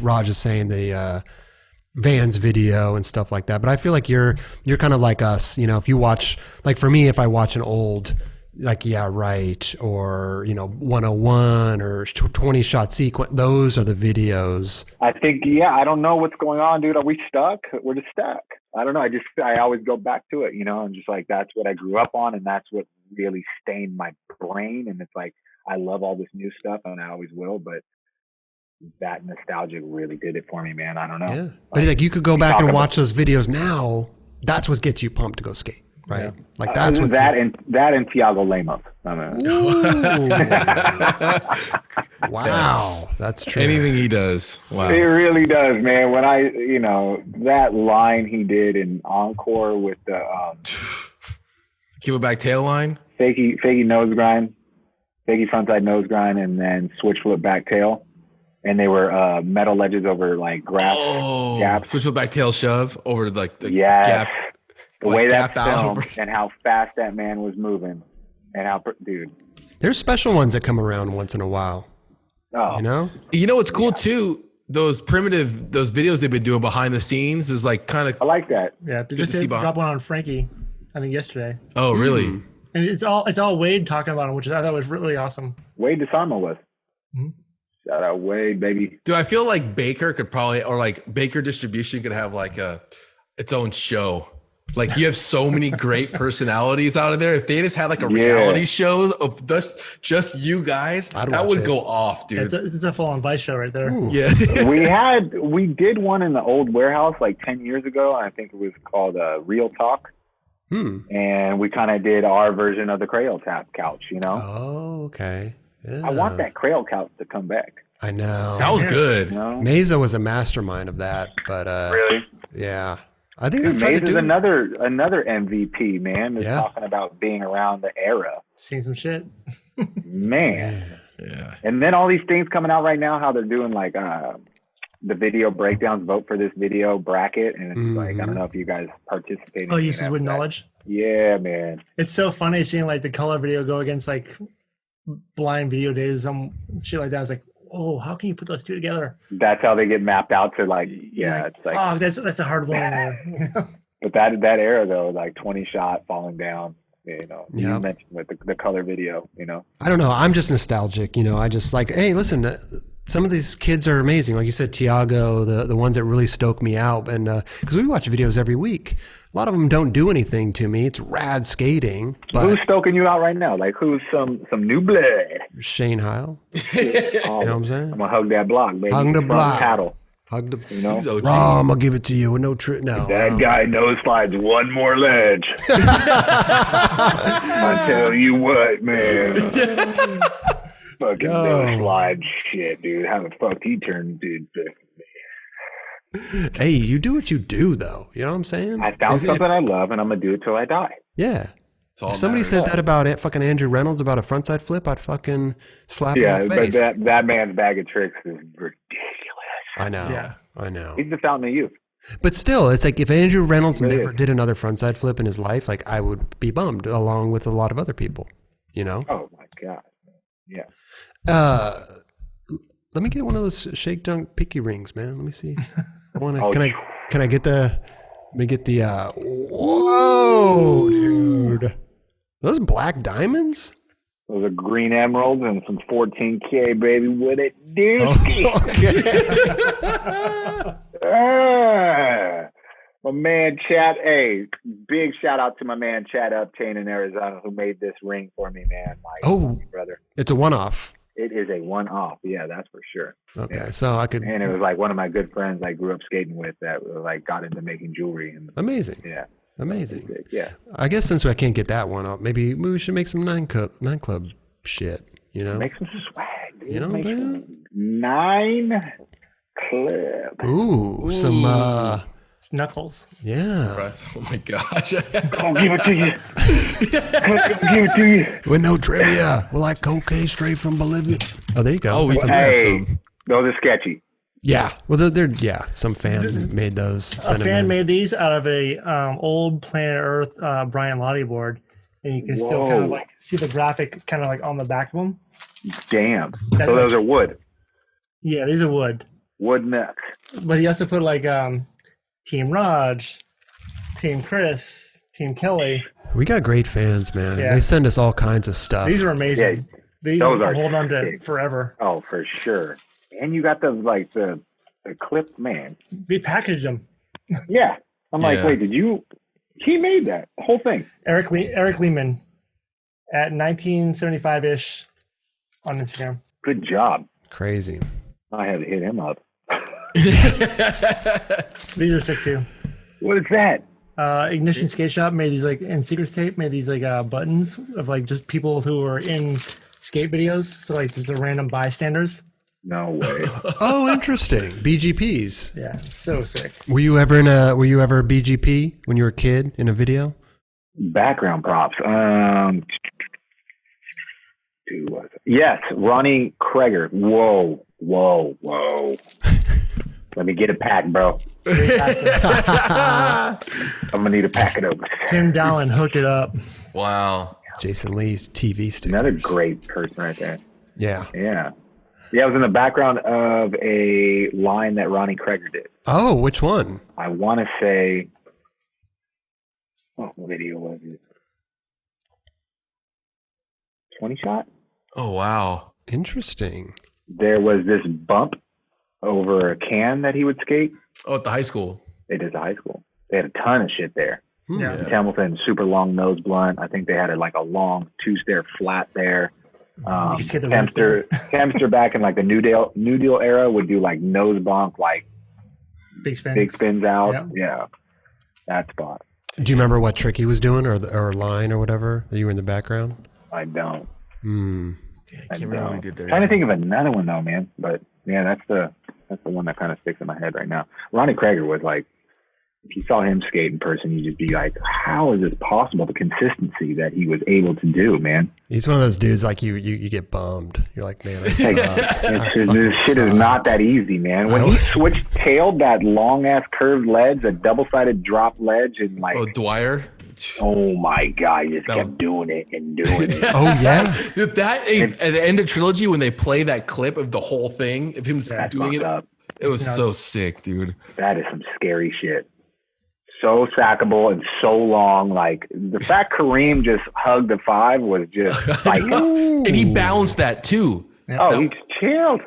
Raj is saying the Vans video and stuff like that. But I feel like you're kind of like us, if you watch, like for me, if I watch an old, like, or, 101 or 20 shot sequence, those are the videos. I think, I don't know what's going on, dude. Are we stuck? We're just stuck. I don't know. I always go back to it, and just like, that's what I grew up on. And that's what really stained my brain. And it's like, I love all this new stuff and I always will, but that nostalgia really did it for me, man. I don't know. Yeah. But like, you could go back and watch those videos now. That's what gets you pumped to go skate. Right, yeah. Like that's what and Thiago Lemos. Wow, that's true. Anything he does, wow, it really does, man. When that line he did in Encore with the keep it back tail line, fakey nose grind, fakey frontside nose grind, and then switch flip back tail, and they were metal ledges over like grass gaps. Switch flip back tail shove over like the gap. The way that filmed and how fast that man was moving, and how, dude. There's special ones that come around once in a while. Oh, what's cool too? Those videos they've been doing behind the scenes is like kind of. I like that. Yeah, they just dropped one on Frankie, I think yesterday. Oh, really? And it's all Wade talking about him, which I thought was really awesome. Wade DeSarmo was. Mm-hmm. Shout out Wade, baby. Dude, I feel like Baker could probably, or like Baker Distribution could have like its own show. Like, you have so many great personalities out of there. If they just had like a reality show of just you guys, that would go off, dude. It's a full-on Vice show right there. Ooh. Yeah. we did one in the old warehouse like 10 years ago. I think it was called Real Talk. And we kind of did our version of the Crayola Tap couch, Oh, okay. Yeah. I want that Crayola couch to come back. I know. That was good. Mesa was a mastermind of that, but really? Yeah. I think Maze is another MVP, man. That's talking about being around the era. Seeing some shit. Man. Yeah. And then all these things coming out right now, how they're doing like the video breakdowns, vote for this video bracket, and it's like, I don't know if you guys participate in uses with knowledge. Yeah, man. It's so funny seeing like the color video go against like blind video days, some shit like that. It's like, oh, how can you put those two together? That's how they get mapped out to like, yeah, it's like, oh, that's a hard one. But that era though, like 20 shot falling down, you know, you mentioned with the color video, you know. I don't know. I'm just nostalgic, you know. I just like, hey, listen, some of these kids are amazing. Like you said, Tiago, the ones that really stoke me out. And because we watch videos every week. A lot of them don't do anything to me. It's rad skating. But who's stoking you out right now? Like who's some new blood? Shane Heyl. You know what I'm saying? I'm gonna hug that block, baby. Hug the block. Cattle. Hug the, you know? Raw, I'm gonna give it to you with no trick. No, that guy nose slides one more ledge. I tell you what, man. Fucking nose slide shit, dude. How the fuck he turned, dude? Hey, you do what you do, though. You know what I'm saying? I found something I love, and I'm gonna do it till I die. Yeah. If somebody said that about it, fucking Andrew Reynolds about a frontside flip, I'd fucking slap him in the face. Yeah, but that man's bag of tricks is ridiculous. I know. Yeah. I know. He's the fountain of youth. But still, it's like if Andrew Reynolds never did another frontside flip in his life, like I would be bummed, along with a lot of other people. You know? Oh my god. Yeah. Let me get one of those Shake Junt pinky rings, man. Let me see. I want to. Can I get the? Let me get the. Whoa, dude! Those black diamonds. Those are green emeralds and some 14K, baby. What it do? My man Chad. Hey, big shout out to my man Chad Uptain in Arizona who made this ring for me, man. Brother. It's a one-off. It is a one-off. Yeah, that's for sure. Okay, yeah. So I could. And it was like one of my good friends I grew up skating with that like got into making jewelry. And amazing. Yeah. Amazing. Yeah. I guess since I can't get that one up, maybe we should make some nine club shit. You know. Make some swag. Dude. You know, make some 9 club. Ooh, some. Knuckles. Yeah. Oh my gosh. I'll give it to you. I'll give it to you. With no trivia. We're like cocaine straight from Bolivia. Oh, there you go. Oh, we hey, those are sketchy. Yeah. Well, they're some fan made those. A fan made these out of a old Planet Earth Brian Lottie board. And you can still kind of like see the graphic kind of like on the back of them. Damn. So those are wood. Yeah, these are wood. Wood nuts. But he also put like Team Raj, Team Chris, Team Kelly. We got great fans, man. Yeah. They send us all kinds of stuff. These are amazing. Yeah, these those are hold on to forever. Oh, for sure. And you got the clip, man. They packaged them. Yeah. I'm like, wait, he made that whole thing. Eric Lehman at 1975-ish on Instagram. Good job. Crazy. I had to hit him up. These are sick too. What is that? Ignition Skate Shop made these like, and Secret Tape made these like buttons of like just people who were in skate videos. So like just the random bystanders. No way. Oh, interesting. BGPs. Yeah, so sick. Were you ever a BGP when you were a kid in a video? Background props. Yes, Ronnie Kreger. Whoa. Let me get a pack, bro. I'm gonna need a packet of it. Tim Dallin hooked it up. Wow. Jason Lee's TV stickers. Another great person right there. Yeah. Yeah. Yeah, I was in the background of a line that Ronnie Kreger did. Oh, which one? I want to say, what video was it? 20 shot? Oh, wow. Interesting. There was this bump over a can that he would skate. Oh, at the high school. It is a high school. They had a ton of shit there. Yeah. Hamilton, super long nose blunt. I think they had like a long 2-stair flat there. Hamster back in like the New Deal era would do like nose bonk, like big spins out. Yeah. That spot. Do you remember what trick he was doing or line or whatever? You were in the background? I don't. Yeah, I can't remember what he did there. Trying to think of another one though, man. But yeah, that's the one that kind of sticks in my head right now. Ronnie Kreger was like if you saw him skate in person, you'd just be like, how is this possible? The consistency that he was able to do, man. He's one of those dudes like you get bummed. You're like, man, this shit is not that easy, man. When he switched tailed that long ass curved ledge, a double-sided drop ledge, and like Dwyer. Oh my God, he just kept doing it and doing it. Oh yeah. At the end of Trilogy, when they play that clip of the whole thing of him doing it, it was so sick, dude. That is some scary shit. So sackable and so long. Like the fact Kareem just hugged the 5 was just like, and he balanced that too. Oh, he just chilled.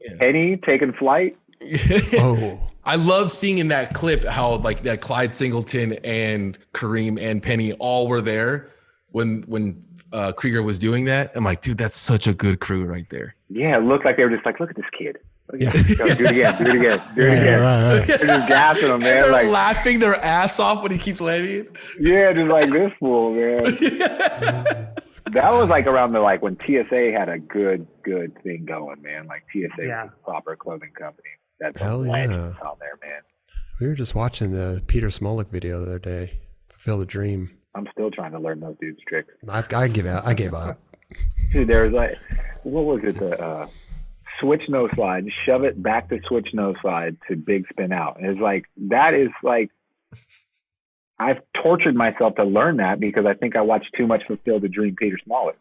Yeah. Penny taking flight. Oh, I love seeing in that clip how like that Clyde Singleton and Kareem and Penny all were there when Krieger was doing that. I'm like, dude, that's such a good crew right there. Yeah, it looked like they were just like, look at this kid. Do it again. Right. They're just gassing him, man. And they're like laughing their ass off when he keeps landing. Yeah, just like this fool, man. That was like around when TSA had a good thing going, man. Like TSA was a proper clothing company. That's hell yeah on there, man. We were just watching the Peter Smolik video the other day. Fulfill the Dream. I'm still trying to learn those dudes' tricks. I gave up. Dude, there was like, what was it? The switch no slide, shove it back to switch no slide to big spin out. And it's like, that is like, I've tortured myself to learn that because I think I watched too much Fulfill the Dream Peter Smolik.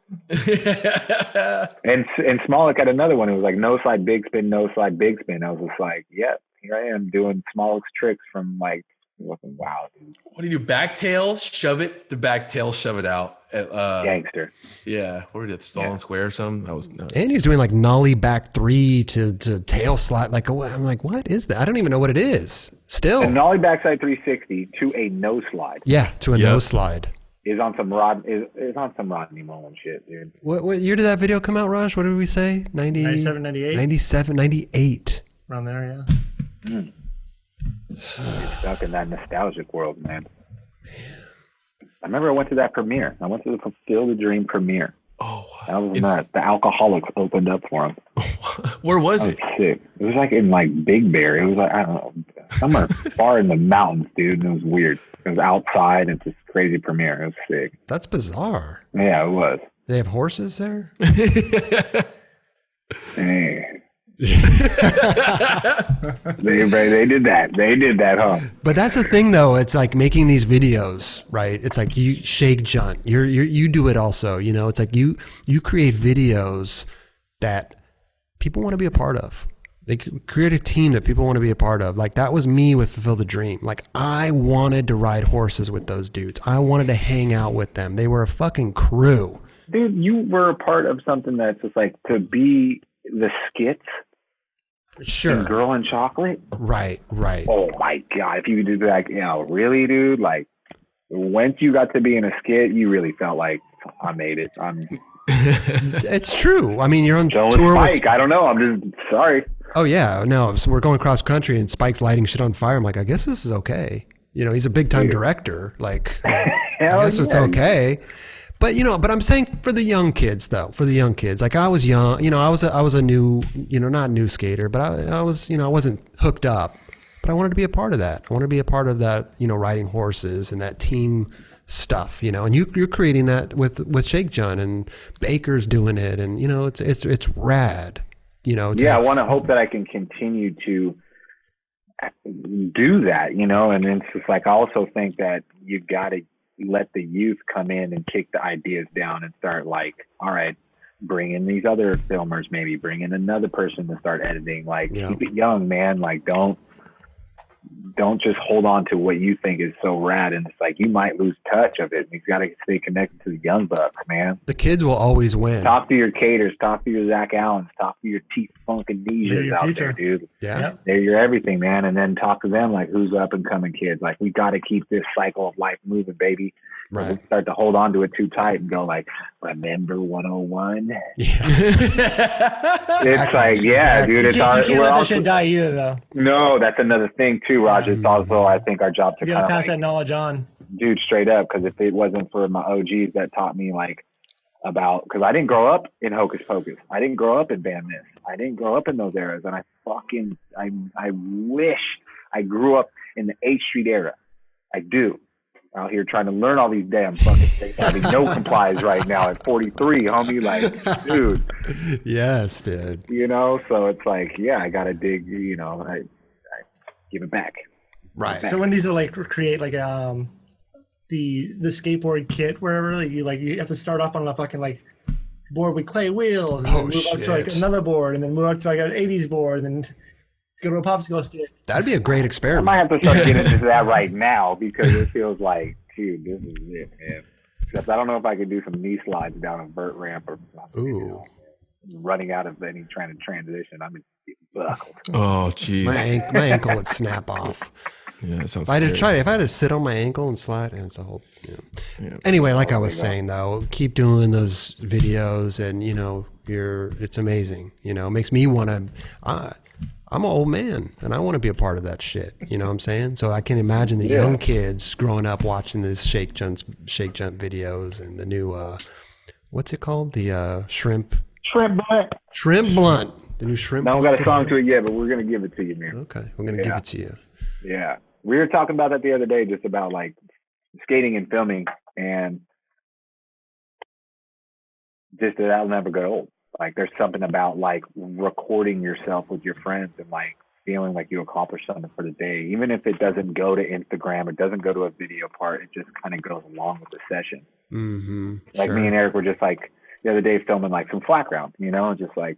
and Smolik had another one. It was like no slide, big spin, no slide, big spin. I was just like, yeah, here I am doing Smolik's tricks from like, wow, dude. What do you do? Back tail, shove it, the back tail, shove it out. Gangster. Yeah. Where did it? Stalin Square or something? That was nuts. And he's doing like nollie back 3 to tail slide. Like, I'm like, what is that? I don't even know what it is. Still. A nollie backside 360 to a no slide. Yeah, to a no slide. Is on some Rodney Mullen shit, dude. What year did that video come out, Raj? What did we say? 97, 98? 97, 98. Around there, yeah. You're stuck in that nostalgic world, man. I remember I went to that premiere. I went to the Fulfill the Dream premiere. Oh, that was nuts. The Alcoholics opened up for him. Where was it? Sick. It was like in like Big Bear. It was like, I don't know, somewhere far in the mountains, dude. And it was weird. It was outside. It's this crazy premiere. It was sick. That's bizarre. Yeah, it was. They have horses there? Hey. They did that, huh? But that's the thing, though. It's like making these videos, right? It's like you Shake Junt. You do it also. You know, it's like you create videos that people want to be a part of. They create a team that people want to be a part of. Like that was me with Fulfill the Dream. Like I wanted to ride horses with those dudes. I wanted to hang out with them. They were a fucking crew. Dude, you were a part of something that's just like to be the skits. Sure. And Girl in Chocolate? Right. Oh my God. If you could do that, really, dude, like once you got to be in a skit, you really felt like I made it. It's true. I mean, you're on tour with Spike. I don't know. I'm just sorry. Oh yeah. No, so we're going cross country and Spike's lighting shit on fire. I'm like, I guess this is okay. You know, he's a big time director. Like, I guess it's okay. But but I'm saying for the young kids though, like I was young, I was a new, not new skater, but I was, I wasn't hooked up, but I wanted to be a part of that. I want to be a part of that, riding horses and that team stuff, and you're creating that with Shake Junt and Baker's doing it. And, it's rad, I want to hope that I can continue to do that, and it's just like, I also think that you got to let the youth come in and kick the ideas down and start like, all right, bring in these other filmers, maybe bring in another person to start editing. Like keep it young, man. Like don't just hold on to what you think is so rad. And it's like, you might lose touch of it. You've got to stay connected to the young bucks, man. The kids will always win. Talk to your Caters, talk to your Zach Allens, talk to your Teeth Funk and Nesias out there, dude. Yeah. They're your everything, man. And then talk to them like, who's up and coming kids? Like, we got to keep this cycle of life moving, baby. Right. We start to hold on to it too tight and go like, remember 101? Yeah. It's like, yeah, dude. It's you can't let that shit die either, though. No, that's another thing too, Roger. It's also, I think, our job to you gotta pass that knowledge on, dude. Straight up, because if it wasn't for my OGs that taught me like about, because I didn't grow up in Hocus Pocus, I didn't grow up in Van Ness, I didn't grow up in those eras, and I wish I grew up in the 8th Street era. I do. Out here trying to learn all these damn fucking things. I mean, no complies right now at 43, homie. Like, dude. Yes, dude. You know, so it's like, yeah, I gotta dig. You know, I give it back. Right. So when these are like create like the skateboard kit wherever you have to start off on a fucking like board with clay wheels, and then move up to like another board, and then move up to like an 80s board, and then go to a popsicle stick. That'd be a great experiment. I might have to start getting into that right now because it feels like, dude, this is it, man. Except I don't know if I could do some knee slides down a vert ramp or something. You know, running out of any trying to transition. I'm buckled. Oh, geez. My ankle would snap off. Yeah, that sounds If I scary. had to sit on my ankle and slide, and it's a whole. Anyway, like I was saying though, keep doing those videos, and it's amazing. You know, it makes me want to. I'm an old man, and I want to be a part of that shit. You know what I'm saying? So I can imagine the young kids growing up watching these Shake Junt videos and the new what's it called? The shrimp blunt. The new shrimp. I don't got a song to it yet, but we're gonna give it to you, man. Okay, we're gonna give it to you. Yeah. We were talking about that the other day, just about like skating and filming, and just that that'll never get old. Like there's something about like recording yourself with your friends and like feeling like you accomplished something for the day, even if it doesn't go to Instagram, it doesn't go to a video part, it just kind of goes along with the session. Mm-hmm. Like me and Eric were just like the other day filming like some flat ground, just like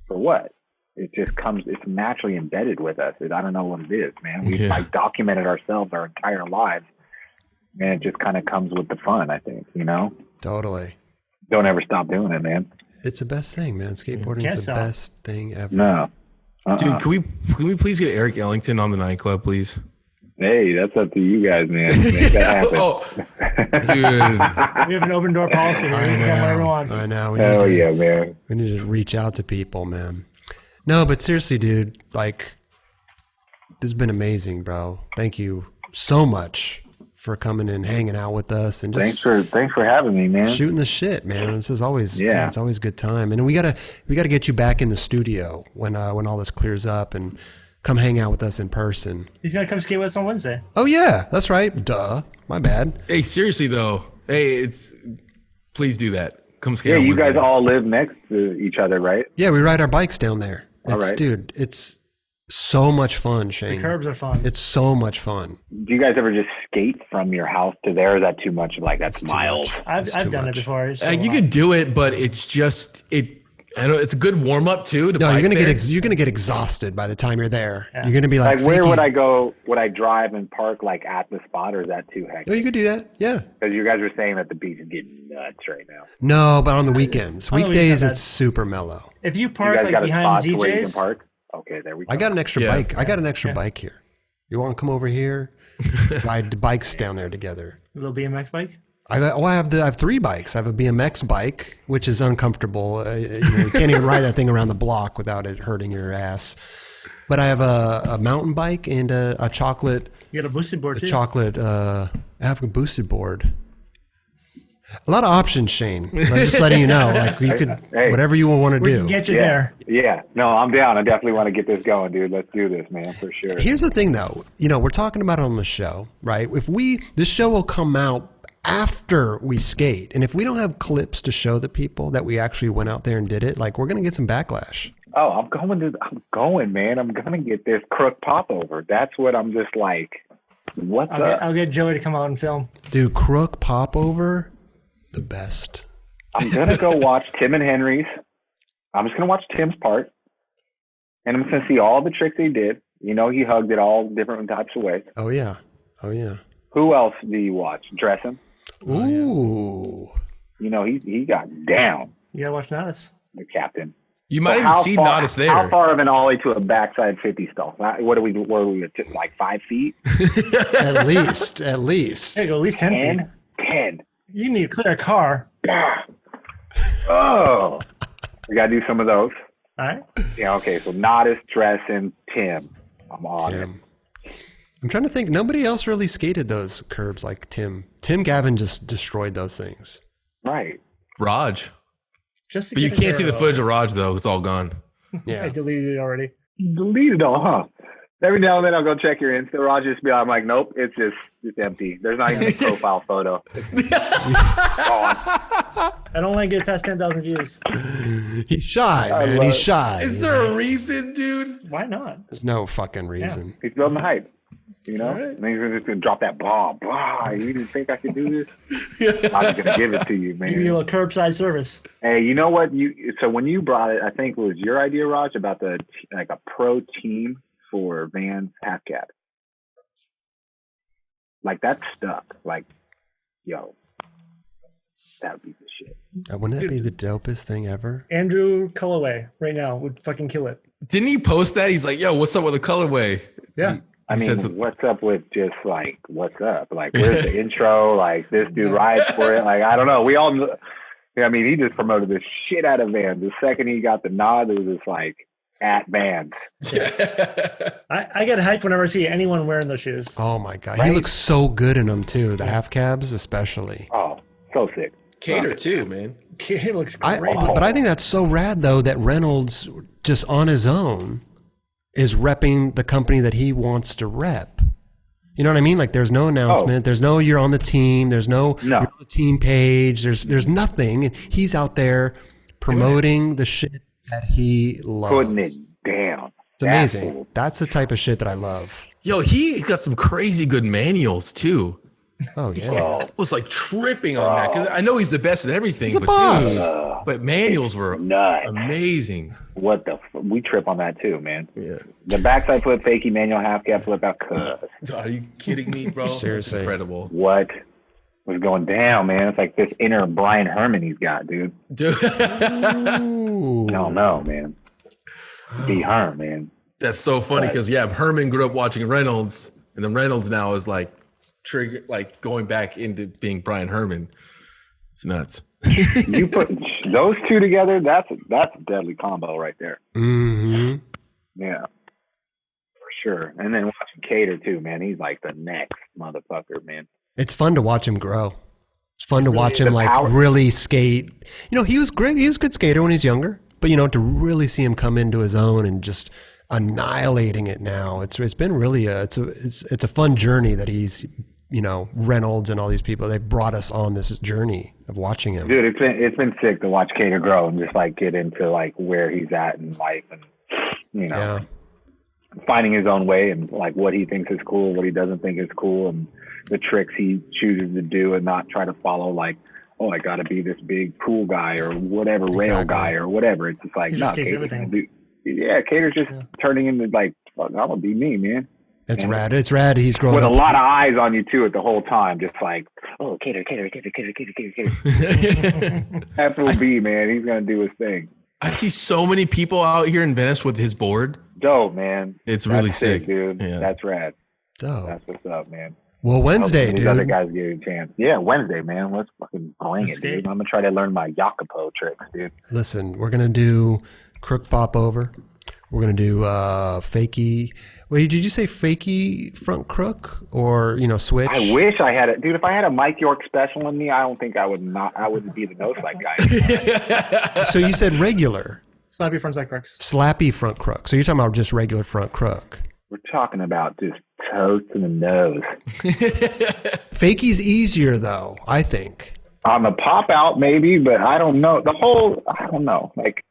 for what? It just comes, it's naturally embedded with us. I don't know what it is, man. We've like documented ourselves our entire lives, and it just kind of comes with the fun, I think, Totally. Don't ever stop doing it, man. It's the best thing, man. Skateboarding is the best thing ever. No. Dude, can we please get Eric Ellington on the Night Club, please? Hey, that's up to you guys, man. Make that happen. Dude. We have an open door policy. We can come wherever wants. I know. Man. We need to reach out to people, man. No, but seriously, dude, like, this has been amazing, bro. Thank you so much for coming and hanging out with us, and just thanks for having me, man. Shooting the shit, man. This is always it's always a good time, and we gotta get you back in the studio when all this clears up, and come hang out with us in person. He's gonna come skate with us on Wednesday. Oh yeah, that's right. Duh, my bad. Hey, seriously though, please do that. Come skate. Yeah, on you Wednesday. guys all live next to each other, right? Yeah, we ride our bikes down there. Right. Dude, it's so much fun, Shane. The curbs are fun. It's so much fun. Do you guys ever just skate from your house to there? Or is that too much? Like that's miles. I've done it before. You could do it, but it's just I know it's a good warm up too. No, you're gonna get exhausted by the time you're there. Yeah. You're gonna be like where would I go? Would I drive and park like at the spot, or is that too hectic? Oh, you could do that. Yeah. Because you guys were saying that the beach is getting nuts right now. No, but on the weekends, weekdays it's super mellow. If you park like behind ZJ's, where you can park? Okay, there we go. I got an extra bike. I got an extra bike here. You want to come over here? Ride the bikes down there together. A little BMX bike. I have 3 bikes. I have a BMX bike, which is uncomfortable. You can't even ride that thing around the block without it hurting your ass. But I have a mountain bike and a chocolate. You got a boosted board too. I have a boosted board. A lot of options, Shane. I'm just letting you know. Like you could, whatever you want to do. We can get you there. Yeah. No, I'm down. I definitely want to get this going, dude. Let's do this, man, for sure. Here's the thing, though. We're talking about it on the show, right? This show will come out after we skate, and if we don't have clips to show the people that we actually went out there and did it, like we're gonna get some backlash. Oh, I'm going, man. I'm gonna get this crook pop over. That's what I'm just like. What's up? I'll get Joey to come out and film. Dude, crook pop over. The best. I'm gonna go watch Tim and Henry's. I'm just gonna watch Tim's part, and I'm just gonna see all the tricks he did. He hugged it all different types of ways. Oh yeah. Who else do you watch? Dressen. Ooh. He got down. You gotta watch Natus. The captain. You might even see Natus there. How far of an ollie to a backside 50 stall? What are we like 5 feet? At least. There you go, at least 10 feet. 10. You need to clear a car. Oh, we gotta do some of those. All right. Yeah. Okay. So Natus, Dressen, Tim. I'm on it. I'm trying to think. Nobody else really skated those curbs like Tim. Tim Gavin just destroyed those things. Right. Raj. But you can't see the footage of Raj though. It's all gone. Yeah. I deleted it already. Deleted all, huh? Every now and then I'll go check your Insta, Raj. Just be I'm like, nope, it's empty. There's not even a profile photo. I don't want to get past 10,000 views. He's shy, man. He's shy. Is there a reason, dude? Why not? There's no fucking reason. Yeah. He's building the hype. You know, right. and he's just gonna drop that blah. You didn't think I could do this? I'm just gonna give it to you, man. Give you a curbside service. Hey, you know what? So when you brought it, I think it was your idea, Raj, about a pro team for Vans half cab. Like that stuck. Like, yo, that would be the shit. Wouldn't that be the dopest thing ever? Andrew Colorway right now would fucking kill it. Didn't he post that? He's like, yo, what's up with the colorway? Yeah. I mean, what's up with just like, what's up? Like, where's the intro? Like, this dude rides for it. Like, I don't know. We all, I mean, he just promoted the shit out of Vans. The second he got the nod, it was just like, at Vans. I get hyped whenever I see anyone wearing those shoes. Oh my God. Right? He looks so good in them too. The half cabs, especially. Oh, so sick. Cater too, man. It looks great. But I think that's so rad though that Reynolds just on his own is repping the company that he wants to rep. You know what I mean? Like there's no announcement. There's no you're on the team. There's no you're on the team page. There's nothing. And he's out there promoting the shit that he loves. Putting it down. It's amazing. Cool. That's the type of shit that I love. Yo, he got some crazy good manuals too. Oh yeah. I was like tripping on that because I know he's the best at everything. He's a boss. But manuals were amazing. We trip on that too, man. Yeah. The backside flip, fakie manual half cap flip out. Are you kidding me, bro? Seriously. That's incredible. What was going down, man? It's like this inner Brian Herman he's got, dude. No, man. B. Herm, man. That's so funny because Herman grew up watching Reynolds, and then Reynolds now is like going back into being Brian Herman. It's nuts. You put those two together, that's a deadly combo right there. Mm-hmm. Yeah, for sure. And then watching Cater too, man. He's like the next motherfucker, man. It's fun to watch him grow. It's fun to watch him really skate. You know, he was great. He was a good skater when he was younger, but you know, to really see him come into his own and just annihilating it now, it's been really it's a fun journey that he's, you know, Reynolds and all these people, they've brought us on this journey of watching him. Dude, it's been sick to watch Cater grow and just like get into like where he's at in life and, you know, finding his own way and like what he thinks is cool, what he doesn't think is cool, and the tricks he chooses to do and not try to follow like, oh, I got to be this big cool guy or whatever, rail guy or whatever. It's just like, Cater's just turning into like, fuck, I'm gonna be me, man. It's rad. It's rad. He's growing with up a lot of eyes on you too at the whole time, just like, oh, Cater. That will be, man. He's gonna do his thing. I see so many people out here in Venice with his board. Dope, man. It's really sick, dude. Yeah. That's rad. Dope. That's what's up, man. Well, Wednesday, dude. These other guys get a chance. Yeah, Wednesday, man. Let's fucking bring it, dude. I'm gonna try to learn my Jacopo tricks, dude. Listen, we're gonna do crook pop over. We're gonna do fakie. Wait, did you say fakie front crook or switch? I wish I had it, dude. If I had a Mike York special in me, I don't think I wouldn't be the no slide guy. So you said regular. Slappy front side crooks. Slappy front crook. So you're talking about just regular front crook. We're talking about just toes to the nose. Fakie's easier though, I think. On the pop out, maybe, but I don't know. I don't know. Like,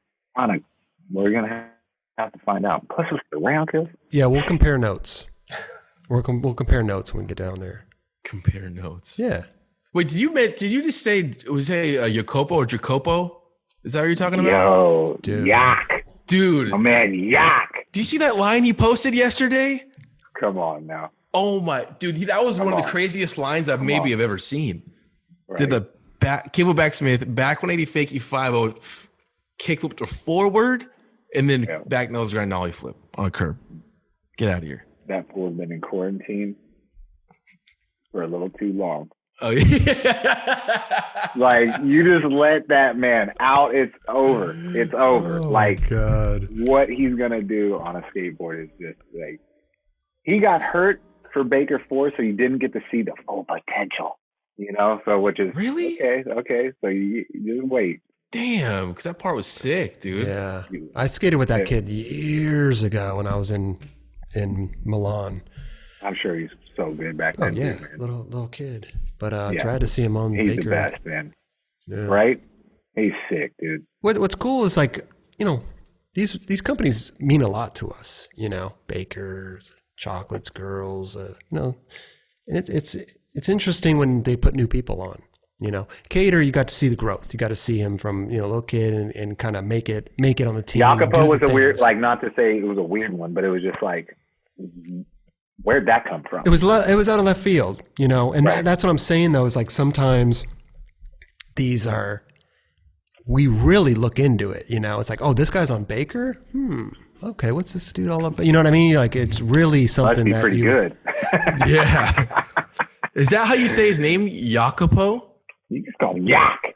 we're gonna have to find out. Plus, it's the round kills. Yeah, we'll compare notes. We'll compare notes when we get down there. Compare notes. Yeah. Wait, did you just say Jacopo or Jacopo? Is that what you're talking about? Yo, dude. Yak. Dude. Oh man, Yak. Do you see that line he posted yesterday? Come on now. Oh my, dude, that was one of the craziest lines I've ever seen. Right. Did the cable backsmith, back 180 fakie 5-0, kick flip to forward, and then back nose grind nollie flip on a curb. Get out of here. That fool's been in quarantine for a little too long. Oh yeah. Like, you just let that man out. It's over. It's over. Oh like, God. What he's going to do on a skateboard is just like, he got hurt for Baker 4, so you didn't get to see the full potential, so which is really okay. So you just wait. Damn, because that part was sick, dude. Yeah. I skated with that kid years ago when I was in in Milan. I'm sure he's so good back then. Yeah, too, man. little kid. But tried to see him on He's Baker. the best, man. Yeah. Right? He's sick, dude. What's cool is like, these companies mean a lot to us. Bakers, chocolates, girls. And it's interesting when they put new people on. Cater, you got to see the growth. You got to see him from little kid and kind of make it on the team. Jacopo was a weird, like, not to say it was a weird one, but it was just like, where'd that come from? It was out of left field, and right. That's what I'm saying though. Is like sometimes we really look into it. It's like, oh, this guy's on Baker. Okay, what's this dude all about? You know what I mean? Like it's really something Must be pretty good. Yeah. Is that how you say his name, Jacopo? You just call him Yak.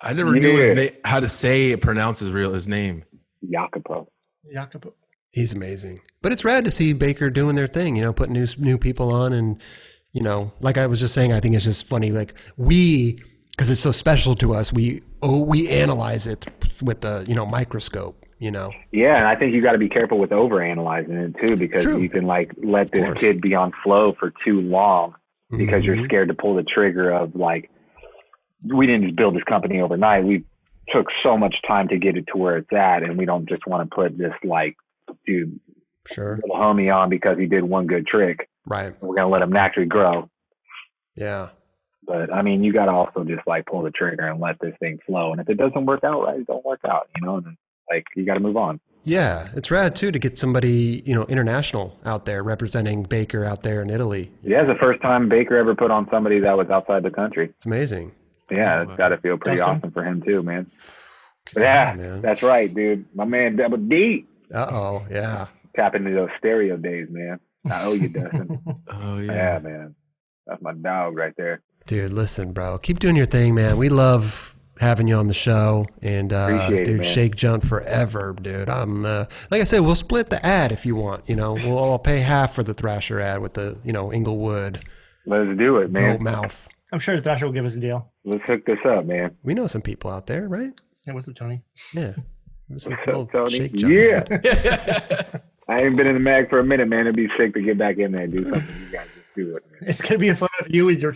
I never knew his name, how to pronounce his name. Jacopo. He's amazing. But it's rad to see Baker doing their thing, putting new people on. And, like I was just saying, I think it's just funny. Like because it's so special to us, we analyze it with the, microscope, Yeah, and I think you got to be careful with overanalyzing it too, because you can like let this kid be on flow for too long because you're scared to pull the trigger of like, we didn't just build this company overnight. We took so much time to get it to where it's at, and we don't just want to put this like dude, little homie on because he did one good trick. Right. We're gonna let him naturally grow. Yeah. But I mean, you got to also just like pull the trigger and let this thing flow. And if it doesn't work out right, it don't work out. And like you got to move on. Yeah, it's rad too to get somebody international out there representing Baker out there in Italy. Yeah, it's the first time Baker ever put on somebody that was outside the country. It's amazing. Yeah, it's got to feel pretty awesome for him too, man. But man. That's right, dude. My man Double D. Yeah. Tap into those stereo days, man. I owe you, Dustin. Oh yeah. Yeah, man. That's my dog right there. Dude, listen, bro. Keep doing your thing, man. We love having you on the show. And dude, Shake Junt forever, dude. I'm like I said, we'll split the ad if you want. We'll all pay half for the Thrasher ad with the Inglewood. Let's do it, man. Old mouth. I'm sure the Thrasher will give us a deal. Let's hook this up, man. We know some people out there, right? Yeah, what's up, Tony? Yeah. What's up, Tony? Yeah. I ain't been in the mag for a minute, man. It'd be sick to get back in there and do something. You guys just do it, man. It's gonna be a photo of you with your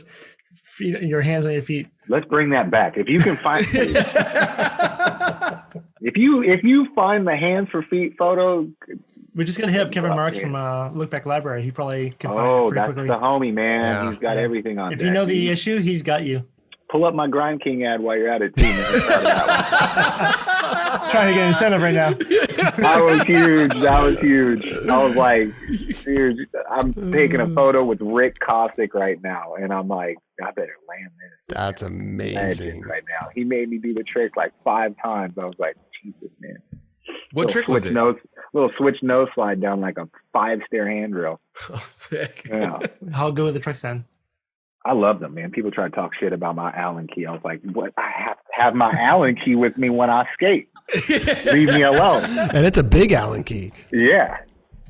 feet, your hands on your feet. Let's bring that back. If you can find, if you find the hands for feet photo, we're just gonna hit up Kevin Marks from Look Back Library. He probably can find it pretty quickly. Oh, that's the homie, man. Yeah. He's got everything on. If you know the issue, he's got you. Pull up my Grind King ad while you're at it too, man. Trying to get incentive right now. That was huge. I was like, dude, I'm taking a photo with Rick Kosick right now, and I'm like, I better land this. That's amazing. Right now, he made me do the trick like 5 times. I was like, Jesus, man. What trick was it? Little switch nose slide down like a 5-stair handrail. Oh, sick. Yeah. How good were the tricks then? I love them, man. People try to talk shit about my Allen key. I was like, what? I have to have my Allen key with me when I skate. Leave me alone. And it's a big Allen key. Yeah.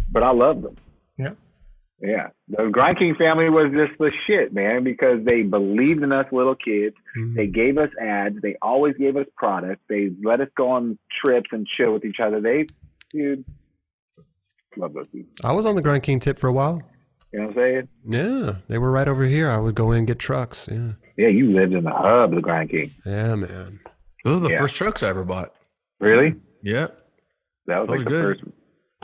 But I love them. Yeah. Yeah. The Grind King family was just the shit, man, because they believed in us little kids. Mm-hmm. They gave us ads. They always gave us products. They let us go on trips and chill with each other. Dude, love those people. I was on the Grind King tip for a while. You know what I'm saying? Yeah, they were right over here. I would go in and get trucks. Yeah. Yeah, you lived in the hub of the Grind King. Yeah, man. Those are the first trucks I ever bought. Really? Yeah. That was like the first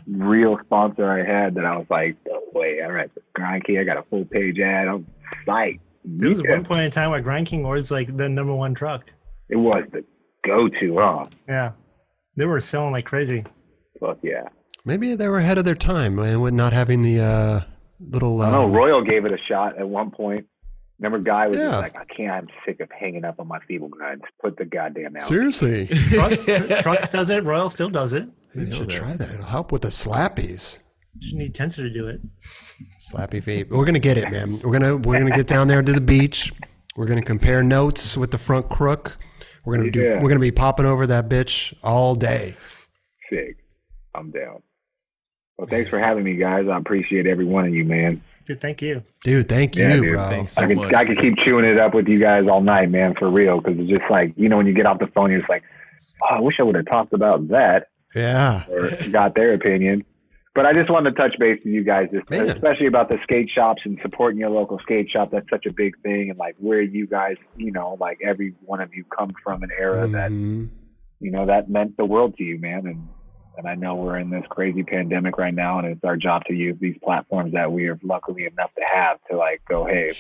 real sponsor I had that I was like, oh, wait, all right, the Grind King, I got a full page ad. I'm psyched. There was one point in time where Grind King was like the #1 truck. It was the go-to, huh? Yeah. They were selling like crazy. Fuck yeah. Maybe they were ahead of their time, man, with not having the little... I know Royal gave it a shot at one point. Remember, Guy was just like, I'm sick of hanging up on my feeble grinds. Put the goddamn out. Seriously. Trucks does it. Royal still does it. You should try that. It'll help with the slappies. Just need Tensor to do it. Slappy feet. We're gonna get it, man. We're gonna get down there to the beach. We're gonna compare notes with the front crook. We're gonna be popping over that bitch all day. Sick. I'm down. Well, thanks for having me, guys. I appreciate every one of you, man. Dude, thank you. Dude, thank you, bro. Thanks so much. I could keep chewing it up with you guys all night, man, for real. Because it's just like, when you get off the phone, you're just like, oh, I wish I would have talked about that. Yeah. Or got their opinion. But I just wanted to touch base with you guys, especially about the skate shops and supporting your local skate shop. That's such a big thing. And like where you guys, you know, like every one of you come from an era that, you know, that meant the world to you, man. And I know we're in this crazy pandemic right now, and it's our job to use these platforms that we are luckily enough to have to like go, hey,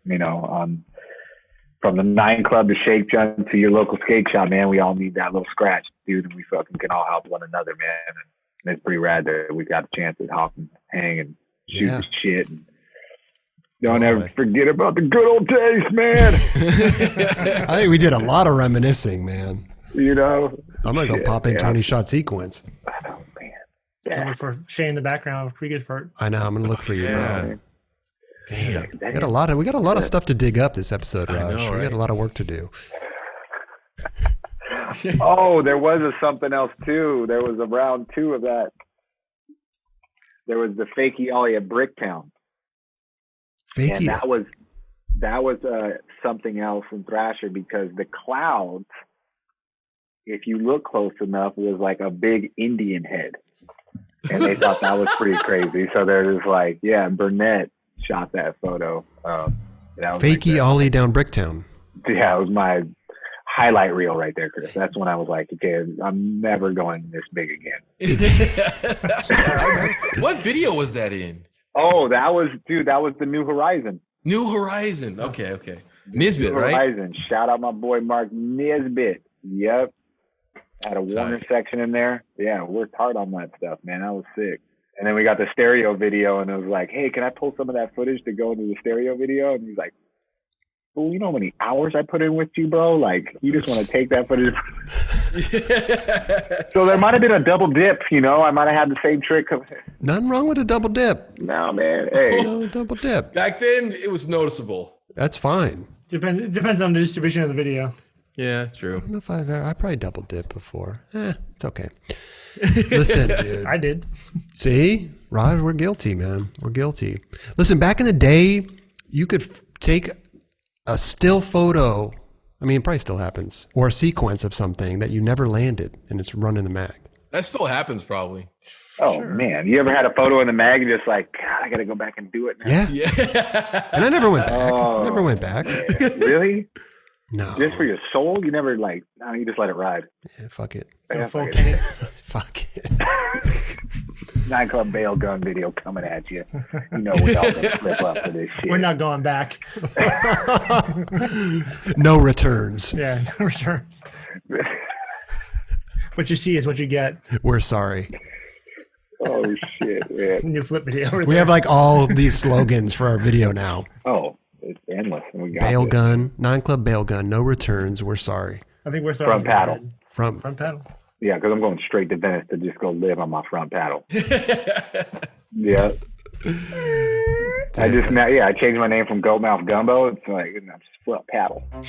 you know, from the 9 Club to Shake Junt to your local skate shop, man, we all need that little scratch, dude, and we fucking can all help one another, man. And it's pretty rad that we got a chance to hop and hang and shoot the shit. And don't ever forget about the good old days, man. I think we did a lot of reminiscing, man. You know, I'm gonna go pop in 20-shot sequence. Oh man, Look for Shane in the background. Pretty good part. I know. I'm gonna look for you, man. Damn, we got a lot of stuff to dig up this episode, Raj. Know, right? We got a lot of work to do. Oh, there was something else too. There was a round 2 of that. There was the fakie ollie at Bricktown. Fakie. And that was something else in Thrasher, because the clouds, if you look close enough, was like a big Indian head, and they thought that was pretty crazy. So they're just like, yeah, Burnett shot that photo. That was fakie like ollie down Bricktown. Yeah, it was my highlight reel right there, Chris. That's when I was like, okay, I'm never going this big again. What video was that in? Oh, that was the New Horizon. New Horizon. Okay. Nisbet, New right? Horizon. Shout out my boy Mark Nisbet. Yep. Had a Warner section in there. Yeah, worked hard on that stuff, man. That was sick. And then we got the stereo video, and it was like, hey, can I pull some of that footage to go into the stereo video? And he's like, well, you know how many hours I put in with you, bro? Like, you just want to take that footage. So there might have been a double dip, you know? I might have had the same trick. Nothing wrong with a double dip. No, man. Hey. No, double dip. Back then, it was noticeable. That's fine. Depends on the distribution of the video. Yeah, true. I don't know if I probably double dipped before. It's okay. Listen, dude. I did. See? Rod, we're guilty, man. We're guilty. Listen, back in the day, you could take a still photo. I mean, it probably still happens. Or a sequence of something that you never landed, and it's running the mag. That still happens, probably. Oh, man. You ever had a photo in the mag and just like, God, I got to go back and do it now? Yeah. And I never went back. Never went back. Man. Really? No. Just for your soul? You never like, no, you just let it ride. Yeah, fuck it. Yeah, Fuck it. Fuck it. 9 Club bail gun video coming at you. You know we're all going to flip up for this shit. We're not going back. No returns. Yeah, no returns. What you see is what you get. We're sorry. Oh, shit, man. New flip video. We have like all these slogans for our video now. Oh, it's endless. And we got Bail this. gun, 9 Club bail gun, no returns, we're sorry. I think we're sorry. Front paddle. Front paddle. Yeah, because I'm going straight to Venice to just go live on my front paddle. Yeah. I changed my name from Goatmouth Gumbo. It's like, I'm just front paddle. Oh.